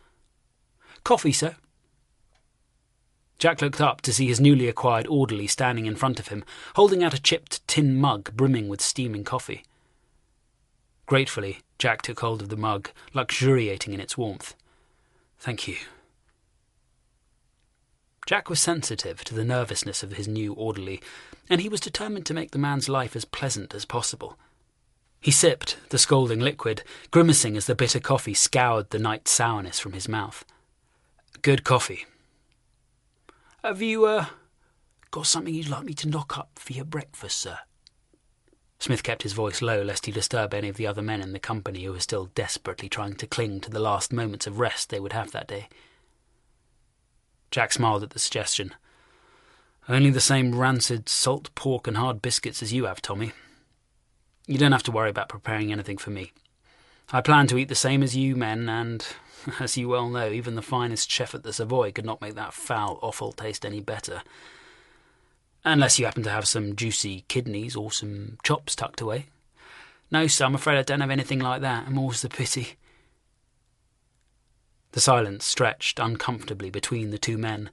A: "Coffee, sir?" Jack looked up to see his newly acquired orderly standing in front of him, holding out a chipped tin mug brimming with steaming coffee. Gratefully, Jack took hold of the mug, luxuriating in its warmth. "Thank you." Jack was sensitive to the nervousness of his new orderly, and he was determined to make the man's life as pleasant as possible. He sipped the scalding liquid, grimacing as the bitter coffee scoured the night sourness from his mouth. "Good coffee. Have you, got something you'd like me to knock up for your breakfast, sir?" Smith kept his voice low lest he disturb any of the other men in the company who were still desperately trying to cling to the last moments of rest they would have that day. Jack smiled at the suggestion. "Only the same rancid salt pork and hard biscuits as you have, Tommy. You don't have to worry about preparing anything for me. I plan to eat the same as you men, and, as you well know, even the finest chef at the Savoy could not make that foul offal taste any better. Unless you happen to have some juicy kidneys or some chops tucked away. No, sir, I'm afraid I don't have anything like that, more's the pity." The silence stretched uncomfortably between the two men,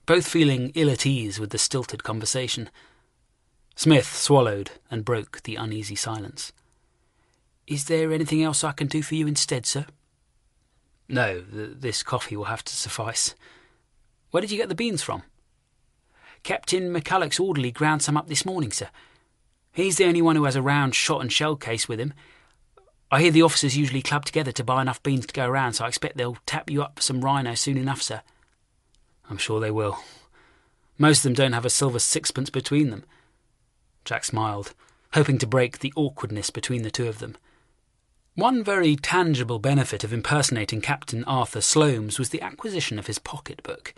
A: both feeling ill at ease with the stilted conversation. Smith swallowed and broke the uneasy silence. "Is there anything else I can do for you instead, sir?" "No, this coffee will have to suffice. Where did you get the beans from?" "Captain McCulloch's orderly ground some up this morning, sir. He's the only one who has a round shot and shell case with him. I hear the officers usually club together to buy enough beans to go around, so I expect they'll tap you up for some rhino soon enough, sir." "I'm sure they will. Most of them don't have a silver sixpence between them." Jack smiled, hoping to break the awkwardness between the two of them. One very tangible benefit of impersonating Captain Arthur Sloanes was the acquisition of his pocketbook.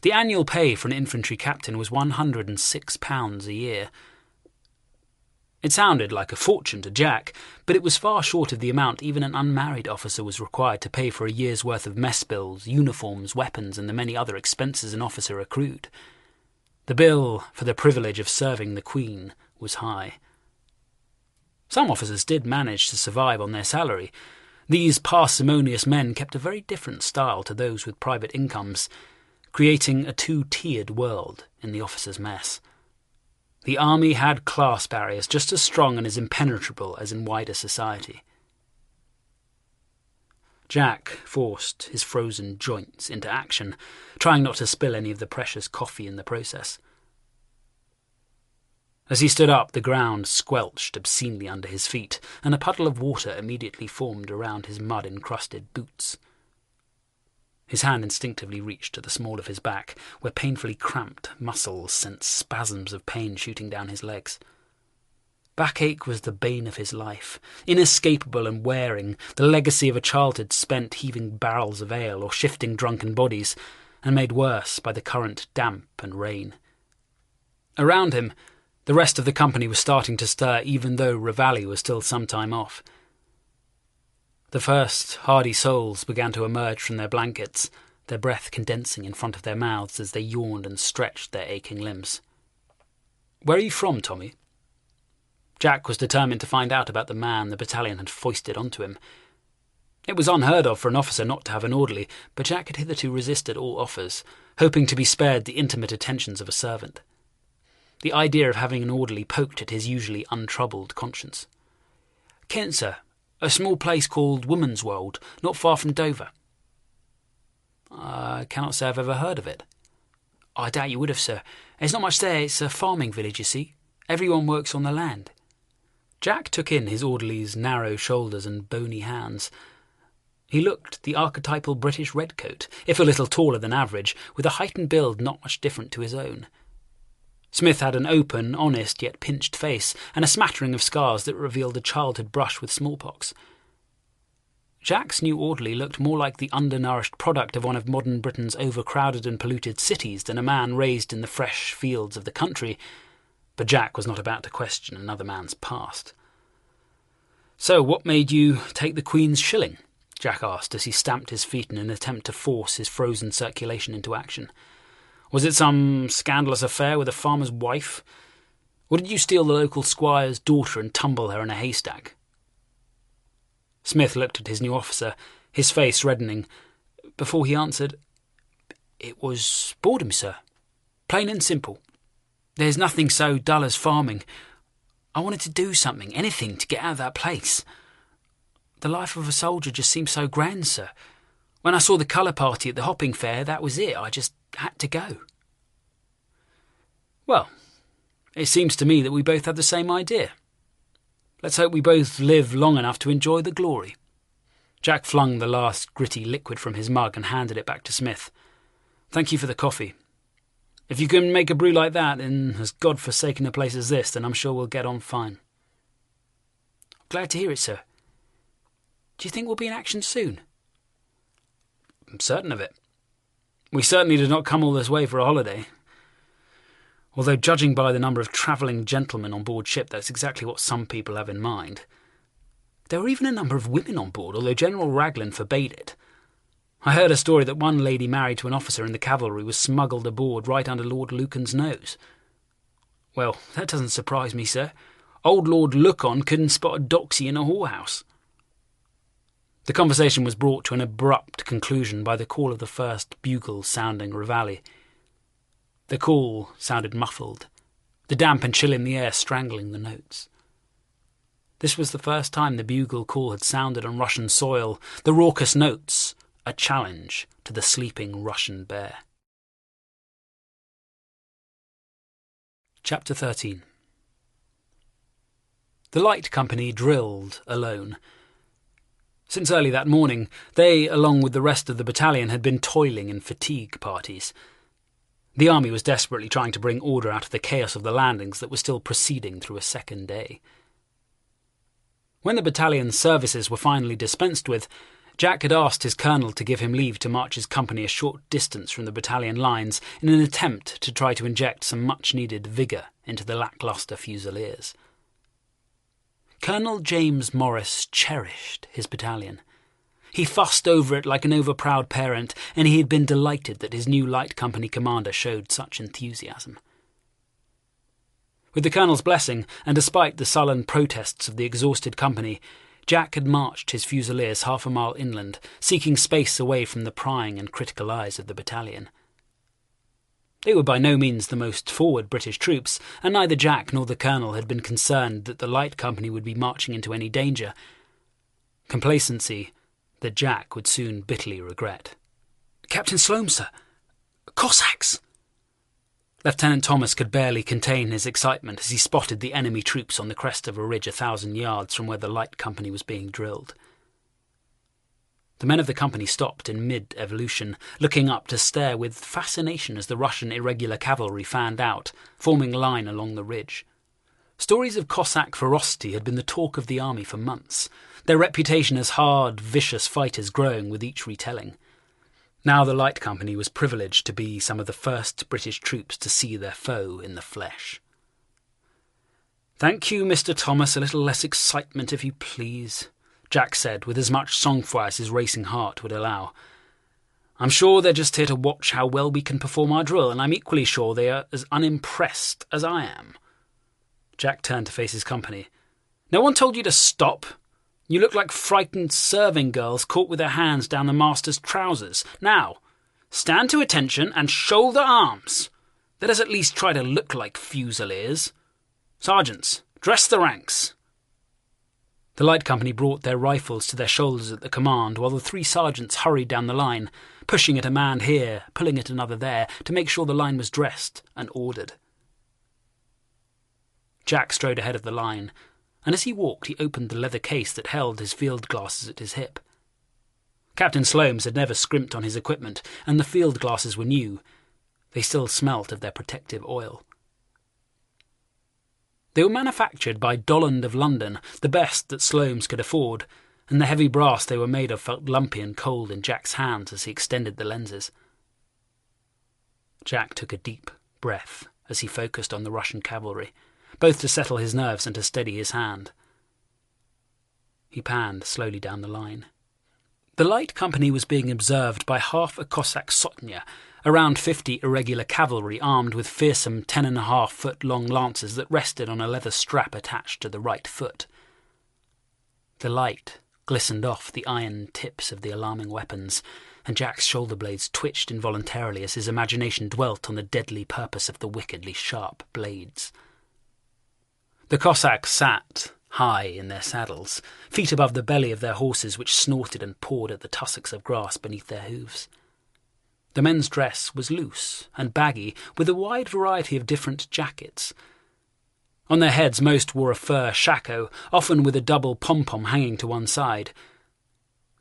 A: The annual pay for an infantry captain was £106 a year. It sounded like a fortune to Jack, but it was far short of the amount even an unmarried officer was required to pay for a year's worth of mess bills, uniforms, weapons, and the many other expenses an officer accrued. The bill for the privilege of serving the Queen was high. Some officers did manage to survive on their salary. These parsimonious men kept a very different style to those with private incomes, creating a two-tiered world in the officers' mess. The army had class barriers just as strong and as impenetrable as in wider society. Jack forced his frozen joints into action, trying not to spill any of the precious coffee in the process. As he stood up, the ground squelched obscenely under his feet, and a puddle of water immediately formed around his mud-encrusted boots. His hand instinctively reached to the small of his back, where painfully cramped muscles sent spasms of pain shooting down his legs. Backache was the bane of his life, inescapable and wearing, the legacy of a childhood spent heaving barrels of ale or shifting drunken bodies, and made worse by the current damp and rain. Around him, the rest of the company was starting to stir, even though Reveille was still some time off. The first hardy souls began to emerge from their blankets, their breath condensing in front of their mouths as they yawned and stretched their aching limbs. "Where are you from, Tommy?" Jack was determined to find out about the man the battalion had foisted onto him. It was unheard of for an officer not to have an orderly, but Jack had hitherto resisted all offers, hoping to be spared the intimate attentions of a servant. The idea of having an orderly poked at his usually untroubled conscience. "Kent, sir. A small place called Woman's World, not far from Dover." "I cannot say I've ever heard of it." "I doubt you would have, sir. There's not much there. It's a farming village, you see. Everyone works on the land." Jack took in his orderly's narrow shoulders and bony hands. He looked the archetypal British redcoat, if a little taller than average, with a heightened build not much different to his own. Smith had an open, honest, yet pinched face, and a smattering of scars that revealed a childhood brush with smallpox. Jack's new orderly looked more like the undernourished product of one of modern Britain's overcrowded and polluted cities than a man raised in the fresh fields of the country, but Jack was not about to question another man's past. "So, what made you take the Queen's shilling?" Jack asked as he stamped his feet in an attempt to force his frozen circulation into action. "Was it some scandalous affair with a farmer's wife? Or did you steal the local squire's daughter and tumble her in a haystack?" Smith looked at his new officer, his face reddening. Before he answered, "It was boredom, sir. Plain and simple. There's nothing so dull as farming. I wanted to do something, anything, to get out of that place. The life of a soldier just seemed so grand, sir. When I saw the colour party at the hopping fair, that was it. I just had to go." "Well, it seems to me that we both have the same idea. Let's hope we both live long enough to enjoy the glory." Jack flung the last gritty liquid from his mug and handed it back to Smith. "Thank you for the coffee. If you can make a brew like that in as God-forsaken a place as this, then I'm sure we'll get on fine." "Glad to hear it, sir. Do you think we'll be in action soon?" "I'm certain of it. We certainly did not come all this way for a holiday. Although, judging by the number of travelling gentlemen on board ship, that's exactly what some people have in mind. There were even a number of women on board, although General Raglan forbade it. I heard a story that one lady married to an officer in the cavalry was smuggled aboard right under Lord Lucan's nose." "Well, that doesn't surprise me, sir. Old Lord Lookon couldn't spot a doxy in a whorehouse." The conversation was brought to an abrupt conclusion by the call of the first bugle sounding Reveille. The call sounded muffled, the damp and chill in the air strangling the notes. This was the first time the bugle call had sounded on Russian soil, the raucous notes a challenge to the sleeping Russian bear. Chapter 13. The light company drilled alone. Since early that morning, they, along with the rest of the battalion, had been toiling in fatigue parties. The army was desperately trying to bring order out of the chaos of the landings that was still proceeding through a second day. When the battalion's services were finally dispensed with, Jack had asked his colonel to give him leave to march his company a short distance from the battalion lines in an attempt to try to inject some much-needed vigour into the lacklustre Fusiliers. Colonel James Morris cherished his battalion. He fussed over it like an overproud parent, and he had been delighted that his new light company commander showed such enthusiasm. With the colonel's blessing, and despite the sullen protests of the exhausted company, Jack had marched his Fusiliers half a mile inland, seeking space away from the prying and critical eyes of the battalion. They were by no means the most forward British troops, and neither Jack nor the colonel had been concerned that the light company would be marching into any danger. Complacency that Jack would soon bitterly regret. "Captain Sloane, sir! Cossacks!" Lieutenant Thomas could barely contain his excitement as he spotted the enemy troops on the crest of a ridge 1,000 yards from where the light company was being drilled. The men of the company stopped in mid-evolution, looking up to stare with fascination as the Russian irregular cavalry fanned out, forming line along the ridge. Stories of Cossack ferocity had been the talk of the army for months, their reputation as hard, vicious fighters growing with each retelling. Now the light company was privileged to be some of the first British troops to see their foe in the flesh. "Thank you, Mr. Thomas, a little less excitement, if you please," Jack said, with as much sang-froid as his racing heart would allow. "I'm sure they're just here to watch how well we can perform our drill, and I'm equally sure they are as unimpressed as I am." Jack turned to face his company. "No one told you to stop. You look like frightened serving girls caught with their hands down the master's trousers. Now, stand to attention and shoulder arms. Let us at least try to look like Fusiliers. Sergeants, dress the ranks." The light company brought their rifles to their shoulders at the command, while the 3 sergeants hurried down the line, pushing at a man here, pulling at another there, to make sure the line was dressed and ordered. Jack strode ahead of the line, and as he walked he opened the leather case that held his field glasses at his hip. Captain Sloane had never scrimped on his equipment, and the field glasses were new. They still smelt of their protective oil. They were manufactured by Dolland of London, the best that Sloane's could afford, and the heavy brass they were made of felt lumpy and cold in Jack's hands as he extended the lenses. Jack took a deep breath as he focused on the Russian cavalry, both to settle his nerves and to steady his hand. He panned slowly down the line. The light company was being observed by half a Cossack sotnya, around 50 irregular cavalry armed with fearsome 10.5-foot-long lances that rested on a leather strap attached to the right foot. The light glistened off the iron tips of the alarming weapons, and Jack's shoulder blades twitched involuntarily as his imagination dwelt on the deadly purpose of the wickedly sharp blades. The Cossacks sat high in their saddles, feet above the belly of their horses which snorted and pawed at the tussocks of grass beneath their hooves. The men's dress was loose and baggy, with a wide variety of different jackets. On their heads most wore a fur shako, often with a double pom-pom hanging to one side.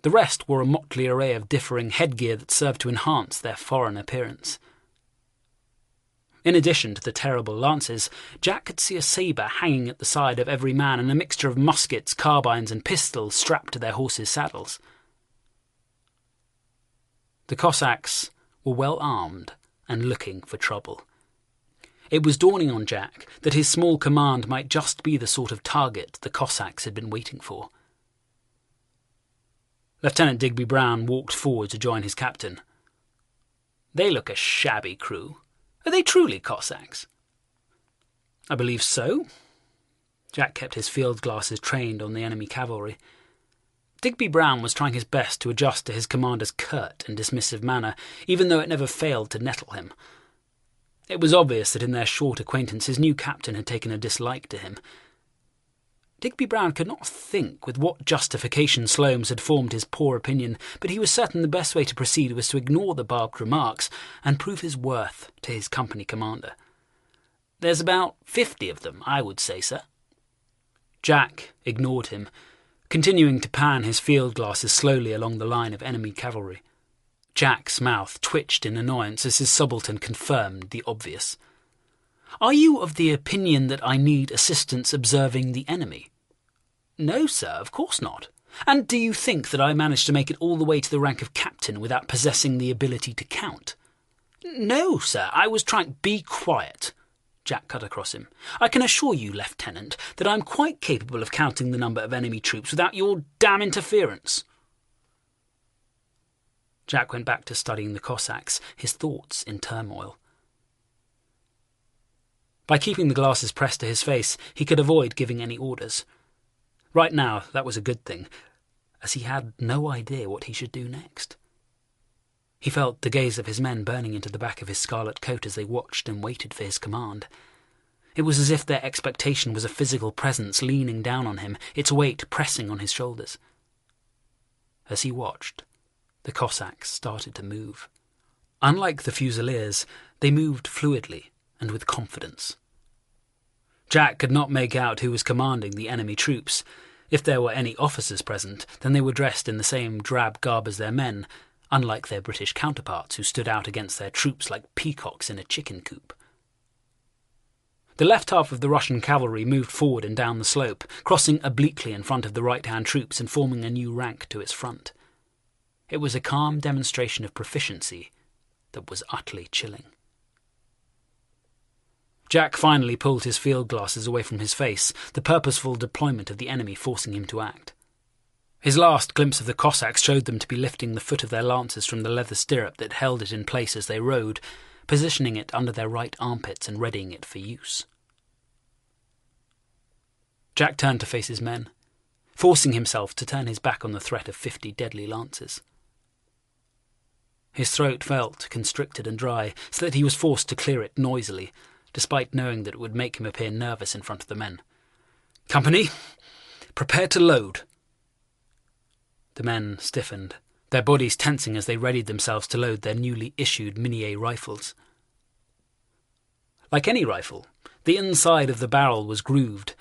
A: The rest wore a motley array of differing headgear that served to enhance their foreign appearance. In addition to the terrible lances, Jack could see a sabre hanging at the side of every man and a mixture of muskets, carbines and pistols strapped to their horses' saddles. The Cossacks were well armed and looking for trouble. It was dawning on Jack that his small command might just be the sort of target the Cossacks had been waiting for. Lieutenant Digby Brown walked forward to join his captain. "They look a shabby crew. Are they truly Cossacks?" "I believe so." Jack kept his field glasses trained on the enemy cavalry. Digby Brown was trying his best to adjust to his commander's curt and dismissive manner, even though it never failed to nettle him. It was obvious that in their short acquaintance his new captain had taken a dislike to him. Digby Brown could not think with what justification Sloane had formed his poor opinion, but he was certain the best way to proceed was to ignore the barbed remarks and prove his worth to his company commander. "There's about 50 of them, I would say, sir." Jack ignored him, continuing to pan his field glasses slowly along the line of enemy cavalry. Jack's mouth twitched in annoyance as his subaltern confirmed the obvious. "Are you of the opinion that I need assistance observing the enemy?" "No, sir, of course not." "And do you think that I managed to make it all the way to the rank of captain without possessing the ability to count?" "No, sir, I was trying—" "Be quiet," Jack cut across him. "I can assure you, Lieutenant, that I'm quite capable of counting the number of enemy troops without your damn interference." Jack went back to studying the Cossacks, his thoughts in turmoil. By keeping the glasses pressed to his face, he could avoid giving any orders. Right now, that was a good thing, as he had no idea what he should do next. He felt the gaze of his men burning into the back of his scarlet coat as they watched and waited for his command. It was as if their expectation was a physical presence leaning down on him, its weight pressing on his shoulders. As he watched, the Cossacks started to move. Unlike the Fusiliers, they moved fluidly and with confidence. Jack could not make out who was commanding the enemy troops. If there were any officers present, then they were dressed in the same drab garb as their men, unlike their British counterparts who stood out against their troops like peacocks in a chicken coop. The left half of the Russian cavalry moved forward and down the slope, crossing obliquely in front of the right-hand troops and forming a new rank to its front. It was a calm demonstration of proficiency that was utterly chilling. Jack finally pulled his field glasses away from his face, the purposeful deployment of the enemy forcing him to act. His last glimpse of the Cossacks showed them to be lifting the foot of their lances from the leather stirrup that held it in place as they rode, positioning it under their right armpits and readying it for use. Jack turned to face his men, forcing himself to turn his back on the threat of 50 deadly lances. His throat felt constricted and dry, so that he was forced to clear it noisily, despite knowing that it would make him appear nervous in front of the men. "Company, prepare to load." The men stiffened, their bodies tensing as they readied themselves to load their newly issued Minié rifles. Like any rifle, the inside of the barrel was grooved.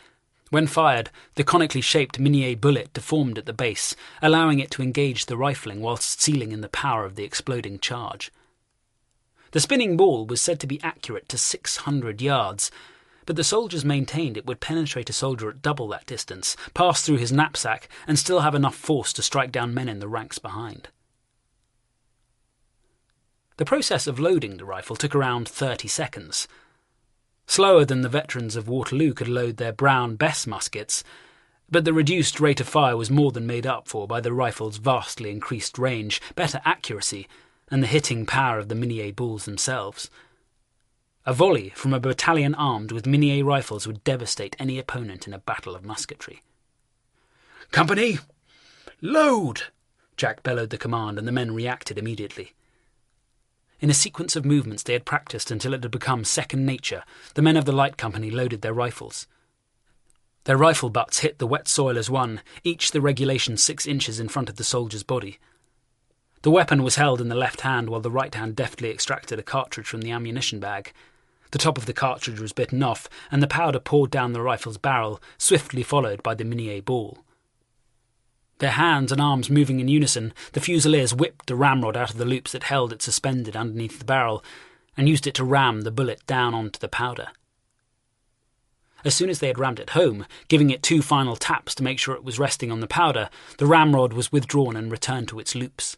A: When fired, the conically shaped Minié bullet deformed at the base, allowing it to engage the rifling whilst sealing in the power of the exploding charge. The spinning ball was said to be accurate to 600 yards, but the soldiers maintained it would penetrate a soldier at double that distance, pass through his knapsack, and still have enough force to strike down men in the ranks behind. The process of loading the rifle took around 30 seconds. Slower than the veterans of Waterloo could load their Brown Bess muskets, but the reduced rate of fire was more than made up for by the rifle's vastly increased range, better accuracy, and the hitting power of the Minié balls themselves. A volley from a battalion armed with Minié rifles would devastate any opponent in a battle of musketry. "Company, load!" Jack bellowed the command, and the men reacted immediately. In a sequence of movements they had practiced until it had become second nature, the men of the light company loaded their rifles. Their rifle butts hit the wet soil as one, each the regulation 6 inches in front of the soldier's body. The weapon was held in the left hand while the right hand deftly extracted a cartridge from the ammunition bag. The top of the cartridge was bitten off, and the powder poured down the rifle's barrel, swiftly followed by the Minié ball. Their hands and arms moving in unison, the Fusiliers whipped the ramrod out of the loops that held it suspended underneath the barrel, and used it to ram the bullet down onto the powder. As soon as they had rammed it home, giving it 2 final taps to make sure it was resting on the powder, the ramrod was withdrawn and returned to its loops.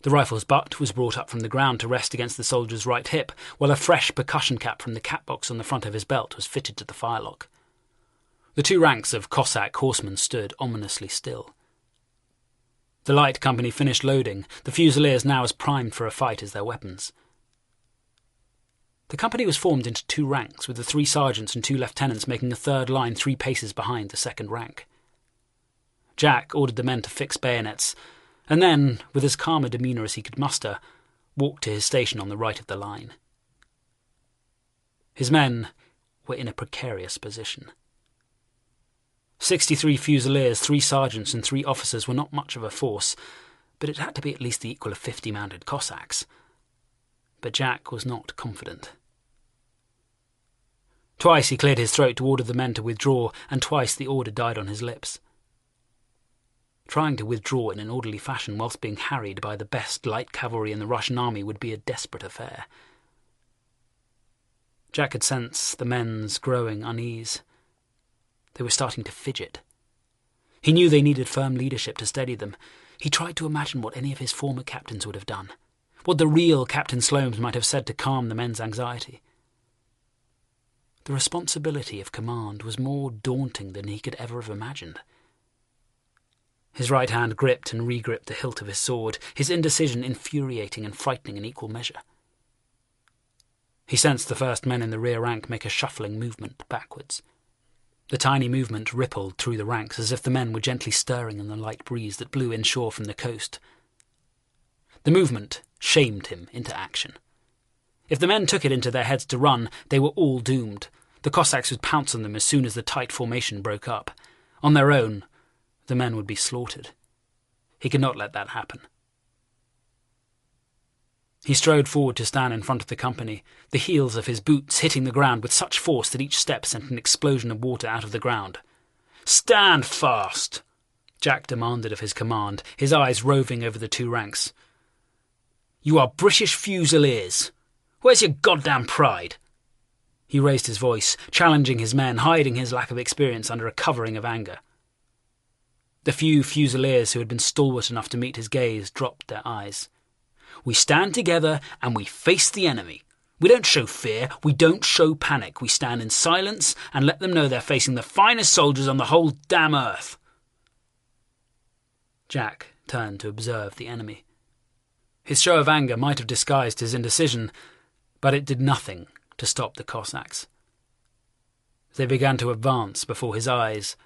A: The rifle's butt was brought up from the ground to rest against the soldier's right hip, while a fresh percussion cap from the capbox on the front of his belt was fitted to the firelock. The 2 ranks of Cossack horsemen stood ominously still. The light company finished loading, the Fusiliers now as primed for a fight as their weapons. The company was formed into 2 ranks, with the 3 sergeants and 2 lieutenants making a third line 3 paces behind the second rank. Jack ordered the men to fix bayonets, and then, with as calm a demeanour as he could muster, walked to his station on the right of the line. His men were in a precarious position. 63 Fusiliers, 3 sergeants and 3 officers were not much of a force, but it had to be at least the equal of 50 mounted Cossacks. But Jack was not confident. Twice he cleared his throat to order the men to withdraw, and twice the order died on his lips. Trying to withdraw in an orderly fashion whilst being harried by the best light cavalry in the Russian army would be a desperate affair. Jack could sense the men's growing unease. They were starting to fidget. He knew they needed firm leadership to steady them. He tried to imagine what any of his former captains would have done, what the real Captain Slomes might have said to calm the men's anxiety. The responsibility of command was more daunting than he could ever have imagined. His right hand gripped and re-gripped the hilt of his sword, his indecision infuriating and frightening in equal measure. He sensed the first men in the rear rank make a shuffling movement backwards. The tiny movement rippled through the ranks as if the men were gently stirring in the light breeze that blew inshore from the coast. The movement shamed him into action. If the men took it into their heads to run, they were all doomed. The Cossacks would pounce on them as soon as the tight formation broke up. On their own, the men would be slaughtered. He could not let that happen. He strode forward to stand in front of the company, the heels of his boots hitting the ground with such force that each step sent an explosion of water out of the ground. "Stand fast!" Jack demanded of his command, his eyes roving over the two ranks. "You are British Fusiliers. Where's your goddamn pride?" He raised his voice, challenging his men, hiding his lack of experience under a covering of anger. The few Fusiliers who had been stalwart enough to meet his gaze dropped their eyes. "We stand together and we face the enemy. We don't show fear, we don't show panic. We stand in silence and let them know they're facing the finest soldiers on the whole damn earth." Jack turned to observe the enemy. His show of anger might have disguised his indecision, but it did nothing to stop the Cossacks. They began to advance before his eyes,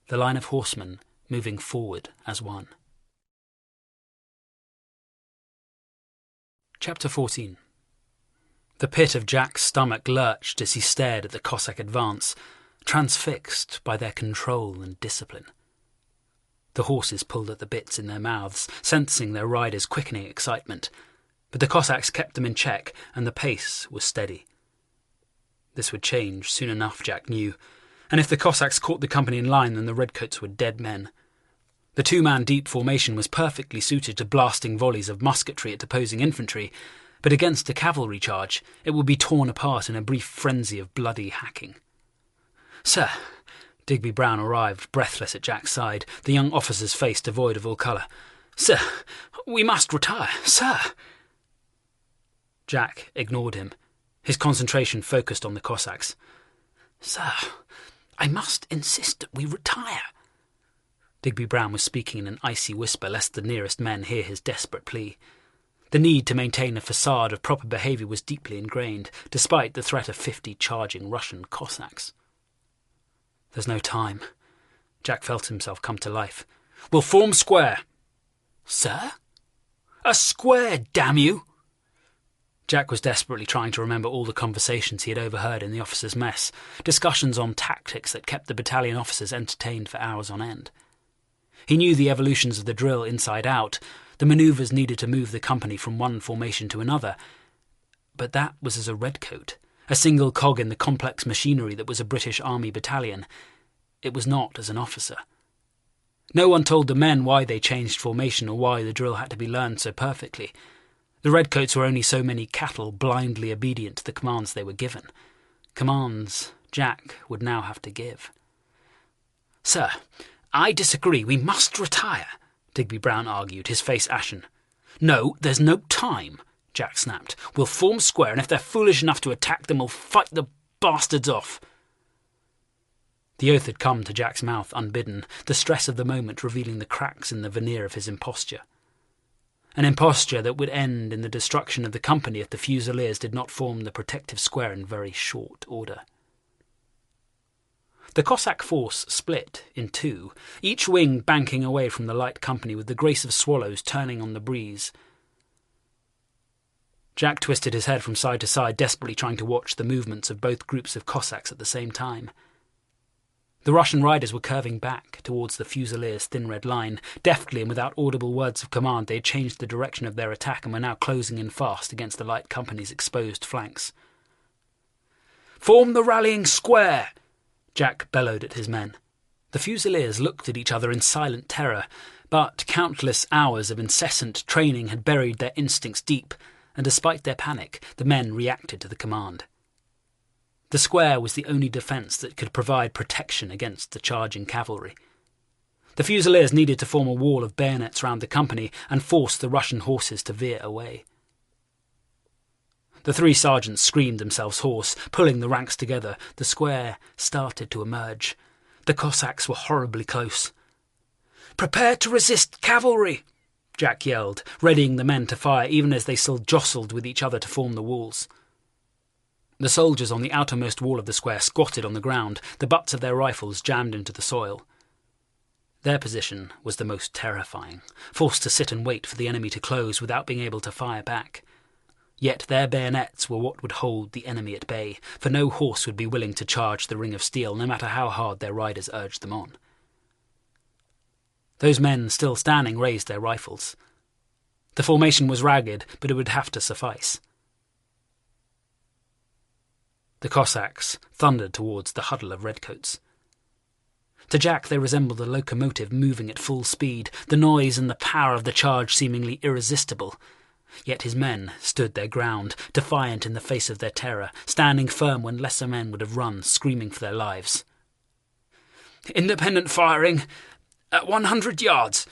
A: the line of horsemen moving forward as one. Chapter 14. The pit of Jack's stomach lurched as he stared at the Cossack advance, transfixed by their control and discipline. The horses pulled at the bits in their mouths, sensing their riders' quickening excitement, but the Cossacks kept them in check, and the pace was steady. This would change soon enough, Jack knew, and if the Cossacks caught the company in line, then the redcoats were dead men. The two-man deep formation was perfectly suited to blasting volleys of musketry at opposing infantry, but against a cavalry charge it would be torn apart in a brief frenzy of bloody hacking. "Sir," Digby Brown arrived, breathless at Jack's side, the young officer's face devoid of all colour. "Sir, we must retire, sir." Jack ignored him, his concentration focused on the Cossacks. "Sir, I must insist that we retire." Digby Brown was speaking in an icy whisper lest the nearest men hear his desperate plea. The need to maintain a facade of proper behaviour was deeply ingrained, despite the threat of 50 charging Russian Cossacks. "There's no time." Jack felt himself come to life. "We'll form square." "Sir?" "A square, damn you!" Jack was desperately trying to remember all the conversations he had overheard in the officers' mess, discussions on tactics that kept the battalion officers entertained for hours on end. He knew the evolutions of the drill inside out, the manoeuvres needed to move the company from one formation to another, but that was as a redcoat, a single cog in the complex machinery that was a British Army battalion. It was not as an officer. No one told the men why they changed formation or why the drill had to be learned so perfectly. The redcoats were only so many cattle blindly obedient to the commands they were given. Commands Jack would now have to give. "Sir, I disagree. We must retire," Digby Brown argued, his face ashen. "No, there's no time," Jack snapped. "We'll form square, and if they're foolish enough to attack them, we'll fight the bastards off." The oath had come to Jack's mouth unbidden, the stress of the moment revealing the cracks in the veneer of his imposture. An imposture that would end in the destruction of the company if the Fusiliers did not form the protective square in very short order. The Cossack force split in two, each wing banking away from the light company with the grace of swallows turning on the breeze. Jack twisted his head from side to side, desperately trying to watch the movements of both groups of Cossacks at the same time. The Russian riders were curving back towards the Fusiliers' thin red line. Deftly and without audible words of command, they had changed the direction of their attack and were now closing in fast against the light company's exposed flanks. "Form the rallying square!" Jack bellowed at his men. The Fusiliers looked at each other in silent terror, but countless hours of incessant training had buried their instincts deep, and despite their panic, the men reacted to the command. The square was the only defence that could provide protection against the charging cavalry. The Fusiliers needed to form a wall of bayonets round the company and force the Russian horses to veer away. The three sergeants screamed themselves hoarse, pulling the ranks together. The square started to emerge. The Cossacks were horribly close. "Prepare to resist cavalry!" Jack yelled, readying the men to fire even as they still jostled with each other to form the walls. The soldiers on the outermost wall of the square squatted on the ground, the butts of their rifles jammed into the soil. Their position was the most terrifying, forced to sit and wait for the enemy to close without being able to fire back. Yet their bayonets were what would hold the enemy at bay, for no horse would be willing to charge the ring of steel, no matter how hard their riders urged them on. Those men still standing raised their rifles. The formation was ragged, but it would have to suffice. The Cossacks thundered towards the huddle of redcoats. To Jack they resembled a locomotive moving at full speed, the noise and the power of the charge seemingly irresistible. Yet his men stood their ground, defiant in the face of their terror, standing firm when lesser men would have run, screaming for their lives. "Independent firing at 100 yards!"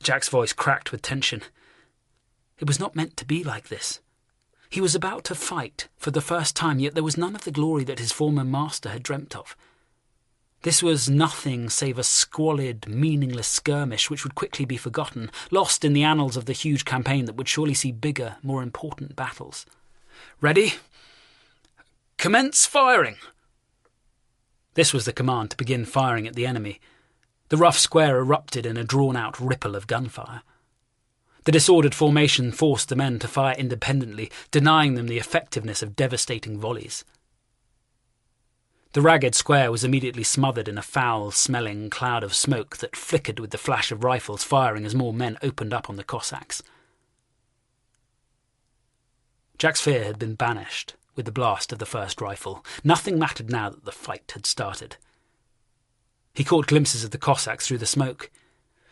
A: Jack's voice cracked with tension. It was not meant to be like this. He was about to fight for the first time, yet there was none of the glory that his former master had dreamt of. This was nothing save a squalid, meaningless skirmish which would quickly be forgotten, lost in the annals of the huge campaign that would surely see bigger, more important battles. "Ready? Commence firing!" This was the command to begin firing at the enemy. The rough square erupted in a drawn-out ripple of gunfire. The disordered formation forced the men to fire independently, denying them the effectiveness of devastating volleys. The ragged square was immediately smothered in a foul-smelling cloud of smoke that flickered with the flash of rifles firing as more men opened up on the Cossacks. Jack's fear had been banished with the blast of the first rifle. Nothing mattered now that the fight had started. He caught glimpses of the Cossacks through the smoke.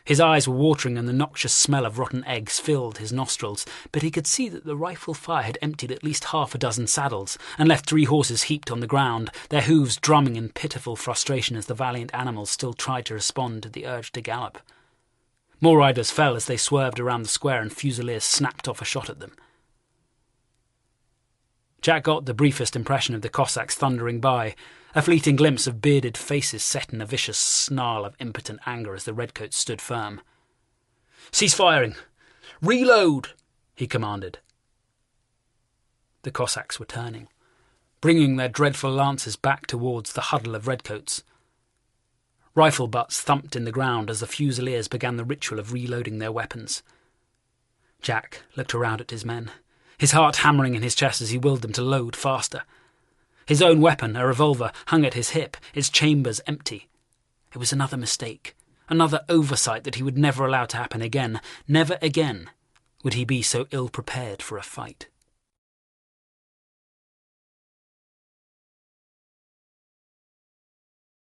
A: His eyes were watering and the noxious smell of rotten eggs filled his nostrils, but he could see that the rifle fire had emptied at least half a dozen saddles and left 3 horses heaped on the ground, their hooves drumming in pitiful frustration as the valiant animals still tried to respond to the urge to gallop. More riders fell as they swerved around the square and Fusiliers snapped off a shot at them. Jack got the briefest impression of the Cossacks thundering by, a fleeting glimpse of bearded faces set in a vicious snarl of impotent anger as the redcoats stood firm. "Cease firing! Reload!" he commanded. The Cossacks were turning, bringing their dreadful lances back towards the huddle of redcoats. Rifle butts thumped in the ground as the Fusiliers began the ritual of reloading their weapons. Jack looked around at his men, his heart hammering in his chest as he willed them to load faster. His own weapon, a revolver, hung at his hip, its chambers empty. It was another mistake, another oversight that he would never allow to happen again. Never again would he be so ill-prepared for a fight.